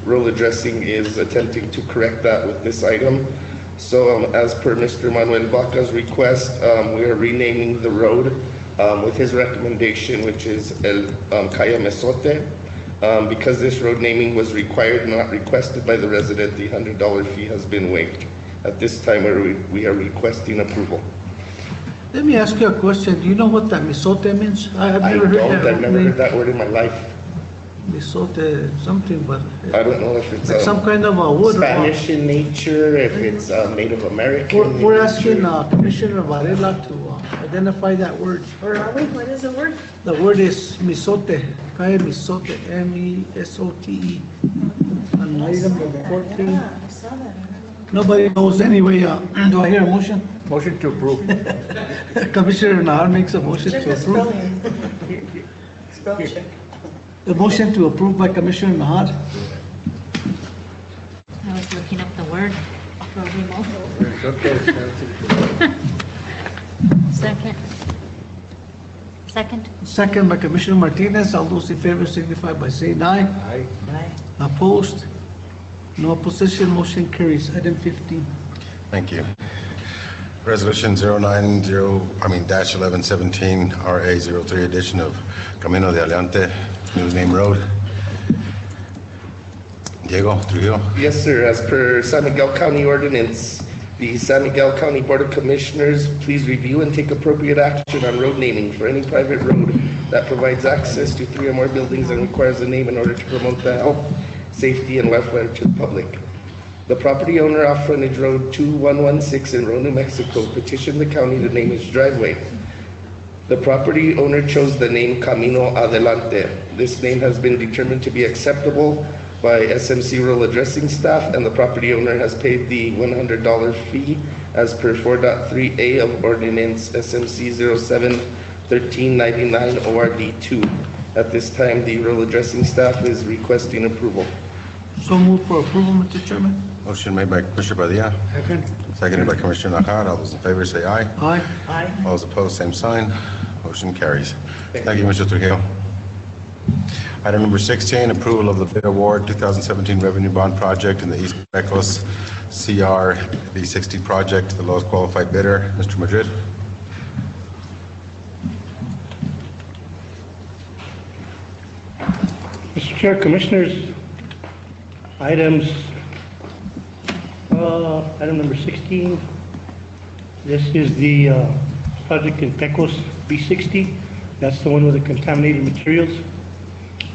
Speaker 2: Rural Addressing is attempting to correct that with this item. So as per Mr. Manuel Baca's request, we are renaming the road with his recommendation, which is El Calle Mesote. Because this road naming was required, not requested by the resident, the $100 fee has been waived. At this time, we are requesting approval.
Speaker 3: Let me ask you a question. Do you know what that misote means? I've never heard
Speaker 2: that word in my life.
Speaker 3: Misote something, but
Speaker 2: I don't know if it's
Speaker 3: like some kind of a wood
Speaker 2: Spanish in nature, if it's Native American.
Speaker 3: We're asking Commissioner Varela to identify that word.
Speaker 4: Where are we? What is the word?
Speaker 3: The word is misote, Calle Misote, M-E-S-O-T-E. On item number 14.
Speaker 4: Yeah, I saw that.
Speaker 3: Nobody knows anyway. Do I hear a motion?
Speaker 11: Motion to approve.
Speaker 3: Commissioner Nahar makes a motion
Speaker 4: Check
Speaker 3: to
Speaker 4: the
Speaker 3: approve.
Speaker 4: spelling. Spell check.
Speaker 3: The motion to approve by Commissioner Nahar.
Speaker 18: I was looking up the word for remote. Second. Second.
Speaker 3: Second by Commissioner Martinez. All those in favor signify by saying aye.
Speaker 11: Aye.
Speaker 4: Aye.
Speaker 3: Opposed? No opposition, motion carries. Item 15.
Speaker 1: Thank you. Resolution -1117, RA 03, edition of Camino de Aliante, new name road. Diego Trujillo.
Speaker 2: Yes, sir. As per San Miguel County ordinance, the San Miguel County Board of Commissioners, please review and take appropriate action on road naming for any private road that provides access to 3 or more buildings and requires a name in order to promote the health, safety, and welfare to the public. The property owner off frontage road 2116 in Roan, New Mexico petitioned the county to name his driveway. The property owner chose the name Camino Adelante. This name has been determined to be acceptable by SMC rural addressing staff, and the property owner has paid the $100 fee as per 4.3A of Ordinance SMC 07-1399 ORD2. At this time, the rural addressing staff is requesting approval.
Speaker 3: So move for approval, Mr. Chairman.
Speaker 1: Motion made by Commissioner Padilla,
Speaker 3: Second.
Speaker 1: seconded by Commissioner Nahar. All those in favor say aye.
Speaker 3: Aye. Aye.
Speaker 1: All those opposed, same sign. Motion carries. Thank you, Mr. Trujillo. Item number 16, approval of the bid award 2017 revenue bond project in the East Pecos CR V60 project, the lowest qualified bidder, Mr. Madrid.
Speaker 6: Mr. Chair, Commissioners, item number 16. This is the project in Pecos B60. That's the one with the contaminated materials.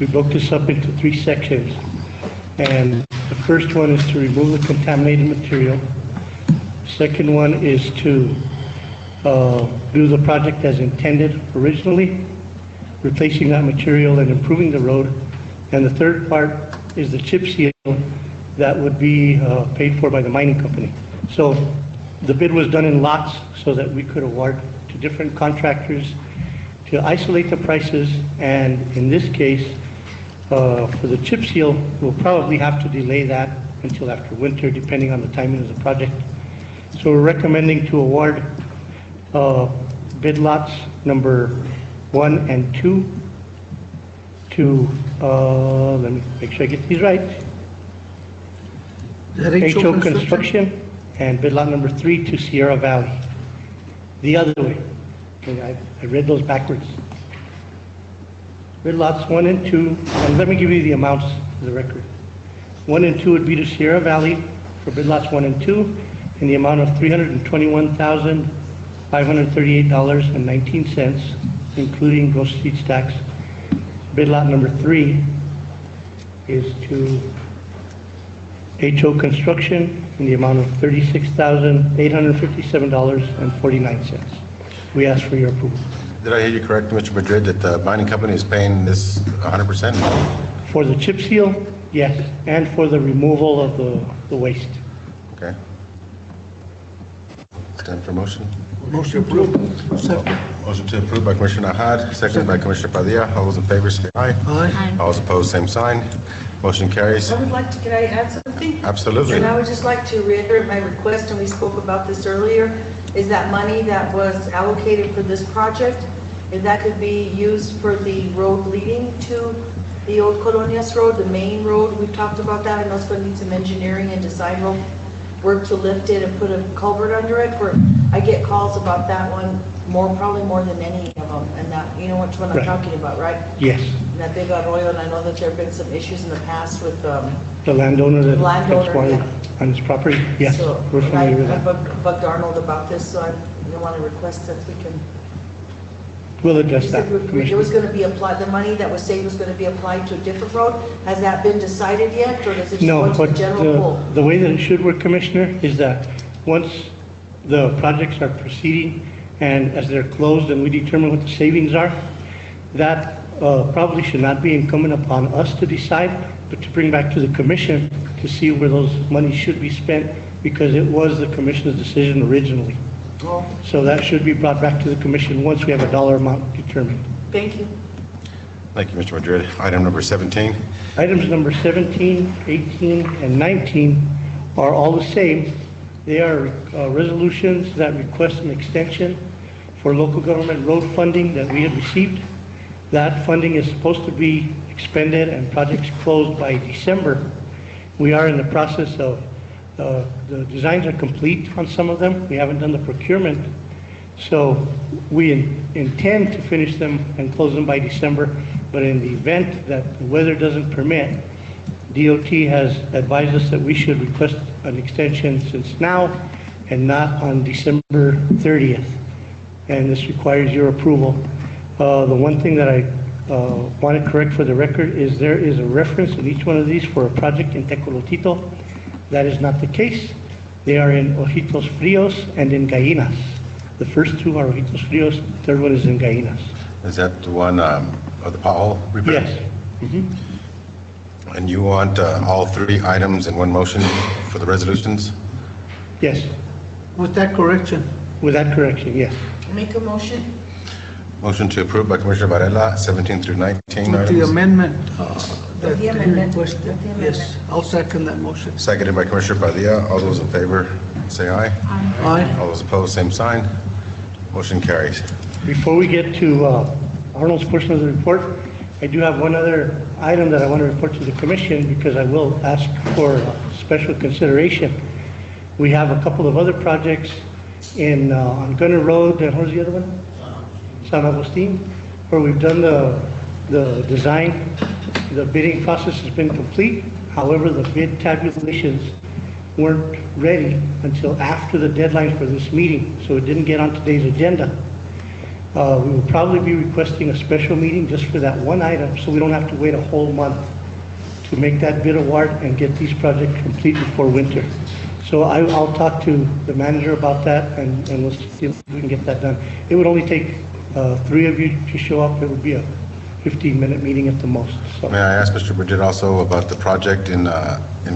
Speaker 6: We broke this up into 3 sections. And the first one is to remove the contaminated material. The second one is to do the project as intended originally, replacing that material and improving the road. And the third part is the chip seal that would be paid for by the mining company. So the bid was done in lots so that we could award to different contractors to isolate the prices. And in this case, for the chip seal, we'll probably have to delay that until after winter, depending on the timing of the project. So we're recommending to award bid lots number 1 and 2 to, let me make sure I get these right. HO Construction, and bid lot number 3 to Sierra Valley. The other way. Okay, I read those backwards. Bid lots 1 and 2, and let me give you the amounts for the record. 1 and 2 would be to Sierra Valley for bid lots 1 and 2 in the amount of $321,538.19, including gross receipts tax. Bid lot number 3 is to HO Construction in the amount of $36,857.49. We ask for your approval.
Speaker 1: Did I hear you correct, Mr. Madrid, that the mining company is paying this 100%?
Speaker 6: For the chip seal, yes, and for the removal of the waste.
Speaker 1: Okay. Stand for motion.
Speaker 3: Motion approved. Second.
Speaker 1: Motion to approve by Commissioner Nahad, seconded by Commissioner Padilla. All those in favor say aye.
Speaker 3: Aye.
Speaker 1: All those opposed, same sign. Motion carries.
Speaker 4: I would like to, can I add something?
Speaker 1: Absolutely.
Speaker 4: And I would just like to reiterate my request, and we spoke about this earlier, is that money that was allocated for this project, if that could be used for the road leading to the old Colonias Road, the main road, we've talked about that. I know it's going to need some engineering and design work to lift it and put a culvert under it. I get calls about that one probably more than any of them, and that, you know which one I'm
Speaker 6: Right.
Speaker 4: talking about, right?
Speaker 6: Yes.
Speaker 4: And that big arroyo, and I know that there have been some issues in the past with,
Speaker 6: The landowner that
Speaker 4: Landowner,
Speaker 6: puts water
Speaker 4: yeah.
Speaker 6: on his property? Yes,
Speaker 4: so
Speaker 6: we're familiar with
Speaker 4: I
Speaker 6: that.
Speaker 4: bugged Arnold about this, so I want to request that we can.
Speaker 6: We'll address
Speaker 4: He
Speaker 6: that,
Speaker 4: said it was
Speaker 6: Commissioner.
Speaker 4: going to be applied, the money that was saved was going to be applied to a different road. Has that been decided yet, or does it just
Speaker 6: No,
Speaker 4: go to
Speaker 6: but
Speaker 4: the general pool?
Speaker 6: the way that it should work, Commissioner, is that once the projects are proceeding and as they're closed and we determine what the savings are, that probably should not be incumbent upon us to decide, but to bring back to the commission to see where those monies should be spent, because it was the commission's decision originally.
Speaker 4: Oh,
Speaker 6: So that should be brought back to the commission once we have a dollar amount determined.
Speaker 4: thank you.
Speaker 1: Thank you, Mr. Madrid. Item number 17.
Speaker 6: Items number 17, 18, and 19 are all the same. They are resolutions that request an extension for local government road funding that we have received. That funding is supposed to be expended and projects closed by December. We are in the process of, the designs are complete on some of them. We haven't done the procurement. So we intend to finish them and close them by December, but in the event that the weather doesn't permit, DOT has advised us that we should request an extension since now and not on December 30th. And this requires your approval. The one thing that I want to correct for the record is there is a reference in each one of these for a project in Tecolotito. That is not the case. They are in Ojitos Frios and in Gallinas. The first two are Ojitos Frios, the third one is in Gallinas.
Speaker 1: Is that the one, of the pothole repair?
Speaker 6: Yes. Mhm.
Speaker 1: And you want all three items in one motion for the resolutions?
Speaker 6: Yes,
Speaker 3: With that correction,
Speaker 6: with that correction, yes.
Speaker 4: Make a motion?
Speaker 1: Motion to approve by Commissioner Varela, 17 through 19
Speaker 3: with the
Speaker 1: items.
Speaker 3: amendment that
Speaker 4: the
Speaker 3: he
Speaker 4: amendment.
Speaker 3: requested.
Speaker 4: With the
Speaker 3: Yes,
Speaker 4: amendment.
Speaker 3: I'll second that motion.
Speaker 1: Seconded by Commissioner Padilla. All those in favor, say aye.
Speaker 3: Aye.
Speaker 1: All those opposed, same sign. Motion carries.
Speaker 6: Before we get to Arnold's portion of the report, I do have one other item that I want to report to the commission because I will ask for special consideration. We have a couple of other projects in, on Gunner Road, and where's the other one? San Agustin, where we've done the design. The bidding process has been complete. However, the bid tabulations weren't ready until after the deadline for this meeting, so it didn't get on today's agenda. We will probably be requesting a special meeting just for that one item, so we don't have to wait a whole month to make that bid award and get these projects complete before winter. So I'll talk to the manager about that, and we'll see if we can get that done. It would only take three of you to show up. It would be a 15-minute meeting at the most. So
Speaker 1: May I ask Mr. Bridget also about the project in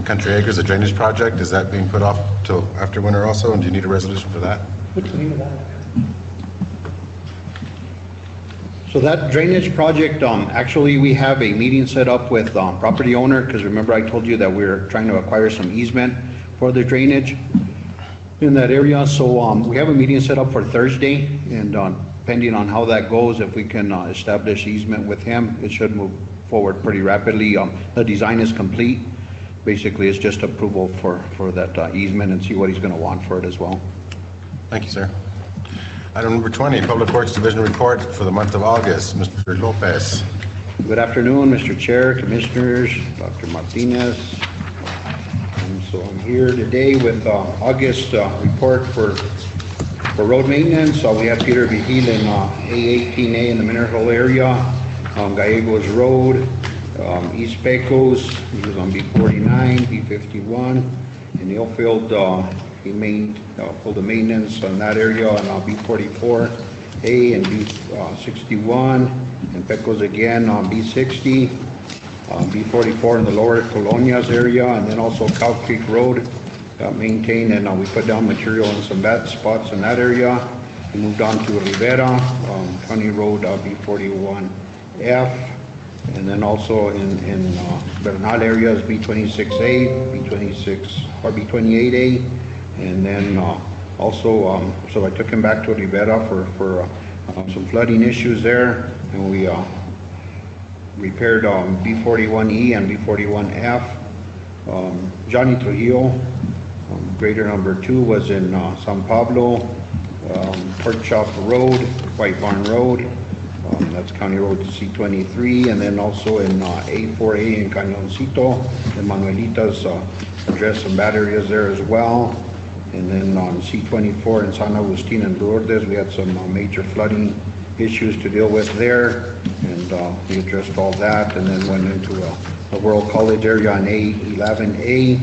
Speaker 1: Country Acres, the drainage project? Is that being put off till after winter also, and do you need a resolution for that?
Speaker 6: what's the name of that?
Speaker 7: So that drainage project, actually, we have a meeting set up with property owner, because remember I told you that we're trying to acquire some easement for the drainage in that area. So we have a meeting set up for Thursday, and depending on how that goes, if we can establish easement with him, it should move forward pretty rapidly. The design is complete. Basically, it's just approval for that easement and see what he's going to want for it as well.
Speaker 1: Thank you, sir. Item number 20, Public Works Division Report for the month of August. Mr. Lopez.
Speaker 7: Good afternoon, Mr. Chair, Commissioners, Dr. Martinez. So I'm here today with August report for road maintenance. We have Peter Vigil in A18A in the Mineral area, Gallegos Road, East Pecos, he was on B49, B51, in Illfield, he pulled the maintenance on that area on B44A and B61, and Pecos again on B60, B44 in the lower Colonias area, and then also Cow Creek Road maintained, and we put down material in some bad spots in that area. We moved on to Rivera, County Road B41F, and then also in Bernal areas B26A, B26 or B28A, and then also, so I took him back to Rivera for some flooding issues there, and we repaired B41E and B41F. Johnny Trujillo, grader number 2 was in San Pablo, Pork Chop Road, White Barn Road, that's County Road C23, and then also in A4A in Cañoncito, and Manuelitas addressed some bad areas there as well. And then on C24 in San Agustin and Lourdes, we had some major flooding issues to deal with there, and we addressed all that, and then went into the World College area on A11A,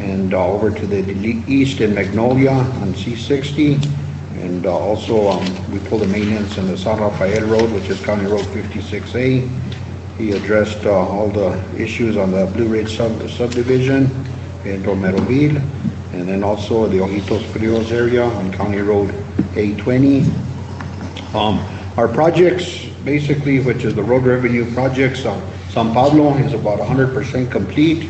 Speaker 7: and over to the east in Magnolia on C60, and also we pulled the maintenance in the San Rafael Road, which is County Road 56A. He addressed all the issues on the Blue Ridge subdivision in Romeroville, and then also the Ojitos Frios area on County Road A20. Our projects, basically, which is the road revenue projects, San Pablo is about 100% complete.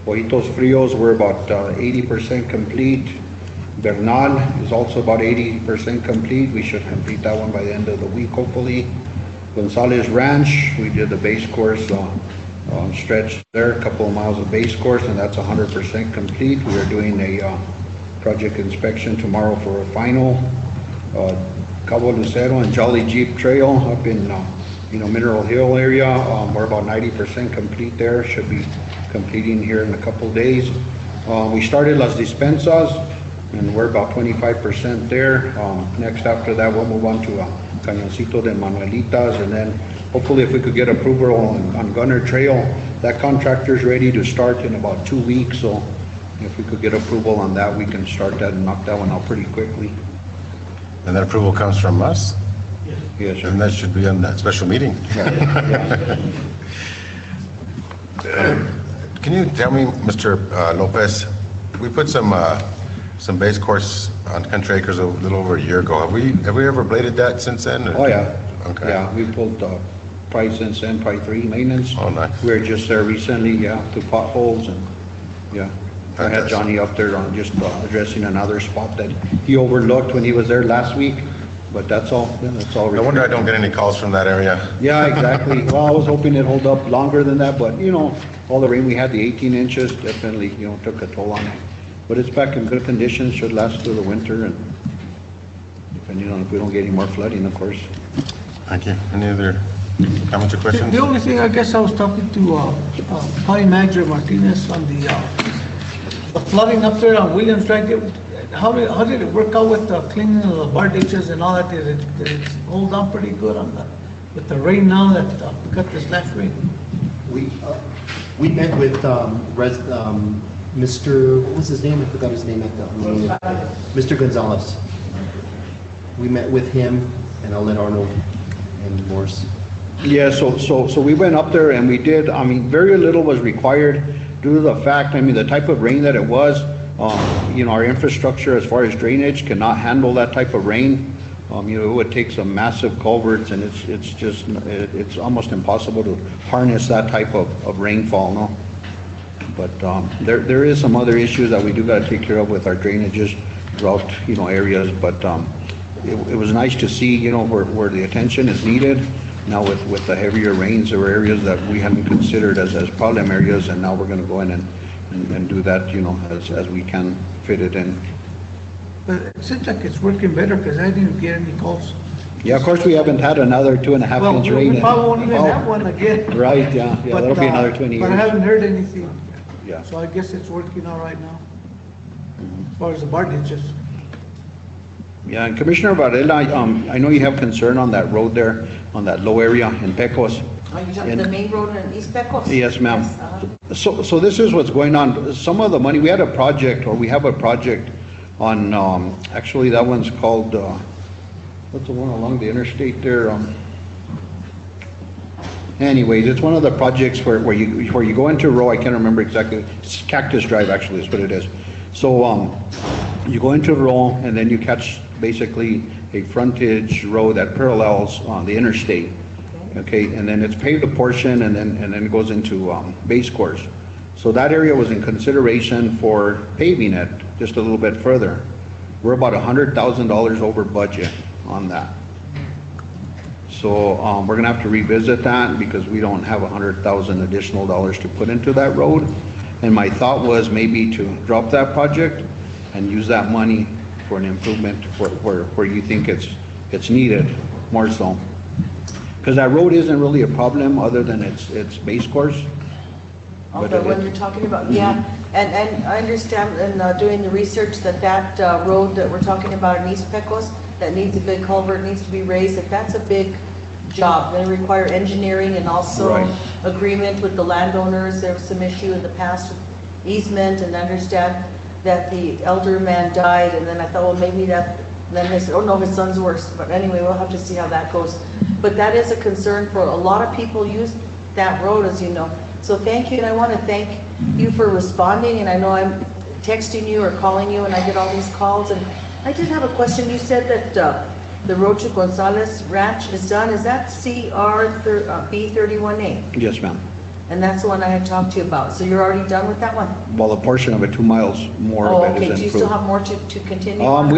Speaker 7: Ojitos Frios, we're about 80% complete. Bernal is also about 80% complete. We should complete that one by the end of the week, hopefully. Gonzalez Ranch, we did the base course stretch there, a couple of miles of base course, and that's 100% complete. We are doing a project inspection tomorrow for a final. Cabo Lucero and Jolly Jeep Trail up in Mineral Hill area, we're about 90% complete there. Should be completing here in a couple days. We started Las Dispensas, and we're about 25% there. Next after that, we'll move on to Cañoncito de Manuelitas, and then hopefully if we could get approval on Gunner Trail, that contractor's ready to start in about 2 weeks, so If we could get approval on that, we can start that and knock that one out pretty quickly.
Speaker 1: And that approval comes from us?
Speaker 7: Yes, sir.
Speaker 1: And that should be on that special meeting. Can you tell me, Mr. Lopez, we put some base course on Country Acres a little over a year ago. Have we ever bladed that since then?
Speaker 7: Oh, yeah.
Speaker 1: Okay.
Speaker 7: Yeah, we pulled probably since then, probably 3 maintenance.
Speaker 1: Oh, nice.
Speaker 7: We were just there recently, yeah, to potholes and, yeah. I had Johnny up there on just addressing another spot that he overlooked when he was there last week, but that's all, yeah, that's all.
Speaker 1: No wonder I don't get any calls from that area.
Speaker 7: Yeah, exactly. Well, I was hoping it'd hold up longer than that, but you know, all the rain we had, the 18 inches, definitely, you know, took a toll on it. But it's back in good condition, should last through the winter, and depending on if we don't get any more flooding, of course.
Speaker 1: Thank you. Any other comments or questions?
Speaker 3: The only thing, I guess I was talking to County Manager Martinez on the flooding up there on Williams Drive. How did it work out with the cleaning of the bar ditches and all that? Did it hold on pretty good on with the rain now that we got this last rain?
Speaker 8: We met with Mr. what was his name? I forgot his name at the meeting. Mr. Gonzalez. We met with him, and I'll let Arnold and Morris.
Speaker 7: Yeah, so we went up there and we did, I mean, very little was required due to the fact, I mean, the type of rain that it was, you know, our infrastructure as far as drainage cannot handle that type of rain. You know, it would take some massive culverts, and it's almost impossible to harness that type of rainfall, no? But there is some other issues that we do got to take care of with our drainages throughout, you know, areas, but it was nice to see, you know, where the attention is needed. Now with the heavier rains, there were areas that we hadn't considered as problem areas, and now we're going to go in and do that, you know, as we can fit it in.
Speaker 3: But it seems like it's working better because I didn't get any calls.
Speaker 7: Yeah, of course, we haven't had another 2.5 inch rain.
Speaker 3: We probably won't even have one again.
Speaker 7: Right, yeah, that'll be another 20 years.
Speaker 3: But I haven't heard anything.
Speaker 7: Yeah.
Speaker 3: So I guess it's working all right now, as far as the bar ditches.
Speaker 7: Yeah, and Commissioner Varela, I know you have concern on that road there, on that low area in Pecos.
Speaker 4: Are you talking the main road in East Pecos?
Speaker 7: Yes, ma'am. So this is what's going on. Some of the money, we have a project on, actually that one's called, what's the one along the interstate there? Anyways, it's one of the projects where you go into a row, I can't remember exactly, it's Cactus Drive actually is what it is. So you go into a row and then you catch basically a frontage road that parallels the interstate. Okay, and then it's paved a portion and then it goes into base course. So that area was in consideration for paving it just a little bit further. We're about $100,000 over budget on that. So we're gonna have to revisit that because we don't have $100,000 additional dollars to put into that road. And my thought was maybe to drop that project and use that money for an improvement where you think it's needed more so. Because that road isn't really a problem other than its base course.
Speaker 4: Oh, the one you're talking about, yeah. And I understand in doing the research that road that we're talking about in East Pecos, that needs a big culvert, needs to be raised, if that's a big job, going to require engineering and also agreement with the landowners. There was some issue in the past with easement, and understand that the elder man died, and then I thought, well, maybe that, then they said, oh no, his son's worse. But anyway, we'll have to see how that goes. But that is a concern for a lot of people use that road, as you know. So thank you, and I want to thank you for responding, and I know I'm texting you or calling you, and I get all these calls, and I did have a question. You said that the road to Gonzalez Ranch is done. Is that B31A?
Speaker 7: Yes, ma'am.
Speaker 4: And that's the one I had talked to you about. So you're already done with that one?
Speaker 7: Well, a portion of it, 2 miles more
Speaker 4: Oh,
Speaker 7: of it
Speaker 4: okay.
Speaker 7: is
Speaker 4: Do you still
Speaker 7: improved.
Speaker 4: have more to continue on?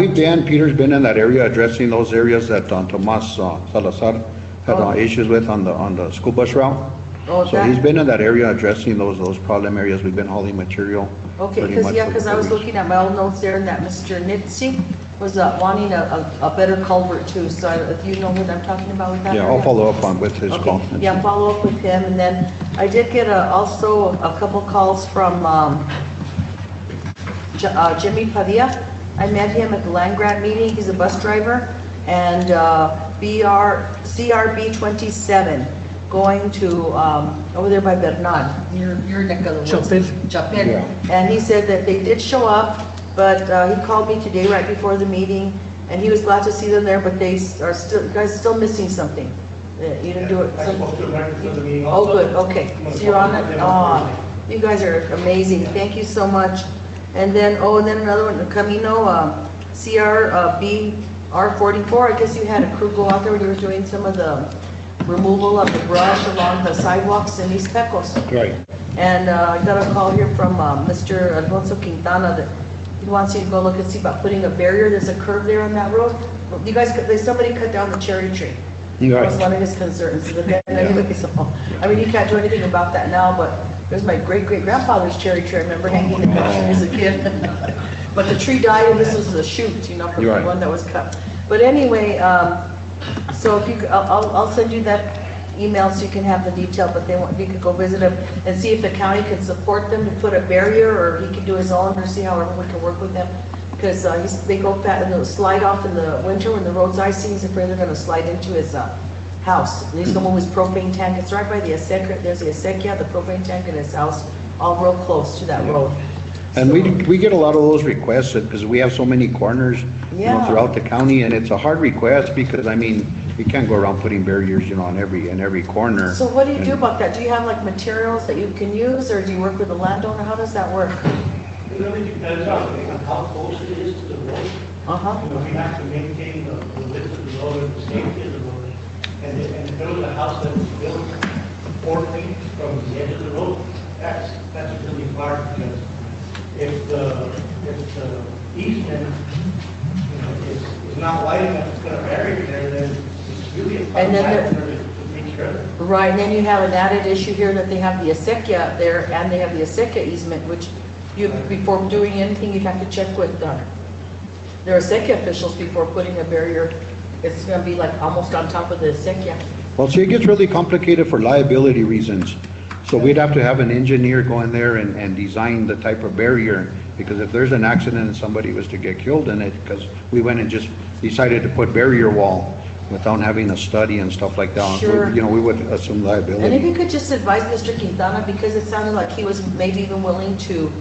Speaker 7: Peter's been in that area addressing those areas that Tomas Salazar had issues with on the school bus route.
Speaker 4: Oh,
Speaker 7: So he's been in that area addressing those problem areas. We've been hauling material.
Speaker 4: Okay,
Speaker 7: pretty
Speaker 4: because
Speaker 7: much
Speaker 4: yeah,
Speaker 7: for
Speaker 4: because I was
Speaker 7: 4 weeks.
Speaker 4: looking at my old notes there, and that Mr. Nitsi was wanting a better culvert too. So if you know what I'm talking about with that.
Speaker 7: Yeah, I'll
Speaker 4: area?
Speaker 7: follow up with his
Speaker 4: Okay.
Speaker 7: call.
Speaker 4: Yeah, follow up with him, and then I did get also a couple calls from Jimmy Padilla. I met him at the land grant meeting. He's a bus driver, and CRB 27.
Speaker 9: going to, over there by Bernal, your neck of the woods. Chapin. And he said that they did show up, but he called me today right before the meeting, and he was glad to see them there, but they are still, you guys are still missing something. You didn't do it.
Speaker 14: I spoke to him right before the meeting.
Speaker 9: Oh, good, okay. So you're on it? Oh, you guys are amazing. Thank you so much. And then, and then another one, the Camino, R44. I guess you had a crew go out there when you were doing some of the removal of the brush along the sidewalks in East Pecos.
Speaker 7: Right.
Speaker 9: And I got a call here from Mr. Alfonso Quintana that he wants you to go look and see about putting a barrier. There's a curve there on that road. You guys, somebody cut down the cherry tree. That was one of his concerns. But then anyway, so, I mean, you can't do anything about that now, but there's my great-great-grandfather's cherry tree. I remember hanging in the tree as a kid. But the tree died, and this was a shoot, you know, from the one that was cut. But anyway, so if you, I'll send you that email so you can have the detail, but you could go visit him and see if the county can support them to put a barrier, or he can do his own, or see how everyone can work with them. Because they go back and they'll slide off in the winter when the road's icy. He's afraid they're going to slide into his house. He's going to move his propane tank. It's right by the acequia. There's the acequia, the propane tank in his house, all real close to that road.
Speaker 7: And we get a lot of those requests because we have so many corners, you know, throughout the county, and it's a hard request because, I mean, you can't go around putting barriers, you know, in every corner.
Speaker 9: So what do you do about that? Do you have like materials that you can use, or do you work with the landowner? How does that work?
Speaker 6: It really depends on how close it is to the road. You know, we have to maintain the width of the road and the safety of the road. And if there was a house that was built 4 feet from the edge of the road, that's really hard, because if the easement, you know, is not wide enough, it's going to bury it there, then it's really a problem to make sure.
Speaker 9: Right, and then you have an added issue here that they have the acequia there, and they have the acequia easement, which before doing anything, you'd have to check with their acequia officials before putting a barrier. It's going to be like almost on top of the acequia.
Speaker 7: Well, see, it gets really complicated for liability reasons. So we'd have to have an engineer go in there and design the type of barrier, because if there's an accident and somebody was to get killed in it, because we went and just decided to put barrier wall without having a study and stuff like that, you know, we would assume liability.
Speaker 9: And if you could just advise Mr. Quintana, because it sounded like he was maybe even willing to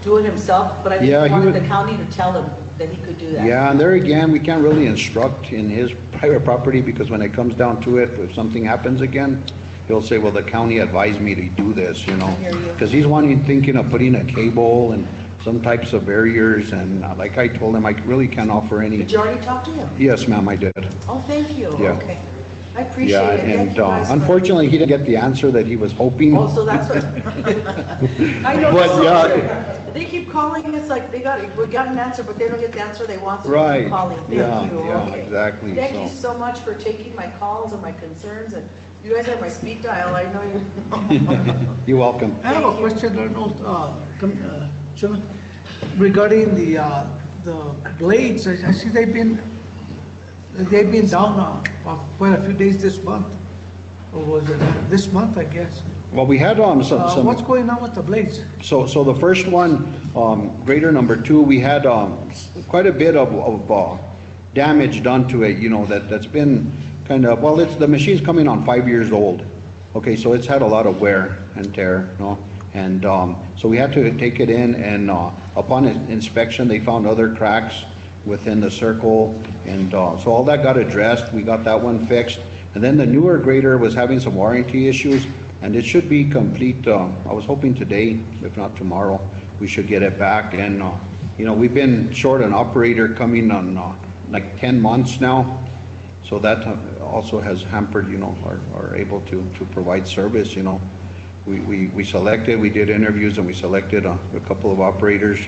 Speaker 9: do it himself, but I think he wanted the county to tell him that he could do that.
Speaker 7: Yeah, and there again, we can't really instruct in his private property, because when it comes down to it, if something happens again, he'll say, well, the county advised me to do this, you know, because he's thinking of putting a cable and some types of barriers, and like I told him, I really can't offer any.
Speaker 9: Did you already talk to him?
Speaker 7: Yes, ma'am, I did.
Speaker 9: Oh, thank you.
Speaker 7: Yeah.
Speaker 9: Okay. I appreciate it. Thank you guys
Speaker 7: unfortunately, he didn't get the answer that he was hoping.
Speaker 9: Oh, so that's what. I know.
Speaker 7: But
Speaker 9: they keep calling. It's like we got an answer, but they don't get the answer they want. So
Speaker 7: right.
Speaker 9: They keep calling. Thank you. Okay.
Speaker 7: Exactly.
Speaker 9: Thank you so much for taking my calls and my concerns, and you guys have my speed dial. I know you.
Speaker 7: You're welcome.
Speaker 3: I have a question, Arnold, Chairman, regarding the blades. I see they've been down quite a few days this month, or was it this month, I guess?
Speaker 7: Well, we had some.
Speaker 3: What's going on with the blades?
Speaker 7: So the first one, grader number 2, we had quite a bit of damage done to it. You know, that's been kind of, well, the machine's coming on 5 years old. Okay, so it's had a lot of wear and tear, you know, and so we had to take it in, and upon inspection, they found other cracks within the circle, and so all that got addressed. We got that one fixed, and then the newer grader was having some warranty issues, and it should be complete. I was hoping today, if not tomorrow, we should get it back. And you know, we've been short an operator coming on like 10 months now, so that also has hampered, you know, our able to provide service. You know, we did interviews, and we selected a couple of operators.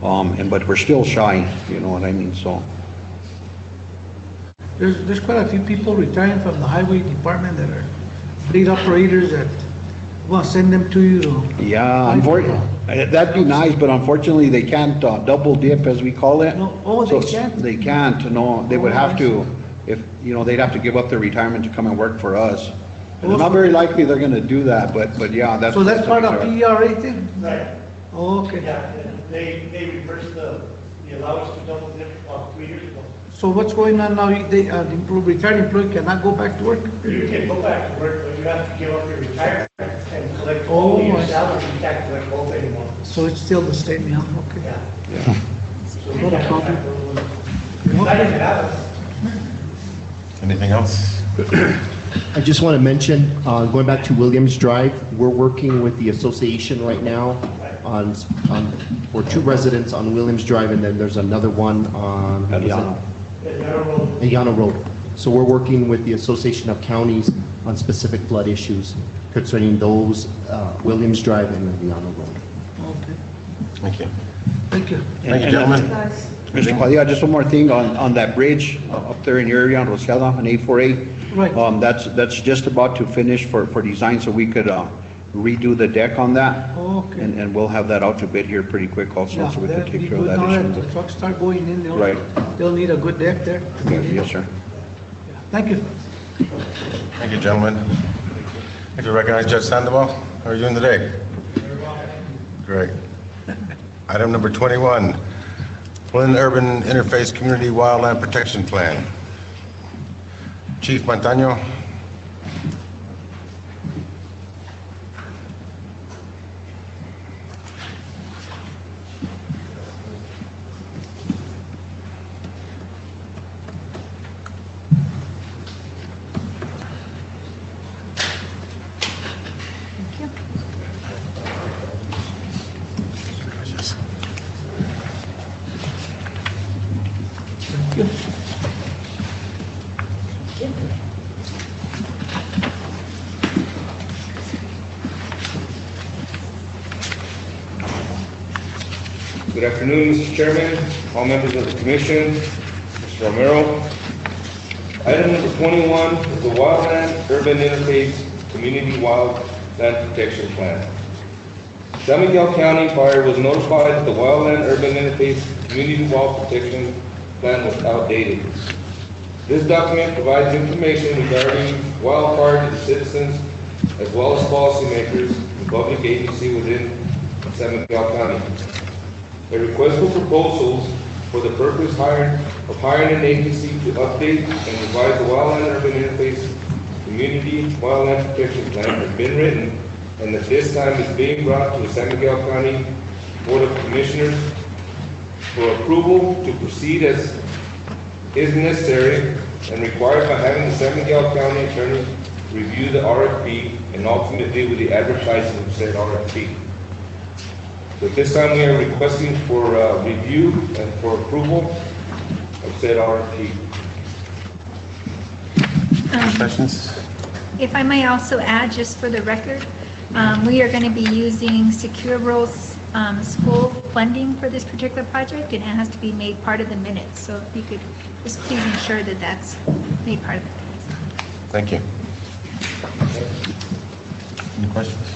Speaker 7: But we're still shy, you know what I mean, so.
Speaker 3: There's quite a few people retiring from the highway department that are lead operators that want to send them to you to.
Speaker 7: Yeah, unfortunately, that'd be nice, but unfortunately they can't double dip, as we call it.
Speaker 3: No, they can't?
Speaker 7: They can't, no, they would have to, if, you know, they'd have to give up their retirement to come and work for us. And it's not very likely they're gonna do that, but yeah, that's.
Speaker 3: So that's part of PERA thing?
Speaker 14: Right.
Speaker 3: Oh, okay.
Speaker 14: Yeah, they reverse the
Speaker 6: They allow us to double dip 3 years ago.
Speaker 3: So what's going on now? The retired employee cannot go back to work?
Speaker 6: You can go back to work, but you have to give up your retirement and collect
Speaker 3: Oh,
Speaker 6: all your
Speaker 3: I see.
Speaker 6: salary. You can't collect both anymore.
Speaker 3: So it's still the same, yeah, okay.
Speaker 6: Yeah. So
Speaker 3: Not a problem.
Speaker 6: Not even that.
Speaker 1: Anything else?
Speaker 8: I just want to mention, going back to Williams Drive, we're working with the association right now on for 2 residents on Williams Drive, and then there's another one on Ayano Road. So we're working with the Association of Counties on specific flood issues concerning those Williams Drive and Ayano Road.
Speaker 3: Okay.
Speaker 1: Thank you.
Speaker 3: Thank you.
Speaker 1: Thank you, gentlemen.
Speaker 7: Mr. Padilla, just one more thing on that bridge up there in your area on Rosella on 848.
Speaker 3: Right.
Speaker 7: That's just about to finish for design, so we could redo the deck on that.
Speaker 3: Okay.
Speaker 7: And we'll have that out to bid here pretty quick also,
Speaker 3: Yeah,
Speaker 7: so we can
Speaker 3: that'd be
Speaker 7: take care of
Speaker 3: good.
Speaker 7: that
Speaker 3: Now that
Speaker 7: issue.
Speaker 3: the trucks start going in,
Speaker 7: Right.
Speaker 3: they'll need a good deck there.
Speaker 7: Yes, sir.
Speaker 3: Thank you.
Speaker 1: Thank you, gentlemen. I'd like to recognize Judge Sandoval. How are you doing today? Great. Item number 21, Flynn Urban Interface Community Wildland Protection Plan. Chief Montaño.
Speaker 3: Thank you.
Speaker 10: Good afternoon, Mr. Chairman, all members of the commission, Mr. Romero. Item number 21 is the Wildland Urban Interface Community Wildland Protection Plan. San Miguel County Fire was notified that the Wildland Urban Interface Community Wild Protection Plan was outdated. This document provides information regarding wildfire to the citizens as well as policymakers and public agency within San Miguel County. A request for proposals for the purpose of hiring an agency to update and revise the Wildland Urban Interface Community Wildland Protection Plan has been written, and at this time is being brought to the San Miguel County Board of Commissioners for approval to proceed as is necessary and required by having the San Miguel County Attorney review the RFP and ultimately with the advertising of said RFP. So at this time, we are requesting for review and for approval of said RFP.
Speaker 1: Questions?
Speaker 21: If I may also add, just for the record, we are going to be using Secure Rules school funding for this particular project, and it has to be made part of the minutes. So if you could just please ensure that that's made part of the minutes.
Speaker 1: Thank you. Any questions?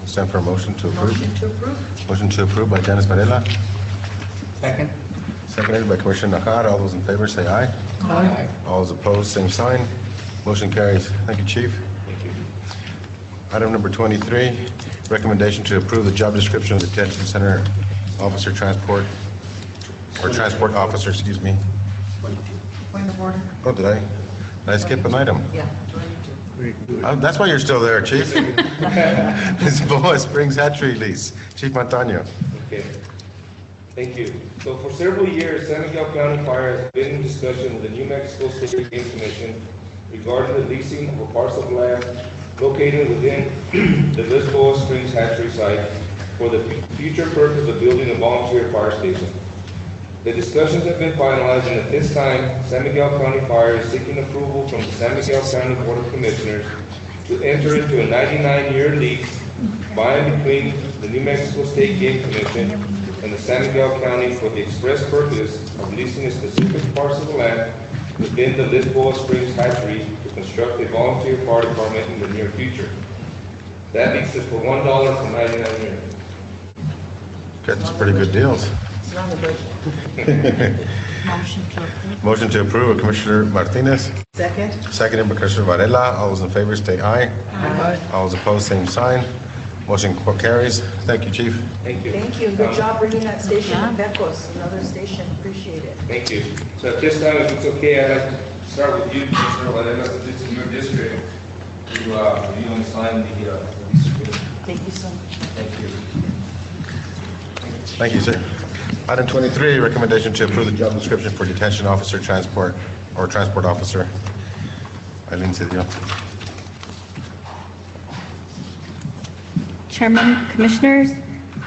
Speaker 1: It's time for a motion to approve.
Speaker 4: Motion to approve.
Speaker 1: Motion to approve by Janice Varela,
Speaker 17: Second.
Speaker 1: seconded by Commissioner Nakar. All those in favor say aye.
Speaker 3: Aye.
Speaker 1: All those opposed, same sign. Motion carries. Thank you, Chief.
Speaker 10: Thank you.
Speaker 1: Item number 23, recommendation to approve the job description of the detention center officer transport, or transport officer, excuse me.
Speaker 4: Point of order.
Speaker 1: Oh, did I skip an item?
Speaker 4: Yeah.
Speaker 1: That's why you're still there, Chief. Ms. Boa Springs Hatchery Lease. Chief Montaño.
Speaker 10: Okay. Thank you. So for several years, San Miguel County Fire has been in discussion with the New Mexico State Game Commission regarding the leasing of a parcel of land located within the Lisboa Springs Hatchery site for the future purpose of building a volunteer fire station. The discussions have been finalized, and at this time, San Miguel County Fire is seeking approval from the San Miguel County Board of Commissioners to enter into a 99-year lease by and between the New Mexico State Game Commission and the San Miguel County for the express purpose of leasing a specific parcel of land within the Lisboa Springs Hatchery to construct a volunteer fire department in the near future. That lease is for $1 for 99 years.
Speaker 1: Getting some pretty good deals.
Speaker 4: It's not a budget. Motion to approve.
Speaker 1: Motion to approve by Commissioner Martinez,
Speaker 4: Second.
Speaker 1: seconded by Commissioner Varela. All those in favor say aye.
Speaker 4: Aye.
Speaker 1: All those opposed, same sign. Motion carries. Thank you, Chief.
Speaker 10: Thank you.
Speaker 9: Thank you, and good job bringing that station to Pecos, another station, appreciate it.
Speaker 10: Thank you. So at this time, if it's okay, I'd like to start with you, Commissioner Varela, since it's in your district, to review and sign the lease agreement.
Speaker 9: Thank you so much.
Speaker 10: Thank you.
Speaker 1: Thank you, sir. Item 23, recommendation to approve the job description for detention officer, transport officer. Eileen Cedillo.
Speaker 12: Chairman, Commissioners,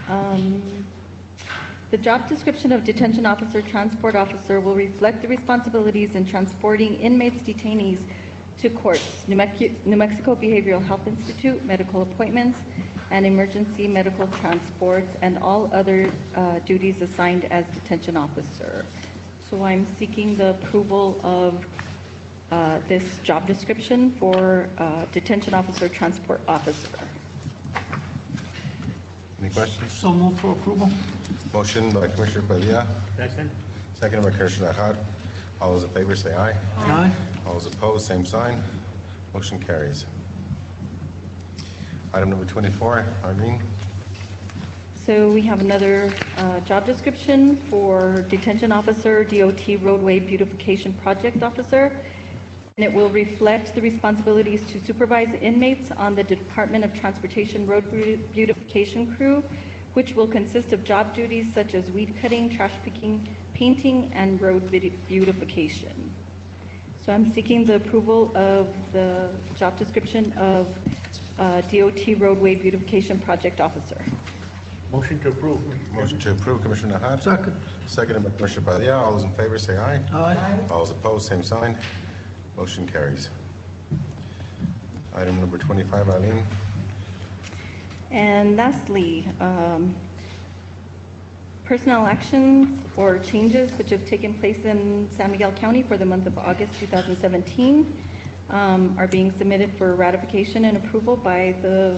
Speaker 12: the job description of detention officer, transport officer will reflect the responsibilities in transporting inmates, detainees to courts, New Mexico Behavioral Health Institute, medical appointments, and emergency medical transports, and all other duties assigned as detention officer. So I'm seeking the approval of this job description for detention officer, transport officer.
Speaker 1: Any questions?
Speaker 3: So move for approval.
Speaker 1: Motion by Commissioner Padilla,
Speaker 11: Second.
Speaker 1: second by Commissioner Ahad. All those in favor say aye.
Speaker 3: Aye.
Speaker 1: All those opposed, same sign. Motion carries. Item number 24, Arlene.
Speaker 12: So we have another job description for detention officer, DOT roadway beautification project officer. And it will reflect the responsibilities to supervise inmates on the Department of Transportation road beautification crew, which will consist of job duties such as weed cutting, trash picking, painting, and road beautification. So I'm seeking the approval of the job description of DOT roadway beautification project officer.
Speaker 11: Motion to approve.
Speaker 1: Motion to approve, Commissioner Ahad.
Speaker 3: Second.
Speaker 1: Second by Commissioner Padilla. All those in favor say aye.
Speaker 3: Aye.
Speaker 1: All those opposed, same sign. Motion carries. Item number 25, Eileen.
Speaker 12: And lastly, personnel actions or changes which have taken place in San Miguel County for the month of August 2017 are being submitted for ratification and approval by the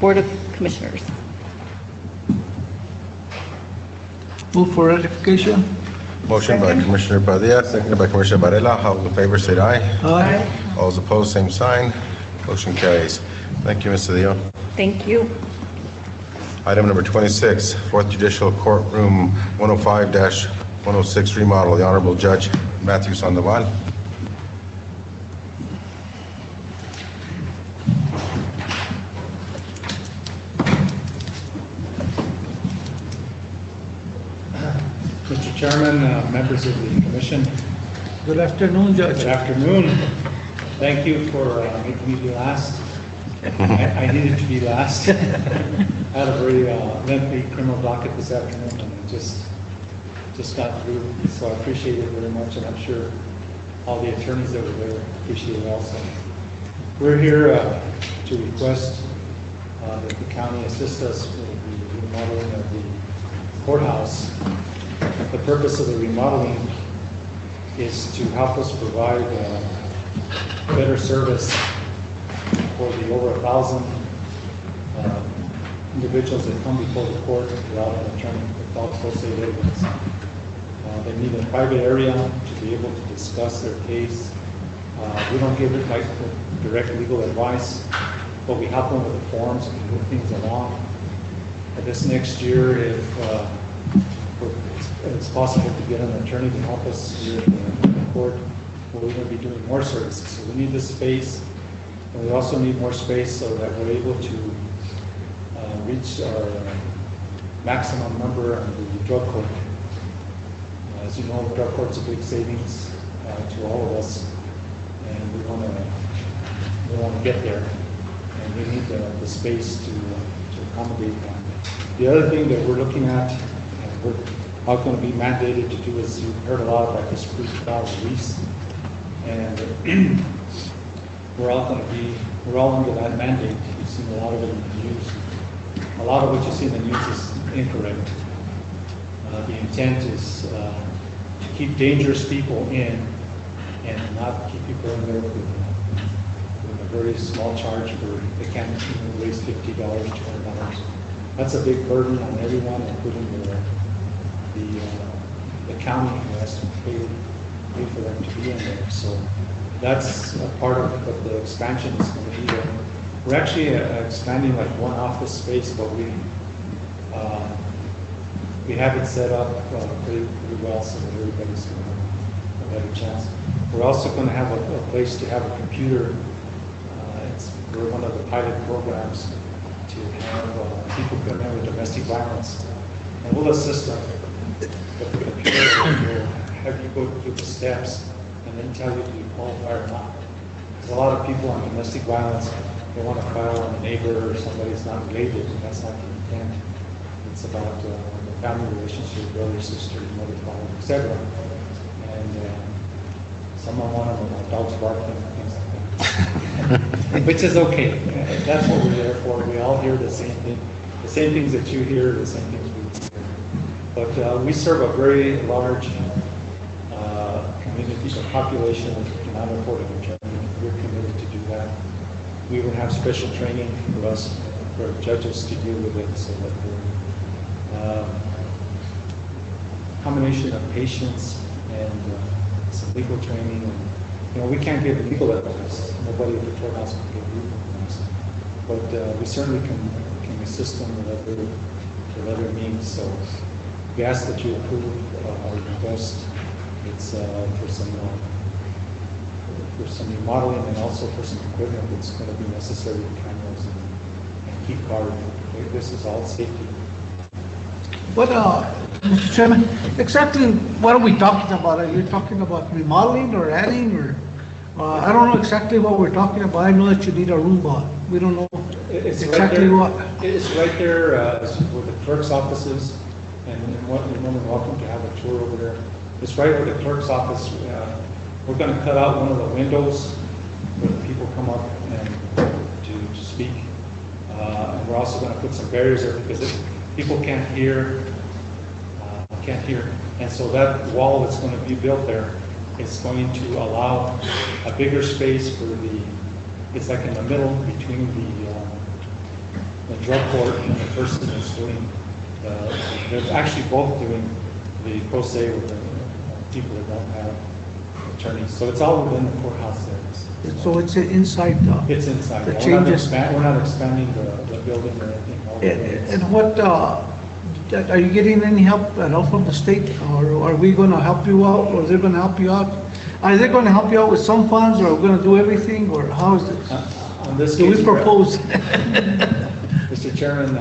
Speaker 12: Board of Commissioners.
Speaker 3: Move for ratification.
Speaker 1: Motion by Commissioner Padilla, seconded by Commissioner Varela. All those in favor say aye.
Speaker 3: Aye.
Speaker 1: All those opposed, same sign. Motion carries. Thank you, Ms. Cedillo.
Speaker 12: Thank you.
Speaker 1: Item number 26, Fourth Judicial Courtroom 105-106 remodel. The Honorable Judge Matthew Sandoval.
Speaker 15: Mr. Chairman, members of the commission.
Speaker 3: Good afternoon, Judge.
Speaker 15: Good afternoon. Thank you for making me be last. I needed to be last. I had a very lengthy criminal docket this afternoon, and I just got through, so I appreciate it very much, and I'm sure all the attorneys that were there appreciate it also. We're here to request that the county assist us with the remodeling of the courthouse. The purpose of the remodeling is to help us provide better service for the over 1,000 individuals that come before the court without an attorney, without associated evidence. They need a private area to be able to discuss their case. We don't give it like direct legal advice, but we help them with the forms and move things along. This next year, if it's possible to get an attorney to help us here at the court, we're going to be doing more services. So we need this space, and we also need more space so that we're able to reach our maximum number on the drug court. As you know, drug court's a big savings to all of us, and we want to get there, and we need the space to accommodate that. The other thing that we're looking at, and we're all going to be mandated to do, is you've heard a lot about this freestyle release, and we're all under that mandate. You've seen a lot of it in the news. A lot of what you see in the news is incorrect. The intent is to keep dangerous people in and not keep people in there with a very small charge for they can't even raise $50, $200. That's a big burden on everyone, including the county who has to pay for them to be in there. So that's a part of what the expansion is going to be there. We're actually expanding like one office space, but we have it set up pretty well so that everybody's going to have a better chance. We're also going to have a place to have a computer. We're one of the pilot programs to have people come in with domestic violence. And we'll assist them. But the computer will have you go through the steps and then tell you if you qualify or not. Because a lot of people on domestic violence, they want to file on a neighbor or somebody that's not related, and that's not the intent. It's about the family relationship, brother, sister, mother, father, etc. And someone wanted dogs barking and things like that. Which is okay. That's what we're there for. We all hear the same thing. The same things that you hear, the same things we hear. But we serve a very large community, a population that cannot afford an attorney. We're committed to do that. We will have special training for us, for judges to deal with it, so that we're combination of patience and some legal training. And, we can't give legal advice. Nobody at the courthouse can give legal advice. But we certainly can assist them with other means. So we ask that you approve our request. It's for some remodeling and also for some equipment that's going to be necessary, cameras and key card. This is all safety.
Speaker 3: What, Mr. Chairman, exactly what are we talking about? Are you talking about remodeling or adding, or I don't know exactly what we're talking about. I know that you need a room, but we don't know exactly what.
Speaker 15: It's right there where the clerk's office is, and you're welcome to have a tour over there. It's right where the clerk's office. We're going to cut out one of the windows where the people come up and to speak. And we're also going to put some barriers there because people can't hear. And so that wall that's going to be built there is going to allow a bigger space for it's like in the middle between the drug court and the person that's doing, they're actually both doing the pro se with the people that don't have attorneys. So it's all within the courthouse there.
Speaker 3: So it's inside.
Speaker 15: It's inside.
Speaker 3: The
Speaker 15: We're
Speaker 3: changes.
Speaker 15: not expanding the building or anything.
Speaker 3: And what, are you getting any help at all from the state, or are we going to help you out, or they're going to help you out? Are they going to help you out with some funds, or are we going to do everything, or how is it?
Speaker 15: On this
Speaker 3: do
Speaker 15: case,
Speaker 3: we propose?
Speaker 15: Mr. Chairman,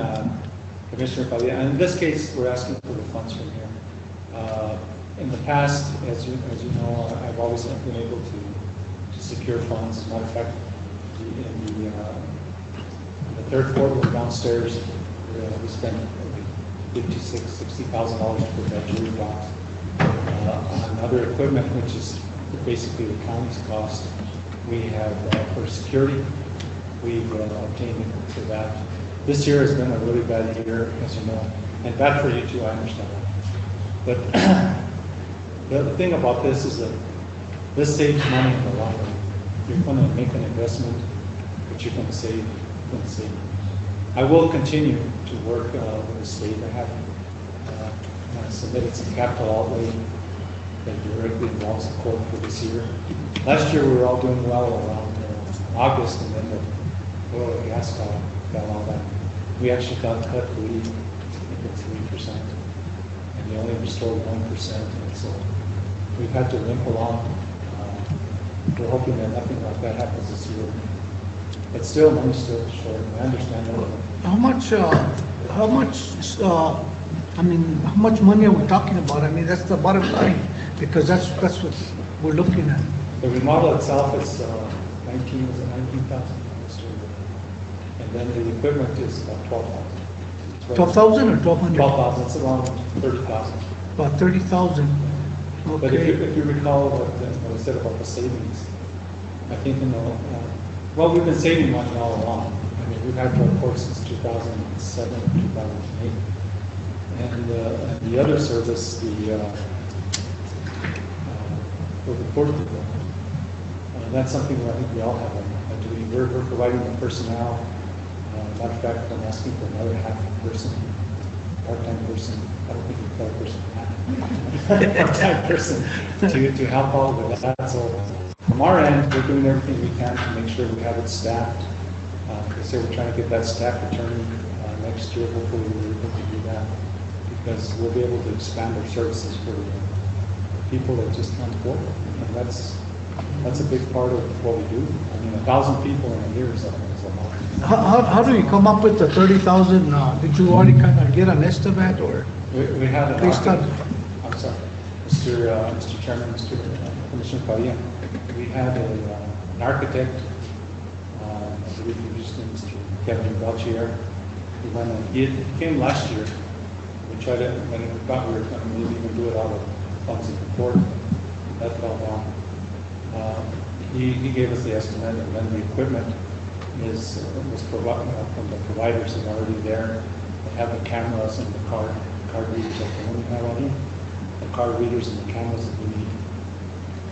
Speaker 15: Commissioner Padilla, in this case, we're asking for the funds from here. In the past, as you know, I've always been able to secure funds. As a matter of fact, in the third courtroom downstairs, we spent $60,000 to put that jury box. On other equipment, which is basically the county's cost, we have for security, we've obtained it for that. This year has been a really bad year, as you know, and bad for you too, I understand that. But the other thing about this is that this saves money in the long run. You're going to make an investment, but you're going to save. I will continue to work with the state. I have submitted some capital outlay that directly involves the court for this year. Last year we were all doing well around August, and then the oil and gas got all that. We actually got cut to 3%, and they only restored 1%. And so we've had to limp along. We're hoping that nothing like that happens this year. But still, money's still short. I understand that.
Speaker 3: How much money are we talking about? I mean, that's the bottom line, because that's what we're looking at.
Speaker 15: The remodel itself is $19,000. And then the equipment is about $12,000.
Speaker 3: 12,000 or 1,200?
Speaker 15: 12,000. It's around 30,000.
Speaker 3: About 30,000. Okay.
Speaker 15: But if you recall what I said about the savings, I think we've been saving money all along. I mean, we've had drug court since 2007 or 2008. And the other service, for the court people, that's something that I think we all have a duty. We're providing the personnel. Matter of fact, I'm asking for another half person, part-time person. I don't think we've got a person, part-time person to help out with that. So from our end, we're doing everything we can to make sure we have it staffed. say, we're trying to get that staff returning next year. Hopefully we're able to do that because we'll be able to expand our services for people that just can't afford it. And that's a big part of what we do. I mean, 1,000 people in a year is a lot.
Speaker 3: How do you come up with the 30,000? Did you already kind of get an estimate or?
Speaker 15: We had an
Speaker 3: based on?
Speaker 15: I'm sorry, Mr. Chairman, Mr. Commissioner Padilla, we had an architect, I believe he used to Mr. Kevin Belchier. He went and he came last year. We tried it, and we thought we were going to maybe even do it out of funds of the port. That fell down. He gave us the estimate, and then the equipment was provided from the providers that are already there. They have the cameras and the card readers that they only have on you. The card readers and the cameras that we need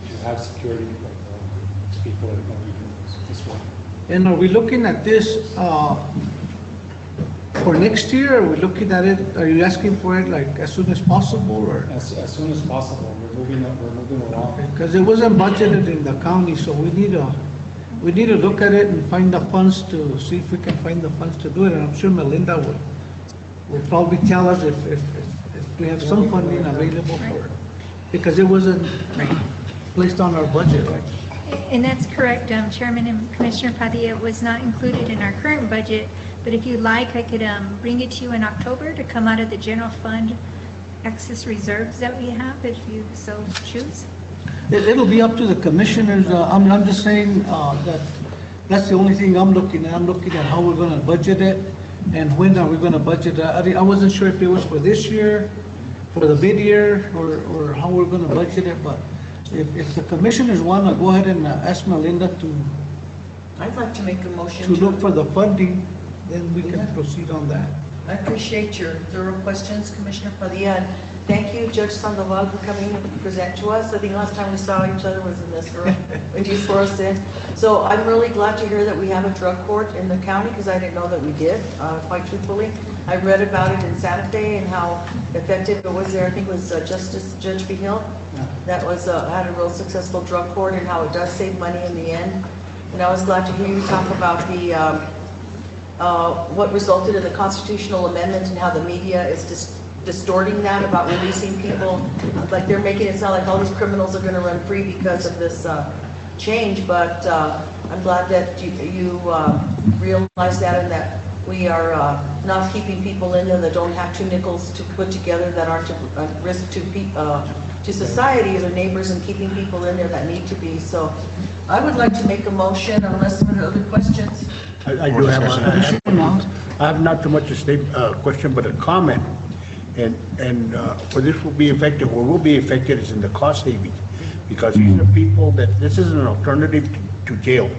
Speaker 15: to have security for these people that are going to be doing this work.
Speaker 3: And are we looking at this for next year? Are we looking at it? Are you asking for it like as soon as possible, or?
Speaker 15: As soon as possible. We're moving along.
Speaker 3: Because it wasn't budgeted in the county, so we need to look at it and find the funds to see if we can find the funds to do it. And I'm sure Melinda will probably tell us if we have some funding available for it, because it wasn't placed on our budget, right?
Speaker 21: And that's correct, Chairman and Commissioner Padilla. It was not included in our current budget, but if you'd like, I could bring it to you in October to come out of the general fund excess reserves that we have, if you so choose.
Speaker 3: It'll be up to the commissioners. I'm just saying that's the only thing I'm looking at. I'm looking at how we're going to budget it and when are we going to budget it. I wasn't sure if it was for this year, for the mid-year, or how we're going to budget it, but if the commissioners want to go ahead and ask Melinda
Speaker 4: I'd like to make a motion
Speaker 3: to look for the funding, then we can proceed on that.
Speaker 4: I appreciate your thorough questions, Commissioner Padilla.
Speaker 9: And thank you, Judge Sandoval, for coming and present to us. I think last time we saw each other was in this room when you swore us in. So I'm really glad to hear that we have a drug court in the county, because I didn't know that we did, quite truthfully. I read about it in Santa Fe and how effective it was there. I think it was Justice Judge Vigil that was had a real successful drug court, and how it does save money in the end. And I was glad to hear you talk about the what resulted in the constitutional amendment and how the media is distorting that about releasing people. Like they're making it sound like all these criminals are going to run free because of this change. But I'm glad that you realize that, and that we are not keeping people in there that don't have 2 nickels to put together, that aren't a risk to society or their neighbors, and keeping people in there that need to be. So I would like to make a motion, unless there are other questions.
Speaker 11: I do have I have not so much a question, but a comment. And for this will be effective, or will be effective, is in the cost savings, because these are people that, this is an alternative to jail.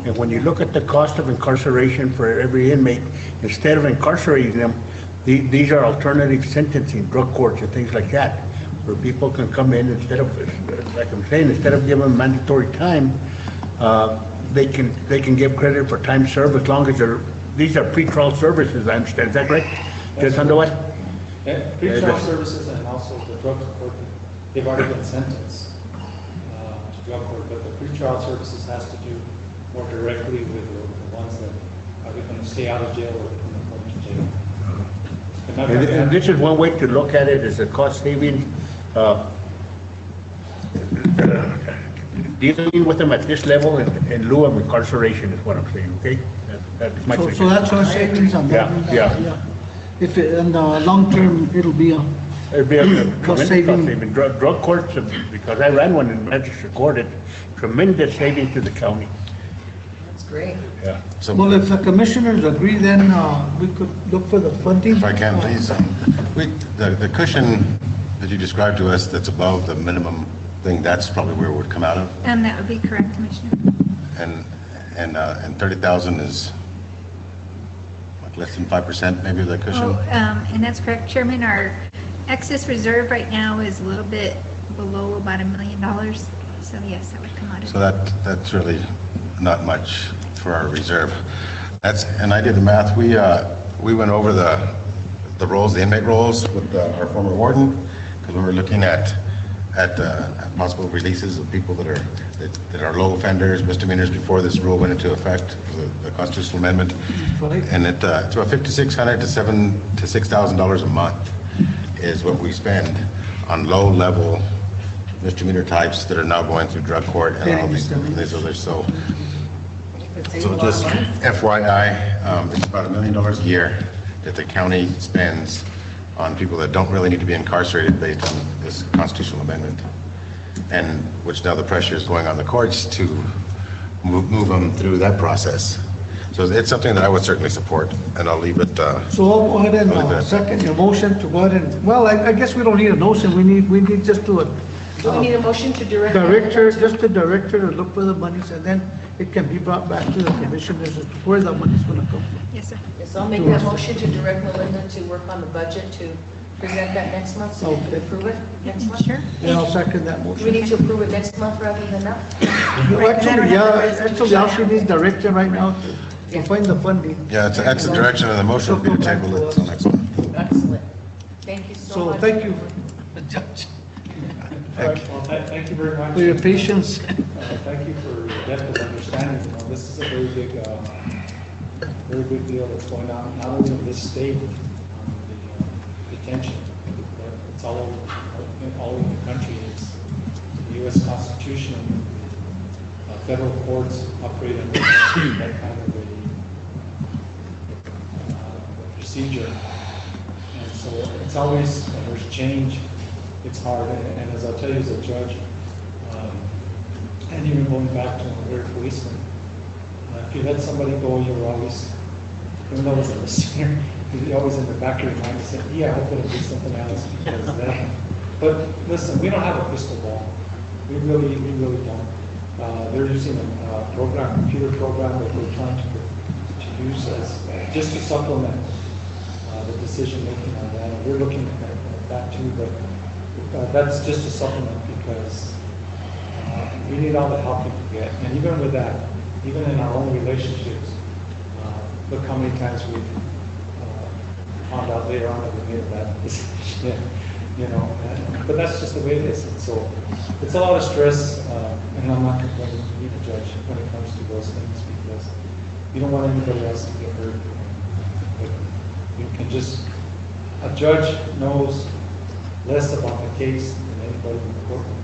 Speaker 11: And when you look at the cost of incarceration for every inmate, instead of incarcerating them, these are alternative sentencing, drug courts and things like that, where people can come in instead of, like I'm saying, instead of giving them mandatory time, they can give credit for time served, as long as these are pretrial services, I understand. Is that correct? Judge Sandoval?
Speaker 15: Pretrial services, and also the drug court, they've already been sentenced to drug court, but the pretrial services has to do more directly with the ones that are going to stay out of jail or going to come to jail.
Speaker 11: And this is one way to look at it, is a cost savings, dealing with them at this level in lieu of incarceration is what I'm saying, okay? That's my
Speaker 3: So that's our savings on that?
Speaker 11: Yeah.
Speaker 3: If in the long term, it'll be a
Speaker 11: tremendous
Speaker 3: cost saving.
Speaker 11: Drug courts, because I ran one in Manchester Court, it's tremendous savings to the county.
Speaker 4: That's great.
Speaker 11: Yeah.
Speaker 3: Well, if the commissioners agree, then we could look for the funding.
Speaker 1: If I can, please. The cushion that you described to us that's above the minimum thing, that's probably where it would come out of?
Speaker 21: And that would be correct, Commissioner.
Speaker 1: And 30,000 is like less than 5% maybe of the cushion?
Speaker 21: Oh, and that's correct, Chairman. Our excess reserve right now is a little bit below about $1 million. So yes, that would come out of it.
Speaker 1: So that's really not much for our reserve. And I did the math. We went over the rolls, the inmate rolls, with our former warden, because we were looking at at possible releases of people that are low offenders, misdemeanors before this rule went into effect, the constitutional amendment. And it's about $5,600 to $6,000 a month is what we spend on low-level misdemeanor types that are now going through drug court and all these others. So just FYI, it's about $1 million a year that the county spends on people that don't really need to be incarcerated based on this constitutional amendment, and which now the pressure is going on the courts to move them through that process. So it's something that I would certainly support, and I'll leave it.
Speaker 3: So I'll go ahead and second your motion to go ahead and, well, I guess we don't need a motion, we need just to.
Speaker 9: Do we need a motion to direct?
Speaker 3: Director, just the director to look for the monies, and then it can be brought back to the commissioners as to where the money's gonna come from.
Speaker 21: Yes, sir.
Speaker 9: Yes, I'll make that motion to direct Melinda to work on the budget to present that next month, so we can approve it next month.
Speaker 21: Sure.
Speaker 3: And I'll second that
Speaker 9: Do we
Speaker 3: motion.
Speaker 9: need to approve it next month rather than now?
Speaker 3: Actually, all she needs direction right now to find the funding.
Speaker 1: Yeah, that's the direction of the motion, would be to table it until next month.
Speaker 9: Excellent. Thank you so much.
Speaker 3: So thank you, Judge.
Speaker 15: Well, thank you very much.
Speaker 3: For your patience.
Speaker 15: Thank you for your depth of understanding. You know, this is a very big deal that's going on, not only in this state, the detention, but it's all over the country. It's the U.S. Constitution, federal courts operate under that kind of a procedure. And so it's always, when there's change, it's hard, and as I'll tell you as a judge, and even going back to when we were policemen, if you let somebody go, you're always, even though it's a listener, you're always in the back of your mind saying, yeah, I hope it'll be something else, because that. But listen, we don't have a crystal ball. We really don't. They're using a computer program that we're trying to use as just to supplement the decision making on that. And we're looking at that too, but that's just a supplement because we need all the help we can get. And even with that, even in our own relationships, look how many times we've found out later on that we made a bad decision, you know. But that's just the way it is. And so it's a lot of stress, and I'm not complaining to you, the judge, when it comes to those things because you don't want anybody else to get hurt. But you can just, a judge knows less about the case than anybody in the courtroom.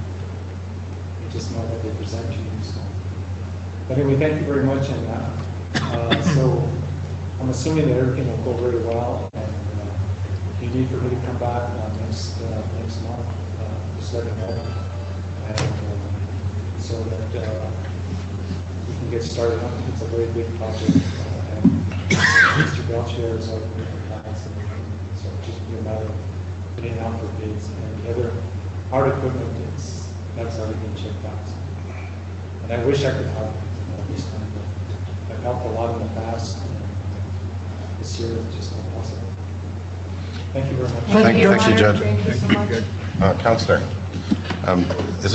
Speaker 15: You just know what they present to you. So. But anyway, thank you very much. And so I'm assuming that everything will go very well. And if you need for me to come back next month, just let me know. And so that we can get started on it. It's a very big project. And Mr. Belcher is already making plans and everything. So it'll just be a matter of putting out for bids, and the other hard equipment, that's already been checked out. And I wish I could help this time, but I've helped a lot in the past, and this year it's just not possible. Thank you very much.
Speaker 1: Thank you, Judge.
Speaker 9: Thank you so much.
Speaker 1: Counselor, this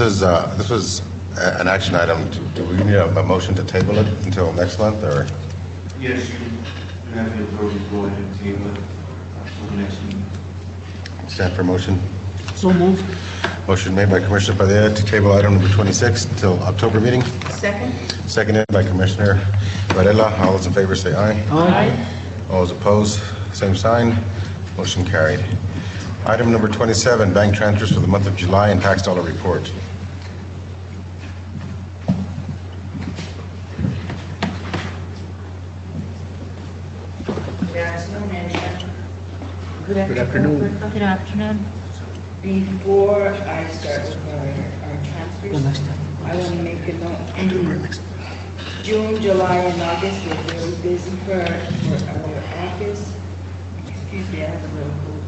Speaker 1: was an action item. Do we need a motion to table it until next month, or?
Speaker 5: Yes, you have the authority to go ahead and table it until the next meeting.
Speaker 1: Stand for motion.
Speaker 3: So moved.
Speaker 1: Motion made by Commissioner Padilla to table item number 26 until October meeting.
Speaker 9: Second?
Speaker 1: Seconded by Commissioner Varela. All those in favor say aye.
Speaker 3: Aye.
Speaker 1: All those opposed, same sign. Motion carried. Item number 27, bank transfers for the month of July and tax dollar report.
Speaker 9: Good afternoon.
Speaker 18: Good afternoon.
Speaker 16: Before I start with our transfers, I want to make a note. June, July, and August were very busy for our office. Excuse me, I have a little cold.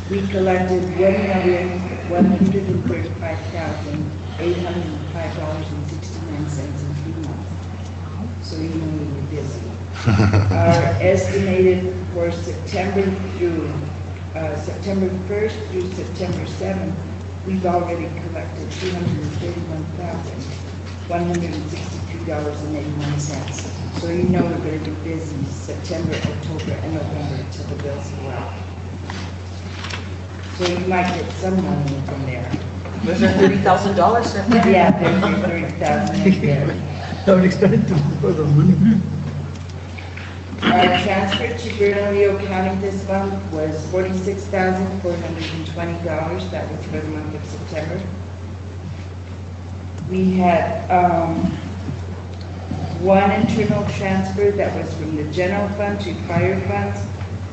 Speaker 16: We collected $1,135,805.69 in 3 months. So you know we were busy. Our estimated for September 1st through September 7th, we've already collected $231,162.81. So you know we're going to be busy September, October, and November until the bills go out. So you might get some money from there.
Speaker 9: Was there $30,000 in there?
Speaker 16: Yeah, there's $30,000 in there.
Speaker 3: Don't expect to for the money.
Speaker 16: Our transfer to Bernalillo County this month was $46,420. That was for the month of September. We had one internal transfer that was from the general fund to fire funds.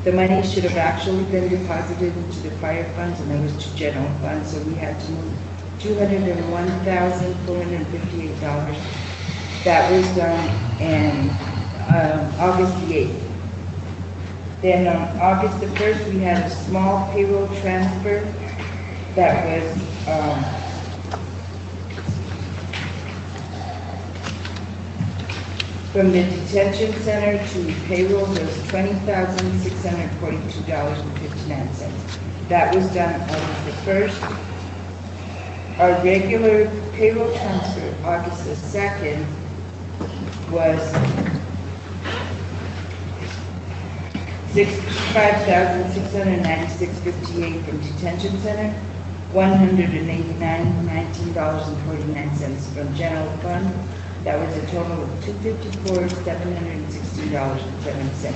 Speaker 16: The money should have actually been deposited into the fire funds, and it was to general funds, so we had to move $201,458. That was done in August the 8th. Then on August the 1st, we had a small payroll transfer that was from the detention center to payroll was $20,642.59. That was done August the 1st. Our regular payroll transfer, August the 2nd, was $65,696.58 from detention center, $189.19.49 from general fund. That was a total of $254,760.07.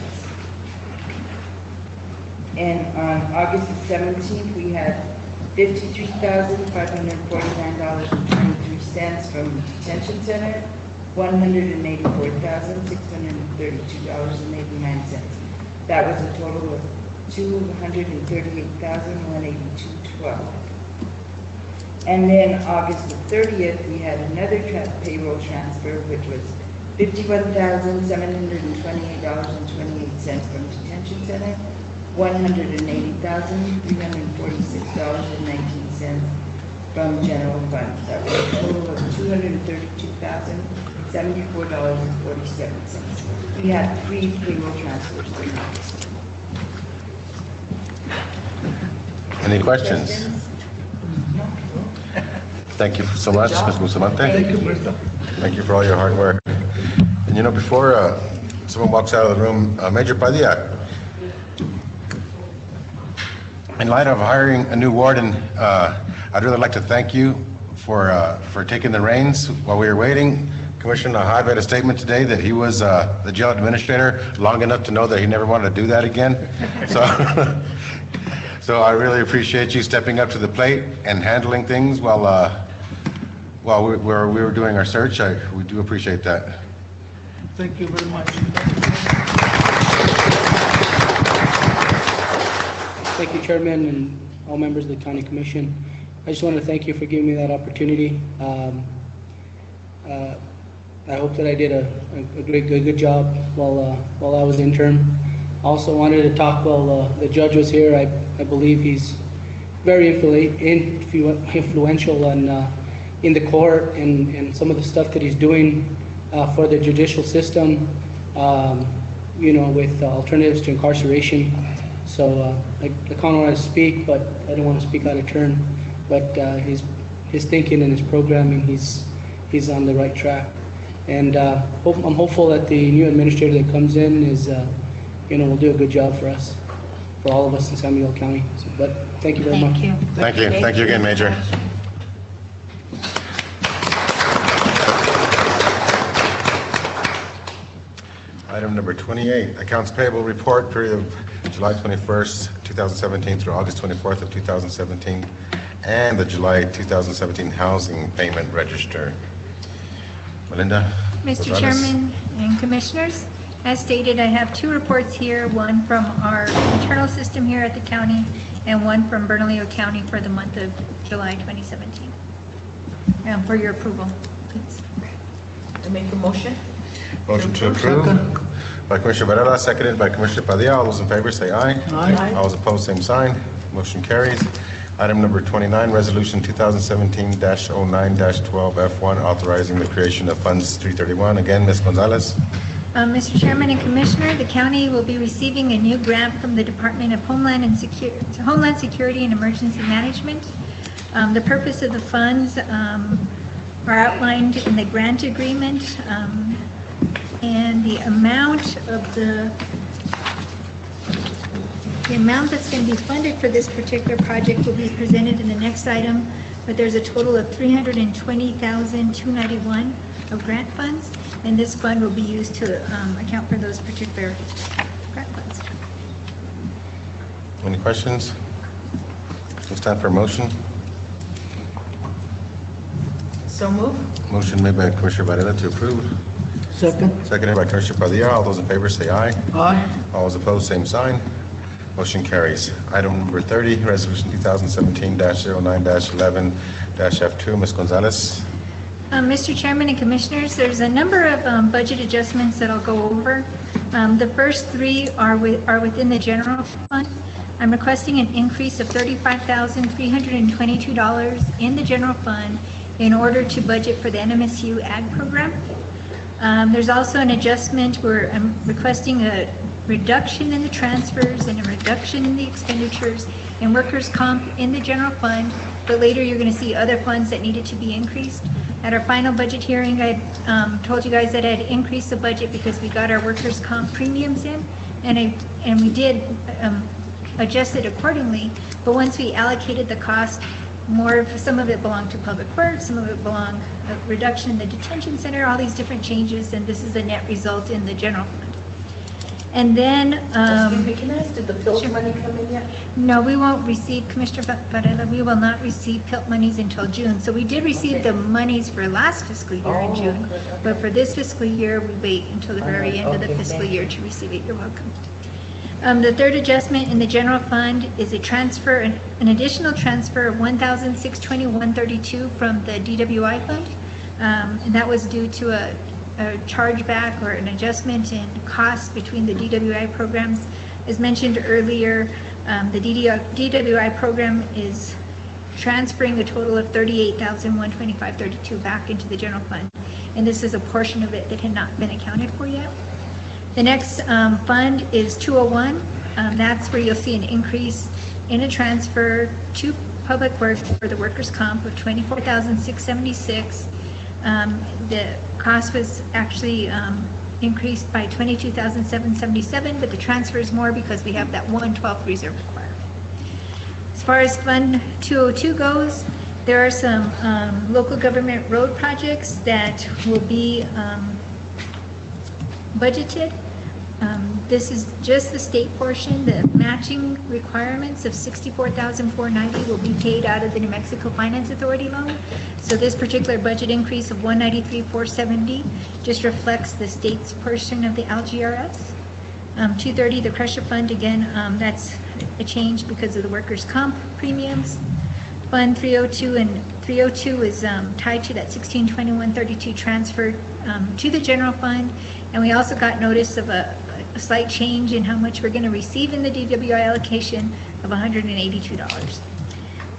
Speaker 16: And on August the 17th, we had $53,549.23 from detention center, $184,632.89. That was a total of $238,182.12. And then August the 30th, we had another payroll transfer, which was $51,728.28 from detention center, $180,346.19 from general fund. That was a total of $232,074.47. We had 3 payroll transfers in August.
Speaker 1: Any questions? Thank you so much, Ms. Bustamante.
Speaker 3: Thank you, Mr.
Speaker 1: Thank you for all your hard work. And you know, before someone walks out of the room, Major Padilla, in light of hiring a new warden, I'd really like to thank you for taking the reins while we were waiting. Commissioner Hyde made a statement today that he was the jail administrator long enough to know that he never wanted to do that again. So, so I really appreciate you stepping up to the plate and handling things while we were doing our search. We do appreciate that.
Speaker 3: Thank you very much.
Speaker 13: Thank you, Chairman, and all members of the County Commission. I just want to thank you for giving me that opportunity. I hope that I did a good job while I was intern. I also wanted to talk while the judge was here. I believe he's very influential in the court and some of the stuff that he's doing for the judicial system, with alternatives to incarceration. So I kind of want to speak, but I don't want to speak out of turn. But his thinking and his programming, he's on the right track. And I'm hopeful that the new administrator that comes in will do a good job for us, for all of us in San Miguel County. But thank you very much.
Speaker 1: Thank you. Thank you again, Major. Item number 28, accounts payable report, period of July 21st, 2017 through August 24th of 2017, and the July 2017 housing payment register. Melinda?
Speaker 21: Mr.
Speaker 1: Rosales.
Speaker 21: Chairman and Commissioners, as stated, I have 2 reports here, one from our internal system here at the county and one from Bernalillo County for the month of July 2017. For your approval, please.
Speaker 9: I make a motion.
Speaker 1: Motion to approve by Commissioner Varela, seconded by Commissioner Padilla. All those in favor say aye.
Speaker 9: Aye.
Speaker 1: All those opposed, same sign. Motion carries. Item number 29, Resolution 2017-09-12F1, authorizing the creation of Funds 331. Again, Ms. Gonzalez.
Speaker 21: Mr. Chairman and Commissioner, the county will be receiving a new grant from the Department of Homeland Security and Emergency Management. The purpose of the funds are outlined in the grant agreement, and the amount that's going to be funded for this particular project will be presented in the next item. but there's a total of $320,291 of grant funds, and this fund will be used to account for those particular grant funds.
Speaker 1: Any questions? It's time for a motion.
Speaker 9: So move.
Speaker 1: Motion made by Commissioner Varela to approve.
Speaker 3: Second.
Speaker 1: Seconded by Commissioner Padilla. All those in favor say aye.
Speaker 3: Aye.
Speaker 1: All those opposed, same sign. Motion carries. Item number 30, Resolution 2017-09-11-F2. Ms. Gonzalez.
Speaker 21: Mr. Chairman and Commissioners, there's a number of budget adjustments that I'll go over. The first three are within the general fund. I'm requesting an increase of $35,322 in the general fund in order to budget for the NMSU Ag program. There's also an adjustment where I'm requesting a reduction in the transfers and a reduction in the expenditures in workers' comp in the general fund, but later you're going to see other funds that needed to be increased. At our final budget hearing, I told you guys that I had increased the budget because we got our workers' comp premiums in, and we did adjust it accordingly, but once we allocated the cost, some of it belonged to public works, some of it belonged a reduction in the detention center, all these different changes, and this is the net result in the general fund. And then,
Speaker 9: Excuse me, can I ask, did the PILT money come in yet?
Speaker 21: no, we won't receive, Commissioner Varela, we will not receive PILT monies until June. So we did receive the monies for last fiscal year in June, but for this fiscal year, we wait until the very end of the fiscal year to receive it. You're welcome. The third adjustment in the general fund is a transfer, an additional transfer of $1,621.32 from the DWI fund. And that was due to a chargeback or an adjustment in costs between the DWI programs. As mentioned earlier, the DWI program is transferring a total of $38,125.32 back into the general fund. And this is a portion of it that had not been accounted for yet. The next fund is 201. That's where you'll see an increase in a transfer to public works for the workers' comp of $24,676. The cost was actually increased by $22,777, but the transfer is more because we have that 1/12 reserve requirement. As far as Fund 202 goes, there are some local government road projects that will be budgeted. This is just the state portion. The matching requirements of $64,490 will be paid out of the New Mexico Finance Authority loan. So this particular budget increase of $193,470 just reflects the state's portion of the LGRS. 230, the Crusher Fund, again, that's a change because of the workers' comp premiums. Fund 302 and 302 is tied to that 162132 transfer to the general fund, and we also got notice of a slight change in how much we're going to receive in the DWI allocation of $182.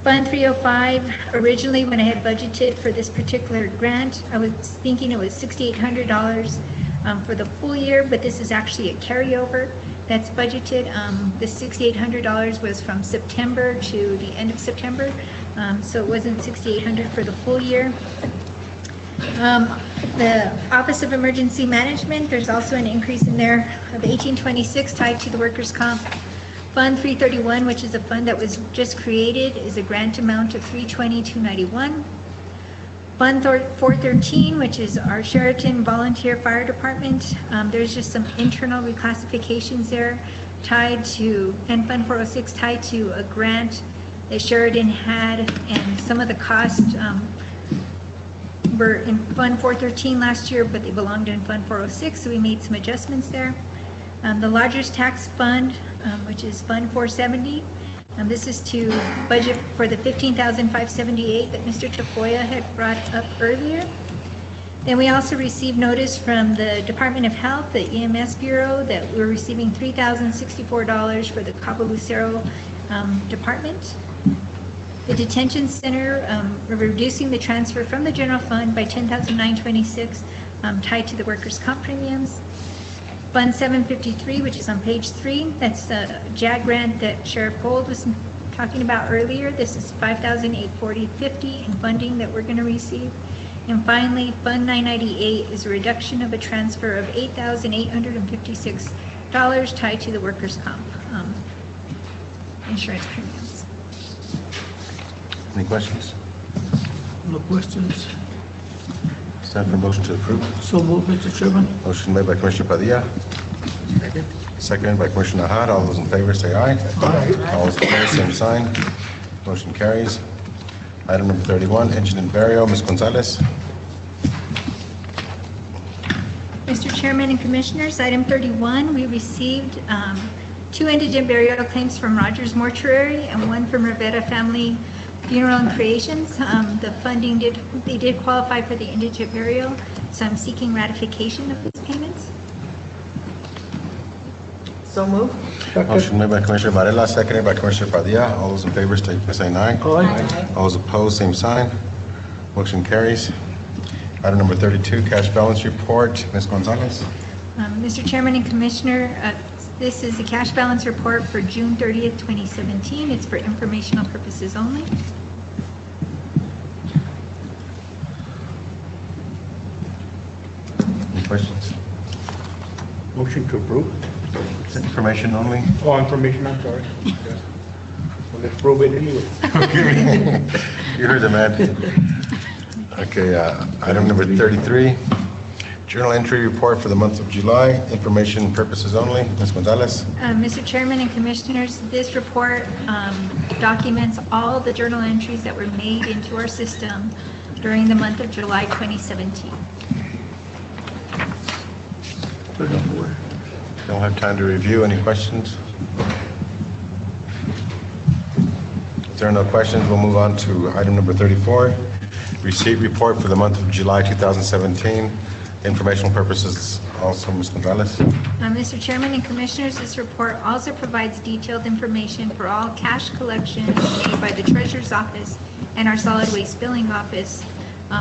Speaker 21: Fund 305, originally when I had budgeted for this particular grant, I was thinking it was $6,800 for the full year, but this is actually a carryover that's budgeted. The $6,800 was from September to the end of September, so it wasn't $6,800 for the full year. The Office of Emergency Management, there's also an increase in there of $1,826 tied to the workers' comp. Fund 331, which is a fund that was just created, is a grant amount of $320,291. Fund 413, which is our Sheraton Volunteer Fire Department, there's just some internal reclassifications there tied to, and Fund 406 tied to a grant that Sheridan had, and some of the costs were in Fund 413 last year, but they belonged in Fund 406, so we made some adjustments there. The largest tax fund, which is Fund 470, this is to budget for the $15,578 that Mr. Tafoya had brought up earlier. Then we also received notice from the Department of Health, the EMS Bureau, that we're receiving $3,064 for the Cabo Lucero department. The detention center, we're reducing the transfer from the general fund by $10,926 tied to the workers' comp premiums. Fund 753, which is on page 3, that's the JAG grant that Sheriff Gold was talking about earlier. This is $5,840.50 in funding that we're going to receive. And finally, Fund 998 is a reduction of a transfer of $8,856 tied to the workers' comp insurance premiums.
Speaker 1: Any questions?
Speaker 3: No questions.
Speaker 1: Stand for motion to approve.
Speaker 3: So moved, Mr. Chairman.
Speaker 1: Motion made by Commissioner Padilla. Seconded by Commissioner Nahad. All those in favor say aye.
Speaker 3: Aye.
Speaker 1: All those opposed, same sign. Motion carries. Item number 31, indigent burial. Ms. Gonzalez.
Speaker 21: Mr. Chairman and Commissioners, item 31, we received 2 indigent burial claims from Rogers Mortuary and 1 from Rivera Family Funeral and Creations. The funding they did qualify for the indigent burial, so I'm seeking ratification of these payments.
Speaker 9: So moved.
Speaker 1: Motion made by Commissioner Varela, seconded by Commissioner Padilla. All those in favor say aye.
Speaker 3: Aye.
Speaker 1: All those opposed, same sign. Motion carries. Item number 32, cash balance report. Ms. Gonzalez.
Speaker 21: Mr. Chairman and Commissioner, this is the cash balance report for June 30th, 2017. It's for informational purposes only.
Speaker 1: Any questions?
Speaker 11: Motion to approve.
Speaker 1: It's information only.
Speaker 11: Oh, information, I'm sorry. Yes. Well, let's prove it anyway.
Speaker 1: You heard the man. Okay, item number 33, journal entry report for the month of July, information purposes only. Ms. Gonzalez.
Speaker 21: Mr. Chairman and Commissioners, this report documents all the journal entries that were made into our system during the month of July 2017.
Speaker 1: Don't have time to review. Any questions? If there are no questions, we'll move on to item number 34, receipt report for the month of July 2017. Informational purposes also, Ms. Gonzalez.
Speaker 21: Mr. Chairman and Commissioners, this report also provides detailed information for all cash collections made by the Treasurer's Office and our Solid Waste Billing Office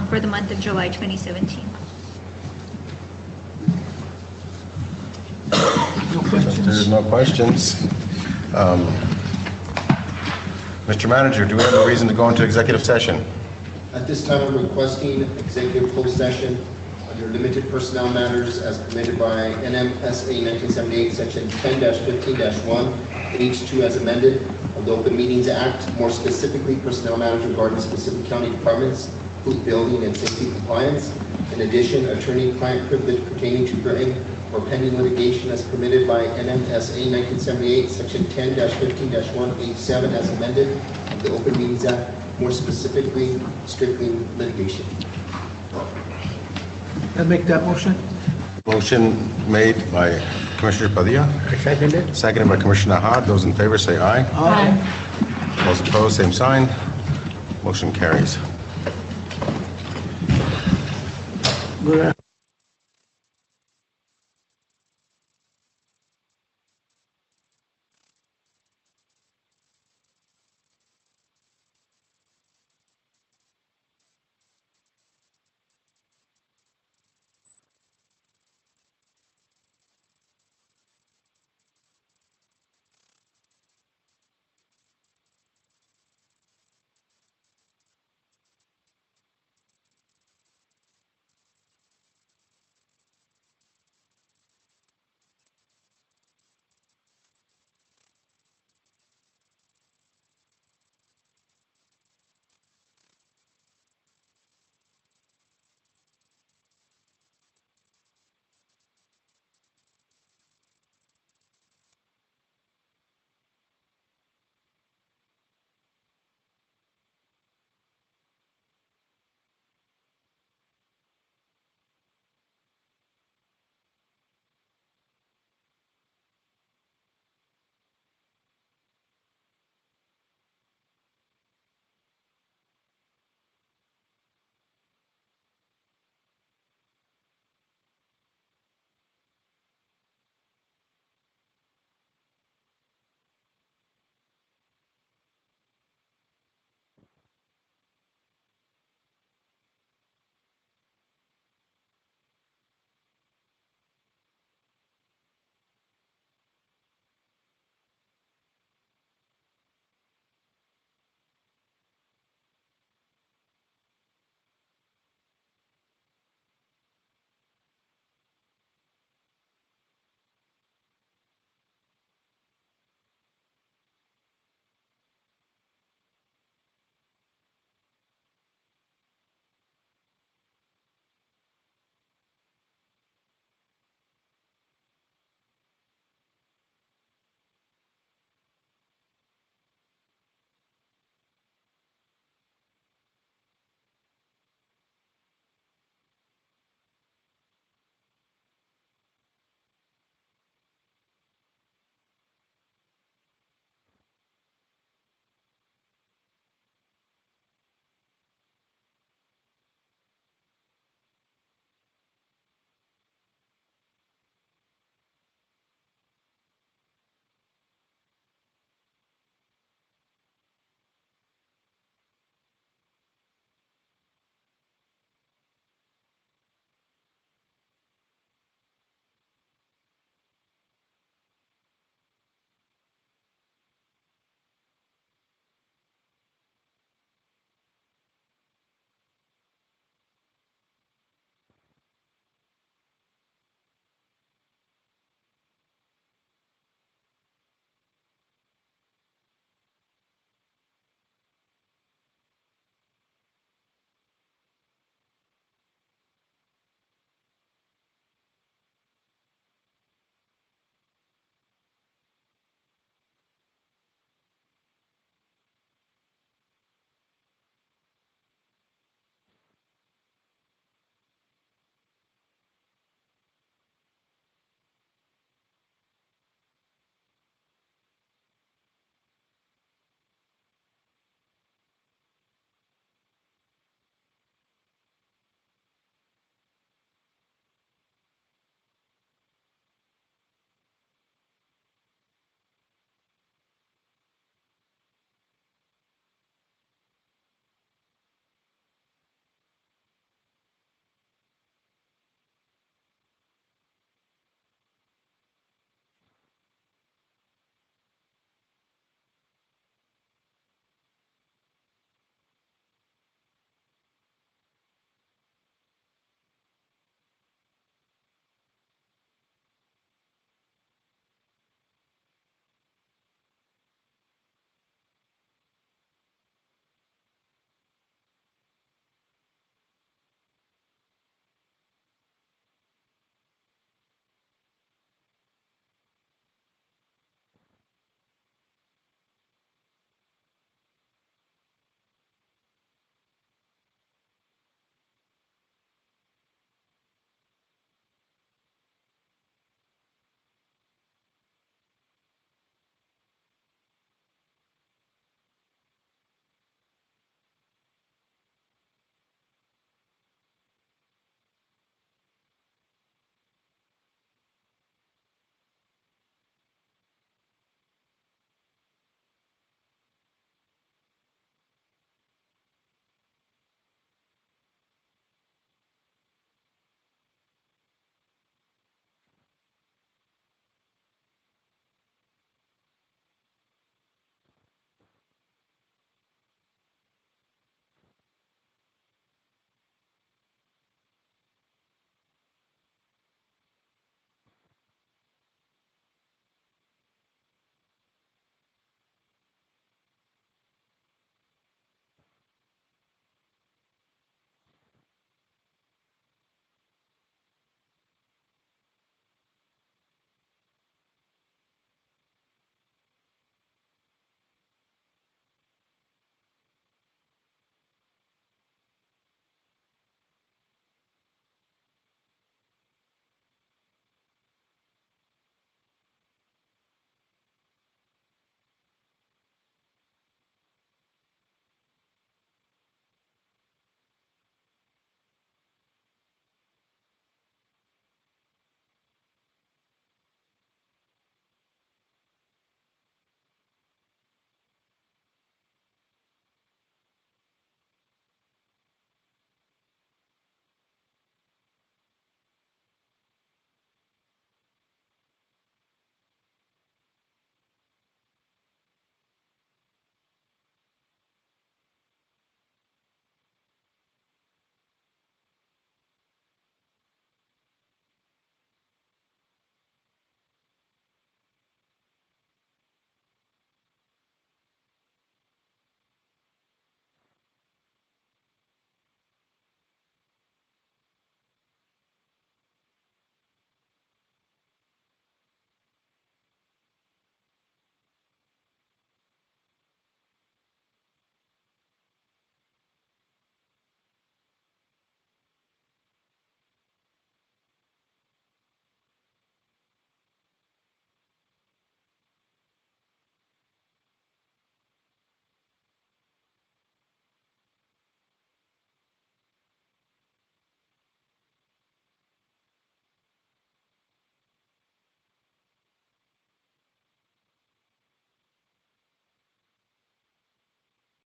Speaker 21: for the month of July 2017.
Speaker 1: If there's no questions, Mr. Manager, do we have a reason to go into executive session?
Speaker 8: At this time, I'm requesting executive closed session under limited personnel matters as permitted by NMSA 1978, Section 10-15-1, H2 as amended of the Open Meetings Act, more specifically personnel matters regarding specific county departments, including building and safety compliance. In addition, attorney-client privilege pertaining to current or pending litigation as permitted by NMSA 1978, Section 10-15-1, H7 as amended of the Open Meetings Act, more specifically, strictly litigation.
Speaker 3: I make that motion.
Speaker 1: Motion made by Commissioner Padilla.
Speaker 11: Seconded.
Speaker 1: Seconded by Commissioner Nahad. Those in favor say aye.
Speaker 3: Aye.
Speaker 1: Those opposed, same sign. Motion carries.
Speaker 3: Good.